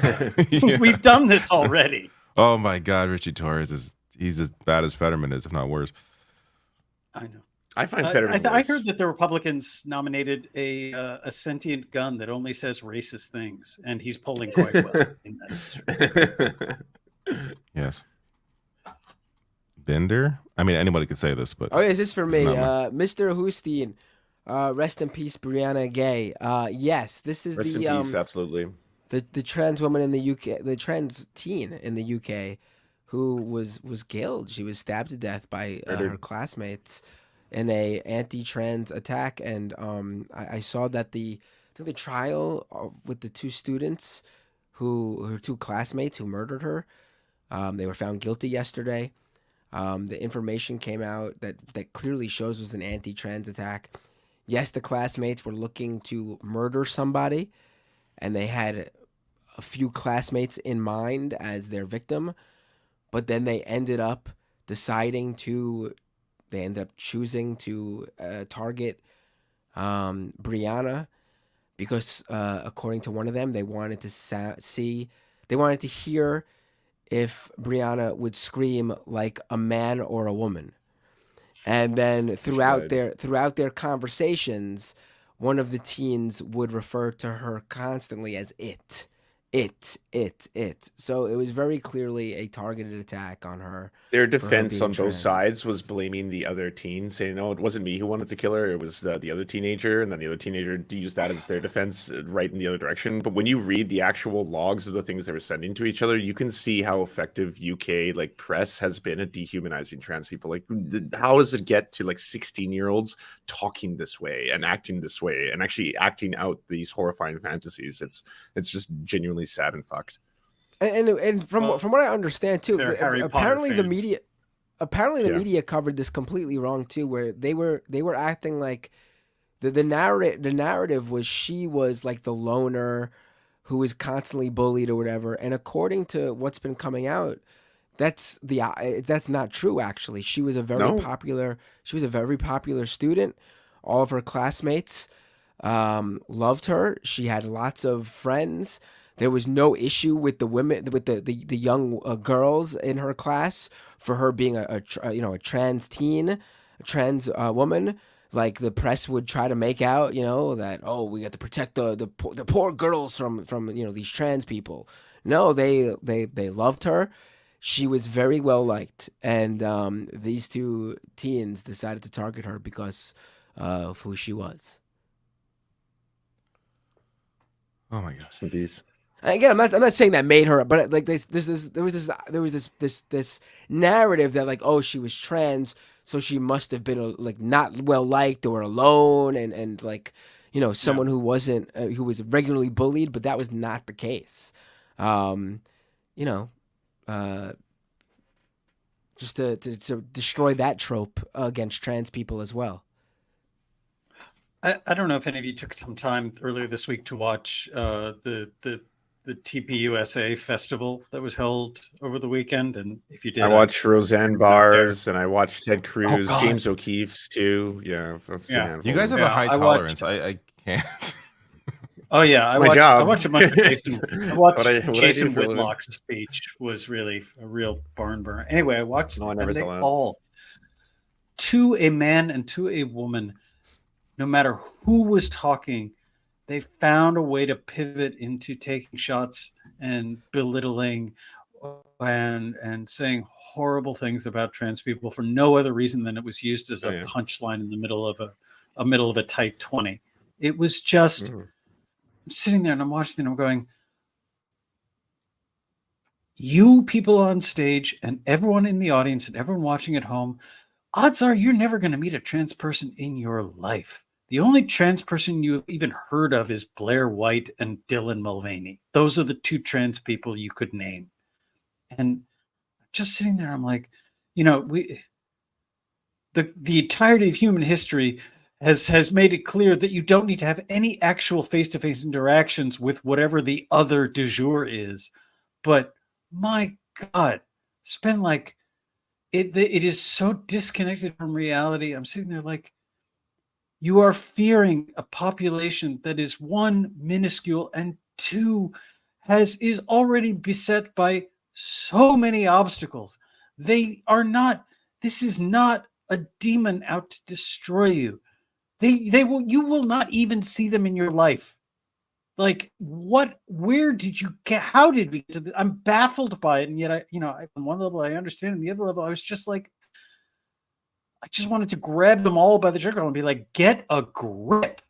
we've done this already. Oh my God, Richie Torres he's as bad as Fetterman is, if not worse. I know. I find Fetterman. I heard that the Republicans nominated a sentient gun that only says racist things, and he's polling quite well in that. Yes. Bender? I mean, anybody could say this, but is this for me? Mr. Hussein, rest in peace, Brianna Gay. Yes, this is rest in peace, absolutely. The trans woman in the UK, the trans teen in the UK, who was killed. She was stabbed to death by her classmates in a anti-trans attack, and I saw that the trial with the two students her two classmates who murdered her, they were found guilty yesterday. The information came out that clearly shows it was an anti-trans attack. Yes, the classmates were looking to murder somebody, and they had a few classmates in mind as their victim, but then they ended up choosing to target Brianna because, according to one of them, they wanted to hear if Brianna would scream like a man or a woman. And then throughout their conversations, one of the teens would refer to her constantly as it. So it was very clearly a targeted attack on her. Their defense on both sides was blaming the other teen, saying, "No, it wasn't me who wanted to kill her. It was the other teenager." And then the other teenager used that as their defense, right in the other direction. But when you read the actual logs of the things they were sending to each other, you can see how effective UK press has been at dehumanizing trans people. Like, how does it get to 16-year-olds talking this way and acting this way and actually acting out these horrifying fantasies? It's just genuinely sad and fucked. And from what I understand too, apparently the media covered this completely wrong too, where they were acting like the narrative was she was like the loner who is constantly bullied or whatever. And according to what's been coming out, that's not true. Actually, she was a very popular student. All of her classmates loved her. She had lots of friends. There was no issue with the women, with the young girls in her class for her being a trans teen, a trans woman. Like the press would try to make out, that we got to protect the poor girls from these trans people. No, they loved her. She was very well liked, and these two teens decided to target her because of who she was. Oh my gosh, some bees. Again, I'm not saying that made her, but like there was this narrative that like, oh, she was trans, so she must have been like not well liked or alone, and like someone who wasn't who was regularly bullied, but that was not the case. Just to destroy that trope against trans people as well. I don't know if any of you took some time earlier this week to watch the TPUSA festival that was held over the weekend, and if you did, I watched Roseanne Barr's and I watched Ted Cruz, James O'Keefe's too. Yeah, you guys have a high tolerance. I can't. Oh yeah, I watched a bunch of Jason. Jason for Whitlock's speech was really a real barn burner. Anyway, I watched I never saw it. All, to a man and to a woman, no matter who was talking, they found a way to pivot into taking shots and belittling and saying horrible things about trans people for no other reason than it was used as a punchline in the middle of a tight 20. It was just. I'm sitting there and I'm watching and I'm going, you people on stage and everyone in the audience and everyone watching at home, odds are you're never going to meet a trans person in your life. The only trans person you've even heard of is Blair White and Dylan Mulvaney. Those are the two trans people you could name. And just sitting there, I'm like, the entirety of human history has made it clear that you don't need to have any actual face-to-face interactions with whatever the other du jour is. But my God, spend like it is so disconnected from reality. I'm sitting there like, you are fearing a population that is one, minuscule, and two, is already beset by so many obstacles. This is not a demon out to destroy you. You will not even see them in your life. Like, where did you get, how did we get to this? I'm baffled by it. And yet on one level I understand, and the other level I was just like, I just wanted to grab them all by the shirt and be like, get a grip.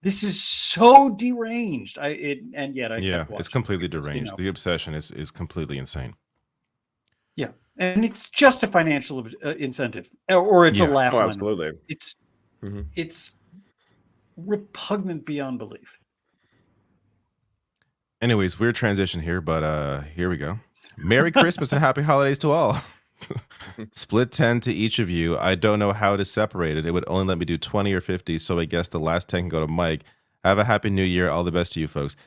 This is so deranged. It's completely deranged. The obsession is completely insane. Yeah. And it's just a financial incentive, or it's a laugh line. Absolutely. It's repugnant beyond belief. Anyways, weird transition here, but here we go. Merry Christmas and happy holidays to all. Split 10 to each of you. I don't know how to separate it. It would only let me do 20 or 50, so I guess the last 10 can go to Mike. Have a happy new year. All the best to you folks.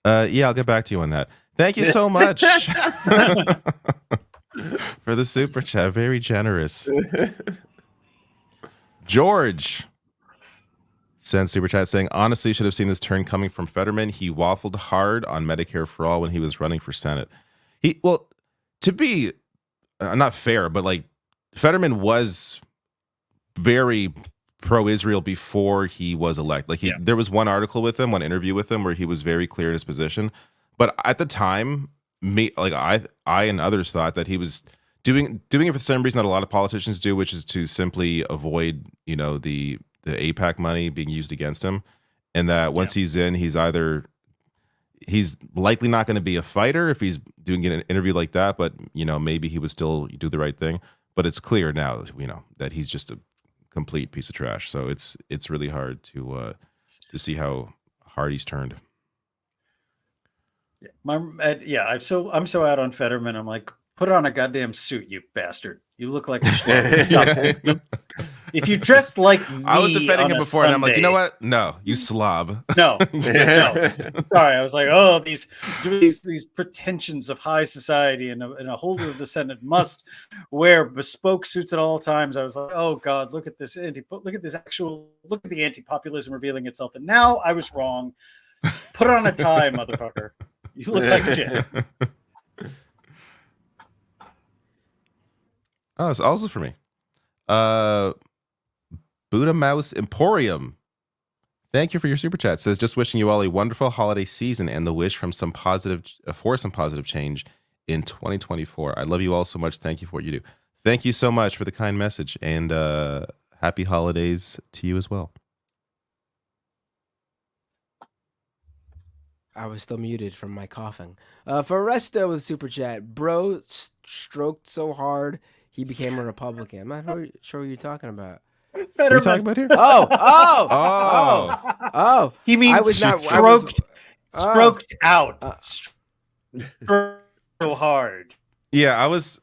I'll get back to you on that. Thank you so much for the super chat. Very generous. George sends super chat saying, honestly, should have seen this turn coming from Fetterman. He waffled hard on Medicare for all when he was running for Senate. To be not fair, but like Fetterman was very pro-Israel before he was elected. Like there was one article with him, one interview with him where he was very clear in his position. But at the time, I and others thought that he was doing it for the same reason that a lot of politicians do, which is to simply avoid, the AIPAC money being used against him. And that once he's in, he's likely not going to be a fighter if he's doing an interview like that, but maybe he would still do the right thing. But it's clear now, that he's just a complete piece of trash. So it's really hard to see how hard he's turned. I'm so out on Fetterman. I'm like, Put on a goddamn suit, you bastard. You look like a schlub. If you dressed like me, I was defending him before, and I'm like, you know Sunday- what? No, you slob. No, no. Sorry, I was like, oh, these pretensions of high society, and a holder of the Senate must wear bespoke suits at all times. I was like, oh God, look at the anti-populism revealing itself. And now I was wrong. Put on a tie, motherfucker. You look like shit. Oh, it's also for me. Buddha Mouse Emporium. Thank you for your super chat. Says, just wishing you all a wonderful holiday season and the wish for some positive change in 2024. I love you all so much. Thank you for what you do. Thank you so much for the kind message, and happy holidays to you as well. I was still muted from my coughing. For Resta with super chat, bro stroked so hard he became a Republican. I'm not sure what you're talking about. What are you talking about here? Oh. He means I was not stroked out. So hard. Yeah, I was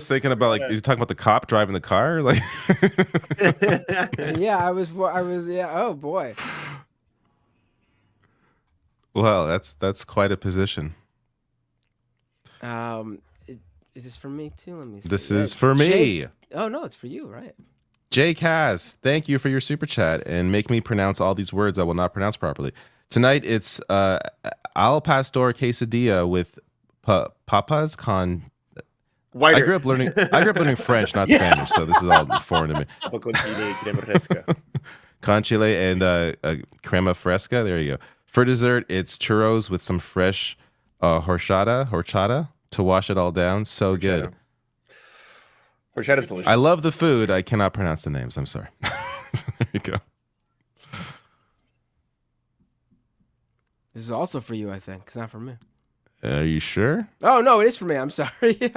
thinking about, like, is he talking about the cop driving the car? Like, yeah, I was. Yeah. Oh boy. Well, that's quite a position. Is this for me too? Let me see. This is for me. Oh no, it's for you, right? J. Kaz, thank you for your super chat and make me pronounce all these words I will not pronounce properly. Tonight it's al pastor quesadilla with papas con. Whiter. I grew up learning French, not Spanish, so this is all foreign to me. Con chile and crema fresca. There you go. For dessert, it's churros with some fresh horchata to wash it all down. So good. Horchata's delicious. I love the food. I cannot pronounce the names. I'm sorry. There you go. This is also for you, I think. It's not for me. Are you sure? Oh no, it is for me. I'm sorry.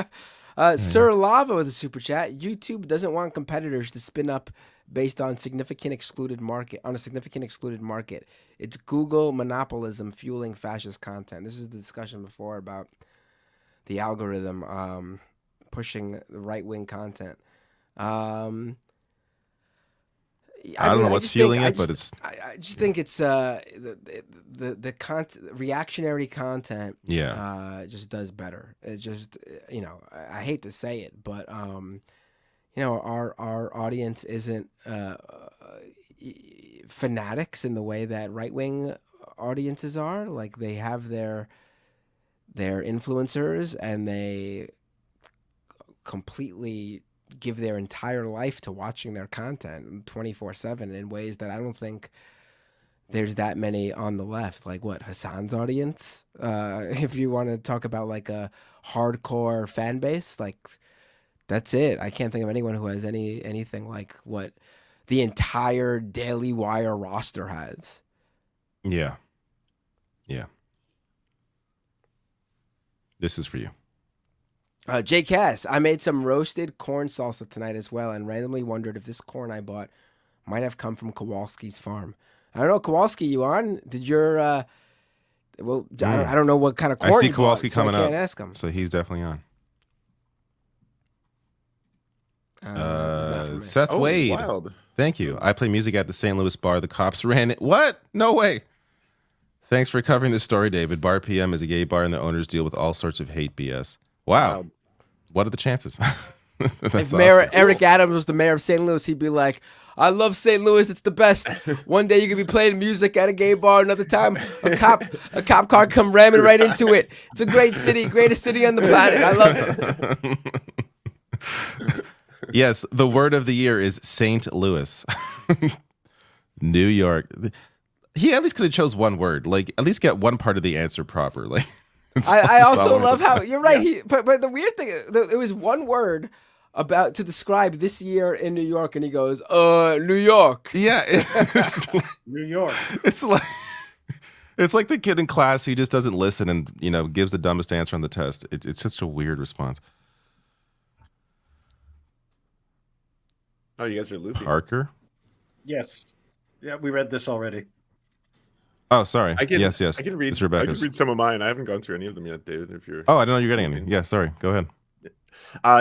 Sir Lava with a super chat. YouTube doesn't want competitors to spin up based on a significant excluded market. It's Google monopolism fueling fascist content. This is the discussion before about the algorithm pushing the right-wing content. I don't know what's fueling it, but it's. I just think it's the reactionary content. Yeah. Just does better. It just I hate to say it, but our audience isn't fanatics in the way that right-wing audiences are. Like, they have their influencers, and they completely give their entire life to watching their content 24/7 in ways that I don't think there's that many on the left. Like, what, Hassan's audience? If you want to talk about like a hardcore fan base, like, that's it. I can't think of anyone who has anything like what the entire Daily Wire roster has. Yeah. This is for you. Jay Cass, I made some roasted corn salsa tonight as well, and randomly wondered if this corn I bought might have come from Kowalski's farm. I don't know, Kowalski, you on? Did your I don't know what kind of corn I see you Kowalski bought, so coming I can't up, ask him. so he's definitely on. Seth Wade, wild. Thank you. I play music at the St. Louis bar. The cops ran it. What? No way. Thanks for covering this story, David. Bar PM is a gay bar, and the owners deal with all sorts of hate BS. Wow. What are the chances? If Mayor Eric Adams was the mayor of St. Louis, he'd be like, I love St. Louis. It's the best. One day you could be playing music at a gay bar. Another time, a cop car come ramming right into it. It's a great city, greatest city on the planet. I love it. Yes, the word of the year is St. Louis. New York. He at least could have chose one word. Like, at least get one part of the answer proper. Like, I also love how you're right. Yeah. But the weird thing, it was one word about to describe this year in New York, and he goes, New York. Yeah, it's like, New York. It's like the kid in class who just doesn't listen and gives the dumbest answer on the test. It's just a weird response. Oh, you guys are looping. Parker? Yes. Yeah, we read this already. Oh, sorry. Yes. I can read. It's Rebecca's. I can read some of mine. I haven't gone through any of them yet, David. If you're. Oh, I don't know you're getting any. Yeah, sorry. Go ahead.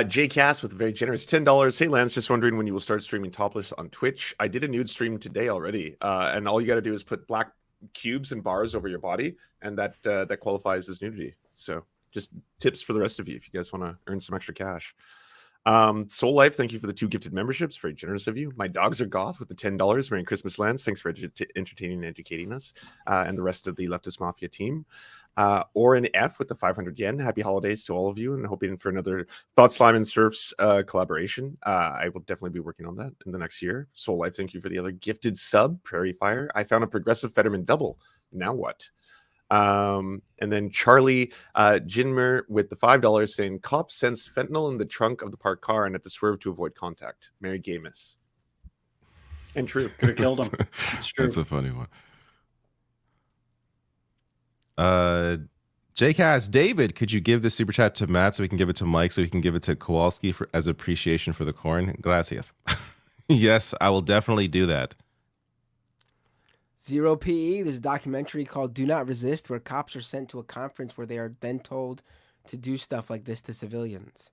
Jay Cass with a very generous $10. Hey, Lance, just wondering when you will start streaming topless on Twitch. I did a nude stream today already, and all you got to do is put black cubes and bars over your body, and that qualifies as nudity. So just tips for the rest of you if you guys want to earn some extra cash. Soul Life, thank you for the 2 gifted memberships. Very generous of you. My Dogs Are Goth with the $10. Merry Christmas, Lance. Thanks for entertaining and educating us, and the rest of the Leftist Mafia team. Oren F with the 500 yen. Happy holidays to all of you, and hoping for another Thought Slime and Serfs collaboration. I will definitely be working on that in the next year. Soul Life, thank you for the other gifted sub. Prairie Fire. I found a progressive Fetterman double. Now what? And then Charlie Jinmer with the $5 saying, cops sensed fentanyl in the trunk of the parked car and had to swerve to avoid contact. Mary Gamus. And true. Could have killed him. It's true. That's a funny one. JCast, David, could you give this super chat to Matt so we can give it to Mike so we can give it to Kowalski as appreciation for the corn? Gracias. Yes, I will definitely do that. Zero PE, there's a documentary called Do Not Resist where cops are sent to a conference where they are then told to do stuff like this to civilians.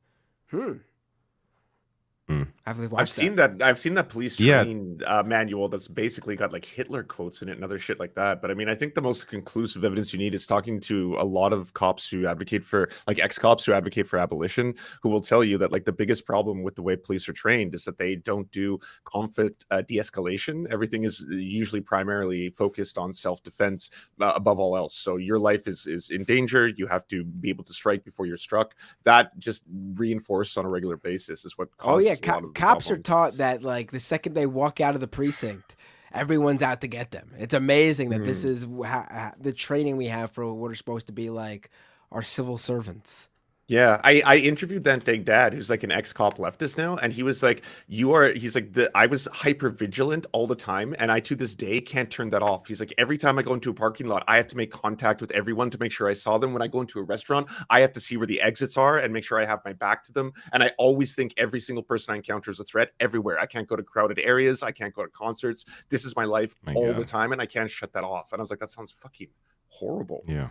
I've seen that police training manual that's basically got like Hitler quotes in it and other shit like that. But I mean, I think the most conclusive evidence you need is talking to a lot of cops who advocate for, like ex-cops who advocate for abolition, who will tell you that like the biggest problem with the way police are trained is that they don't do conflict de-escalation. Everything is usually primarily focused on self-defense above all else. So your life is in danger. You have to be able to strike before you're struck. That just reinforced on a regular basis is what causes cops are taught that like the second they walk out of the precinct, everyone's out to get them. It's amazing that this is the training we have for what are supposed to be like our civil servants. Yeah, I interviewed that dad who's like an ex-cop leftist now, and he was like, he's like, I was hyper vigilant all the time, and I to this day can't turn that off. He's like, every time I go into a parking lot, I have to make contact with everyone to make sure I saw them. When I go into a restaurant, I have to see where the exits are and make sure I have my back to them. And I always think every single person I encounter is a threat everywhere. I can't go to crowded areas. I can't go to concerts. This is my life all the time, and I can't shut that off. And I was like, that sounds fucking horrible. Yeah.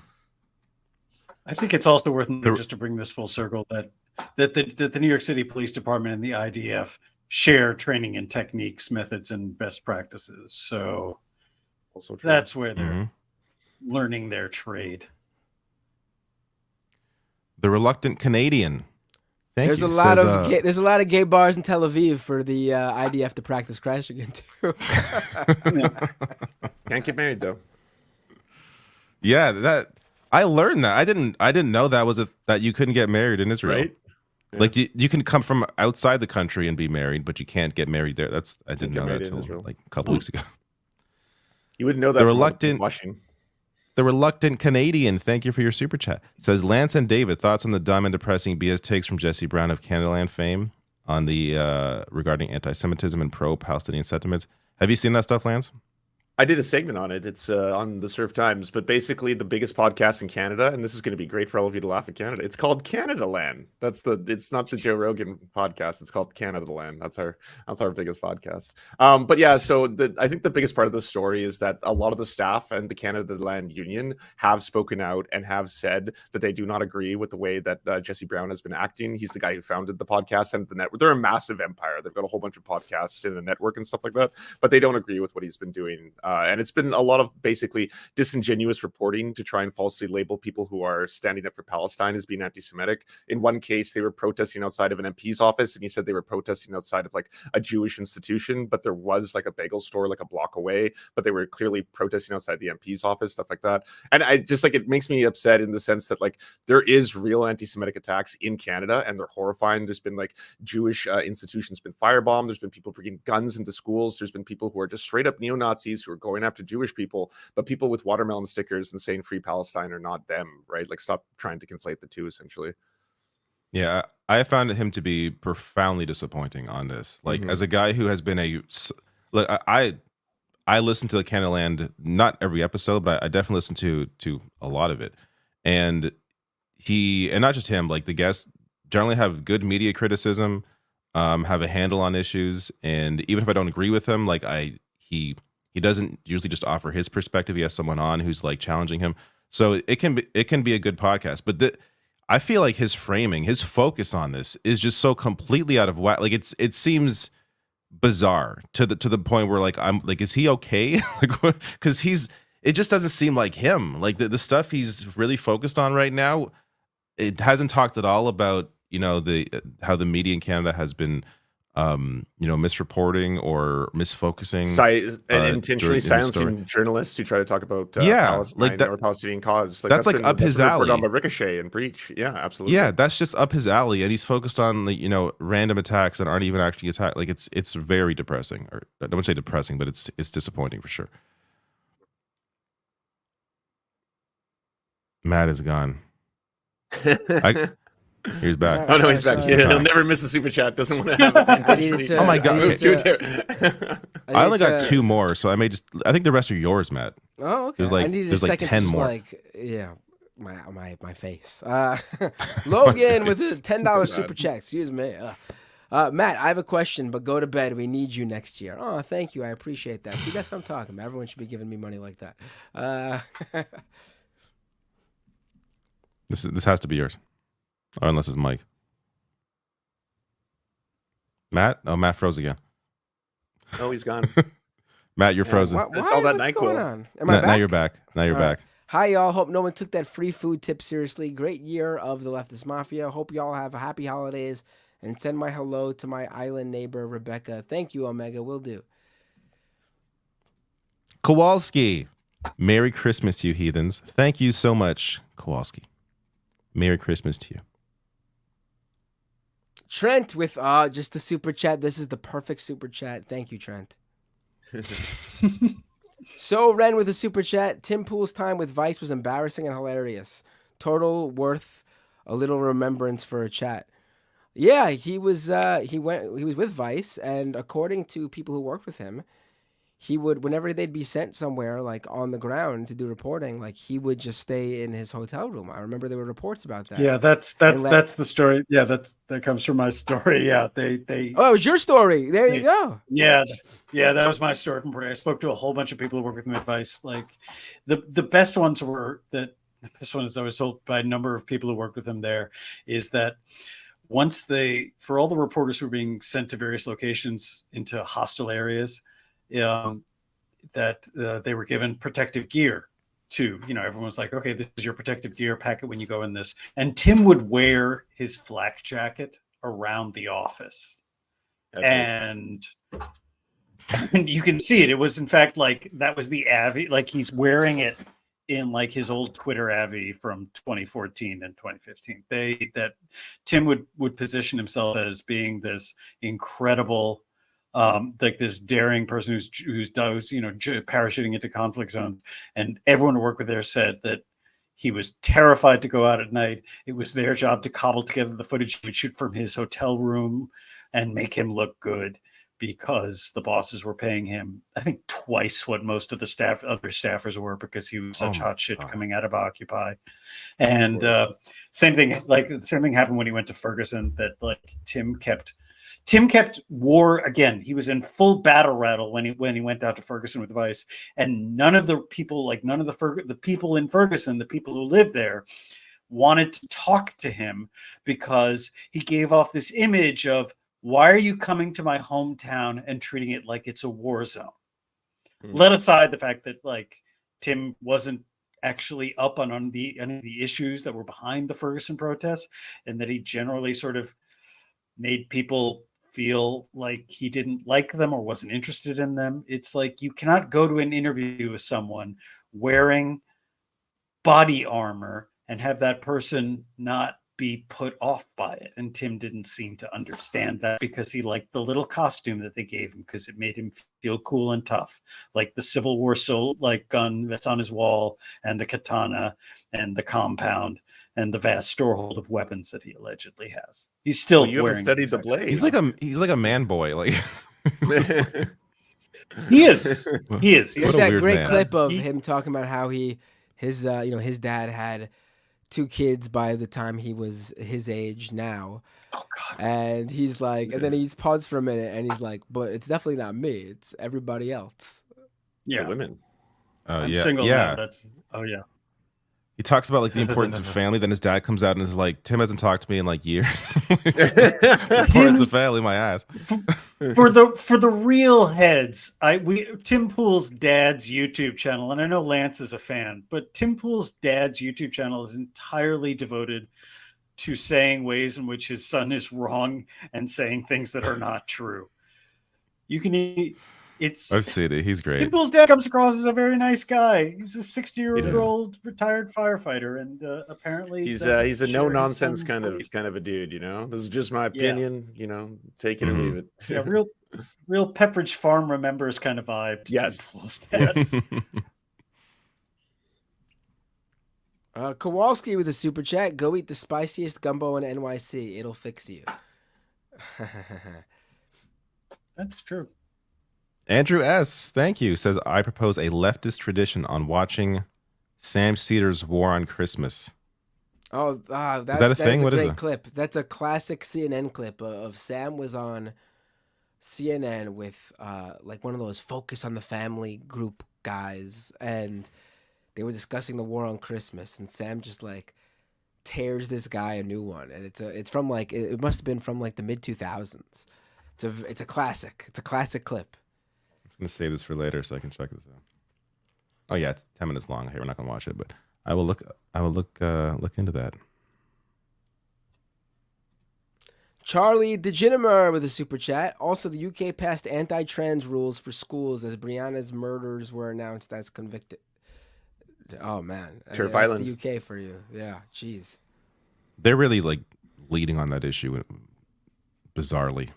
I think it's also worth noting, just to bring this full circle, that the New York City Police Department and the IDF share training and techniques, methods, and best practices. So that's where they're learning their trade. The Reluctant Canadian. There's a lot of gay bars in Tel Aviv for the IDF to practice crashing into. Can't get married though. Yeah, that. I learned that. I didn't know that you couldn't get married in Israel. Right? Yeah. Like you can come from outside the country and be married, but you can't get married there. I didn't know that until like a couple weeks ago. You wouldn't know that. The Reluctant Canadian, thank you for your super chat. Says Lance and David, thoughts on the dumb and depressing BS takes from Jesse Brown of Canadaland fame on the regarding anti-Semitism and pro-Palestinian sentiments. Have you seen that stuff, Lance? I did a segment on it. It's on the Surf Times, but basically the biggest podcast in Canada, and this is going to be great for all of you to laugh at Canada. It's called Canada Land. It's not the Joe Rogan podcast. It's called Canada Land. That's our biggest podcast. But yeah, so I think the biggest part of the story is that a lot of the staff and the Canada Land Union have spoken out and have said that they do not agree with the way that Jesse Brown has been acting. He's the guy who founded the podcast and the network. They're a massive empire. They've got a whole bunch of podcasts in a network and stuff like that, but they don't agree with what he's been doing. And it's been a lot of basically disingenuous reporting to try and falsely label people who are standing up for Palestine as being anti-Semitic. In one case, they were protesting outside of an MP's office, and he said they were protesting outside of like a Jewish institution, but there was like a bagel store like a block away, but they were clearly protesting outside the MP's office, stuff like that. And I just like, it makes me upset in the sense that like there is real anti-Semitic attacks in Canada, and they're horrifying. There's been like Jewish institutions been firebombed. There's been people bringing guns into schools. There's been people who are just straight up neo-Nazis who are going after Jewish people, but people with watermelon stickers and saying free Palestine are not them, right? Like, stop trying to conflate the two, essentially. Yeah, I found him to be profoundly disappointing on this. Like, as a guy who has been I listen to the Canada Land, not every episode, but I definitely listen to a lot of it. And not just him, like the guests generally have good media criticism, have a handle on issues, and even if I don't agree with him, like he doesn't usually just offer his perspective. He has someone on who's like challenging him. So it can be a good podcast. But I feel like his framing, his focus on this is just so completely out of whack. Like it seems bizarre to the point where like I'm like, is he okay? Like, because it just doesn't seem like him. Like the stuff he's really focused on right now, it hasn't talked at all about, you know, how the media in Canada has been you know, misreporting or misfocusing, and intentionally silencing journalists who try to talk about Palestine like that, or Palestinian cause. That's like up his alley. On by Ricochet and Breach, yeah, absolutely. Yeah, that's just up his alley, and he's focused on the, you know, random attacks that aren't even actually attacks. Like it's very depressing. Or I don't want to say depressing, but it's disappointing for sure. Matt is gone. He's back. Oh no, he's back. Yeah, he'll never miss a super chat. Doesn't want to have a oh my god! I only got 2 more, so I think the rest are yours, Matt. Oh, okay. There's like 10 more. Like, yeah, my face. Logan with a $10 super chat. Excuse me. Matt, I have a question, but go to bed. We need you next year. Oh, thank you. I appreciate that. See, that's what I'm talking about. Everyone should be giving me money like that. This has to be yours. Or unless it's Mike. Matt? Oh, Matt froze again. Oh, he's gone. Matt, you're frozen. It's all that What's NyQuil. going on? Am I back? Now you're back. Now you're back. Hi, y'all. Hope no one took that free food tip seriously. Great year of the Leftist Mafia. Hope y'all have a happy holidays. And send my hello to my island neighbor, Rebecca. Thank you, Omega. Will do. Kowalski. Merry Christmas, you heathens. Thank you so much, Kowalski. Merry Christmas to you. Trent with just the super chat. This is the perfect super chat. Thank you, Trent. So Ren with a super chat. Tim Pool's time with Vice was embarrassing and hilarious. Total worth a little remembrance for a chat. Yeah, he was with Vice, and according to people who worked with him, he would, whenever they'd be sent somewhere like on the ground to do reporting, like he would just stay in his hotel room. I remember there were reports about that. Yeah, that's the story. Yeah, that comes from my story. Yeah, they Oh, it was your story. There you go. Yeah, that was my story from I spoke to a whole bunch of people who work with me at Vice. Like the best ones were that the best one is I was told by a number of people who worked with him there is that once for all the reporters who were being sent to various locations into hostile areas, that they were given protective gear too. You know, everyone's like, okay, this is your protective gear, pack it when you go in this. And Tim would wear his flak jacket around the office. Okay. And you can see it. It was in fact like that was the Avi, like he's wearing it in like his old Twitter Avi from 2014 and 2015. That Tim would position himself as being this incredible like this daring person who's parachuting into conflict zones, and everyone who worked with there said that he was terrified to go out at night. It was their job to cobble together the footage he would shoot from his hotel room and make him look good because the bosses were paying him, I think, twice what most of the other staffers were because he was such hot shit coming out of Occupy. And same thing happened when he went to Ferguson, that like Tim kept war again. He was in full battle rattle when he went out to Ferguson with Vice, and none of the people in Ferguson, the people who live there, wanted to talk to him because he gave off this image of, why are you coming to my hometown and treating it like it's a war zone? Let aside the fact that like Tim wasn't actually up on any of the issues that were behind the Ferguson protests, and that he generally sort of made people feel like he didn't like them or wasn't interested in them. It's like you cannot go to an interview with someone wearing body armor and have that person not be put off by it. And Tim didn't seem to understand that because he liked the little costume that they gave him because it made him feel cool and tough, like the Civil War gun that's on his wall, and the katana and the compound and the vast storehold of weapons that he allegedly has. He's still you haven't studied the blade. He's like a man boy. Like he is. There's that great clip of him talking about how his dad had 2 kids by the time he was his age now. Oh God. And he's like, and then he's paused for a minute and he's like, but it's definitely not me. It's everybody else. Yeah. The women. I'm single now. He talks about like the importance of family. Then his dad comes out and is like, "Tim hasn't talked to me in like years." Importance of family, my ass. For the real heads, Tim Pool's dad's YouTube channel, and I know Lance is a fan, but Tim Pool's dad's YouTube channel is entirely devoted to saying ways in which his son is wrong and saying things that are not true. I've seen it. He's great. Tim Pool's dad comes across as a very nice guy. He's a 60-year-old retired firefighter, and apparently he's a no nonsense kind of a dude. You know, this is just my opinion. You know, take it or leave it. Yeah, real Pepperidge Farm remembers kind of vibe. Yes. Kowalski with a super chat. Go eat the spiciest gumbo in NYC. It'll fix you. That's true. Andrew S., thank you, says, I propose a leftist tradition on watching Sam Cedar's War on Christmas. Oh, is that a thing? What is a it? great clip. That's a classic CNN clip of Sam was on CNN with like one of those Focus on the Family group guys, and they were discussing the War on Christmas, and Sam just like tears this guy a new one, and it's from like it must have been from like the mid 2000s. It's a classic. It's a classic clip. I'm gonna save this for later so I can check this out. Oh yeah, it's 10 minutes long. Hey, we're not gonna watch it, but I will look into that. Charlie DeGinimer with a super chat. Also, the UK passed anti-trans rules for schools as Brianna's murders were announced as convicted. Oh man, Turf that's Island. the UK for you. Yeah, jeez. They're really like leading on that issue, bizarrely.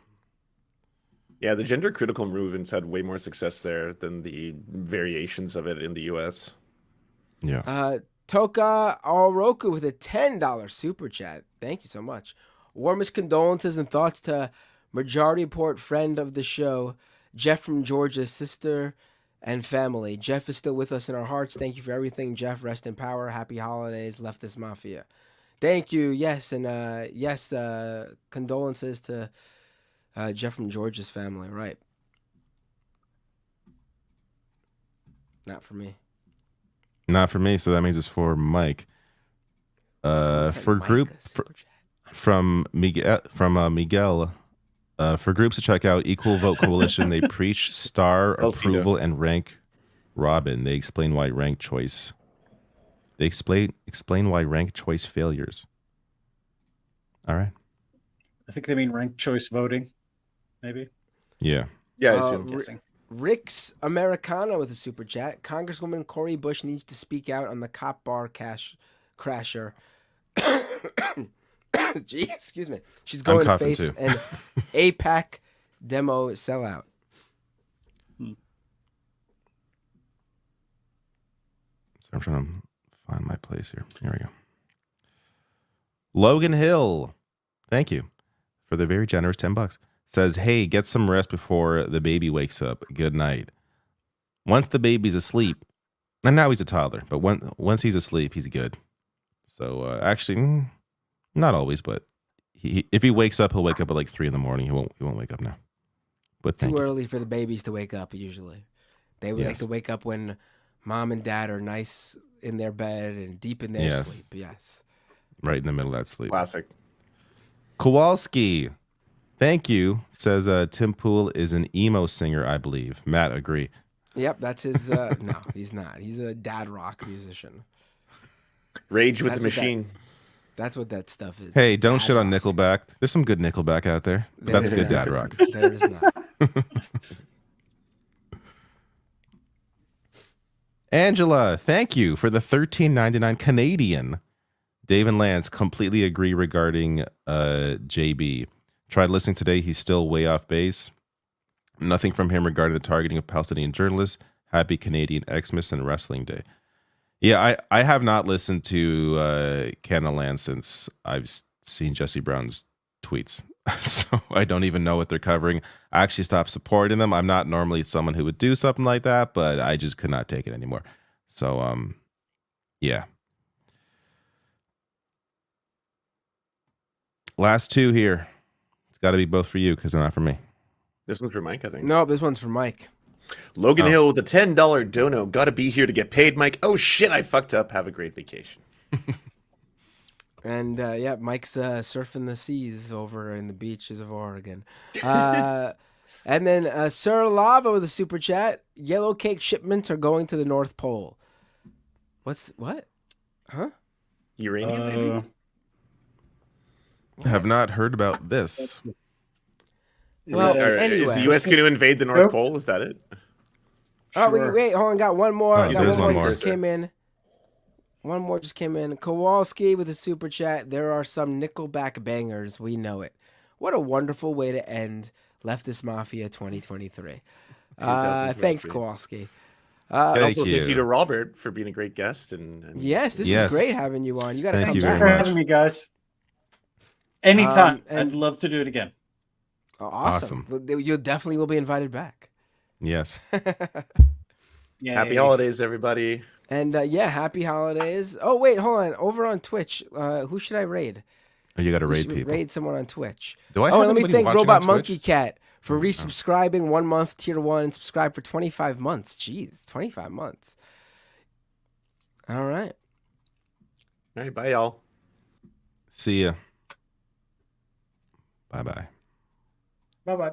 Yeah, the gender critical movements had way more success there than the variations of it in the US. Yeah. Toka Oroku with a $10 super chat. Thank you so much. Warmest condolences and thoughts to Majority Report friend of the show, Jeff from Georgia's sister and family. Jeff is still with us in our hearts. Thank you for everything, Jeff. Rest in power. Happy holidays, Leftist Mafia. Thank you. Yes, and condolences to Jeff from George's family, right? Not for me. Not for me, so that means it's for Mike. For Miguel. For groups to check out Equal Vote Coalition, they preach star approval and rank Robin. They explain why rank choice. They explain why rank choice failures. All right. I think they mean ranked choice voting. Maybe. Yeah. Yeah. Rick's Americana with a super chat. Congresswoman Cori Bush needs to speak out on the cop bar crasher. Gee, excuse me. She's going to face an APAC demo sellout. So I'm trying to find my place here. Here we go. Logan Hill, thank you for the very generous $10. Says, hey, get some rest before the baby wakes up. Good night. Once the baby's asleep, and now he's a toddler, but once he's asleep, he's good. So actually, not always, but if he wakes up, he'll wake up at like 3 a.m. He won't wake up now. But too early for the babies to wake up. Usually, they would like to wake up when mom and dad are nice in their bed and deep in their sleep. Yes, right in the middle of that sleep. Classic. Kowalski, thank you. Says Tim Pool is an emo singer, I believe. Matt, agree. Yep, that's his. No, he's not. He's a dad rock musician. Rage with the Machine. That's what that stuff is. Hey, don't shit on Nickelback. There's some good Nickelback out there. But that's good dad rock. There is not. Angela, thank you for the $13.99 Canadian. Dave and Lance completely agree regarding JB. Tried listening today. He's still way off base. Nothing from him regarding the targeting of Palestinian journalists. Happy Canadian Xmas and Wrestling Day. Yeah, I have not listened to Canada Land since I've seen Jesse Brown's tweets. So I don't even know what they're covering. I actually stopped supporting them. I'm not normally someone who would do something like that, but I just could not take it anymore. So, yeah. Last two here. It's got to be both for you because they're not for me. This one's for Mike, I think. No, this one's for Mike. Logan Hill with a $10 dono. Got to be here to get paid, Mike. Oh, shit, I fucked up. Have a great vacation. And yeah, Mike's surfing the seas over in the beaches of Oregon. And then Sir Lava with a super chat. Yellow cake shipments are going to the North Pole. What? Huh? Uranium, maybe? I have not heard about this. Well, is the U.S. going to invade the North Pole? Is that it? Oh, wait, hold on. Got one more. Oh, got there's one more. one more. Just came in. One more just came in. Kowalski with a super chat. There are some Nickelback bangers. We know it. What a wonderful way to end Leftist Mafia 2023. Thanks, Kowalski. Also, thank you to Robert for being a great guest. And yes, this was great having you on. You got to come Thanks back. for having me, guys. Anytime. I'd love to do it again. Awesome. You definitely will be invited back. Yes. Happy holidays, everybody. And happy holidays. Oh, wait, hold on. Over on Twitch, who should I raid? Oh, you got to raid people. Raid someone on Twitch. Do I let have me anybody thank watching Robot on Monkey Twitch? Cat for resubscribing 1 month, tier 1, and subscribe for 25 months. Jeez, 25 months. All right. All right, bye, y'all. See ya. Bye-bye. Bye-bye.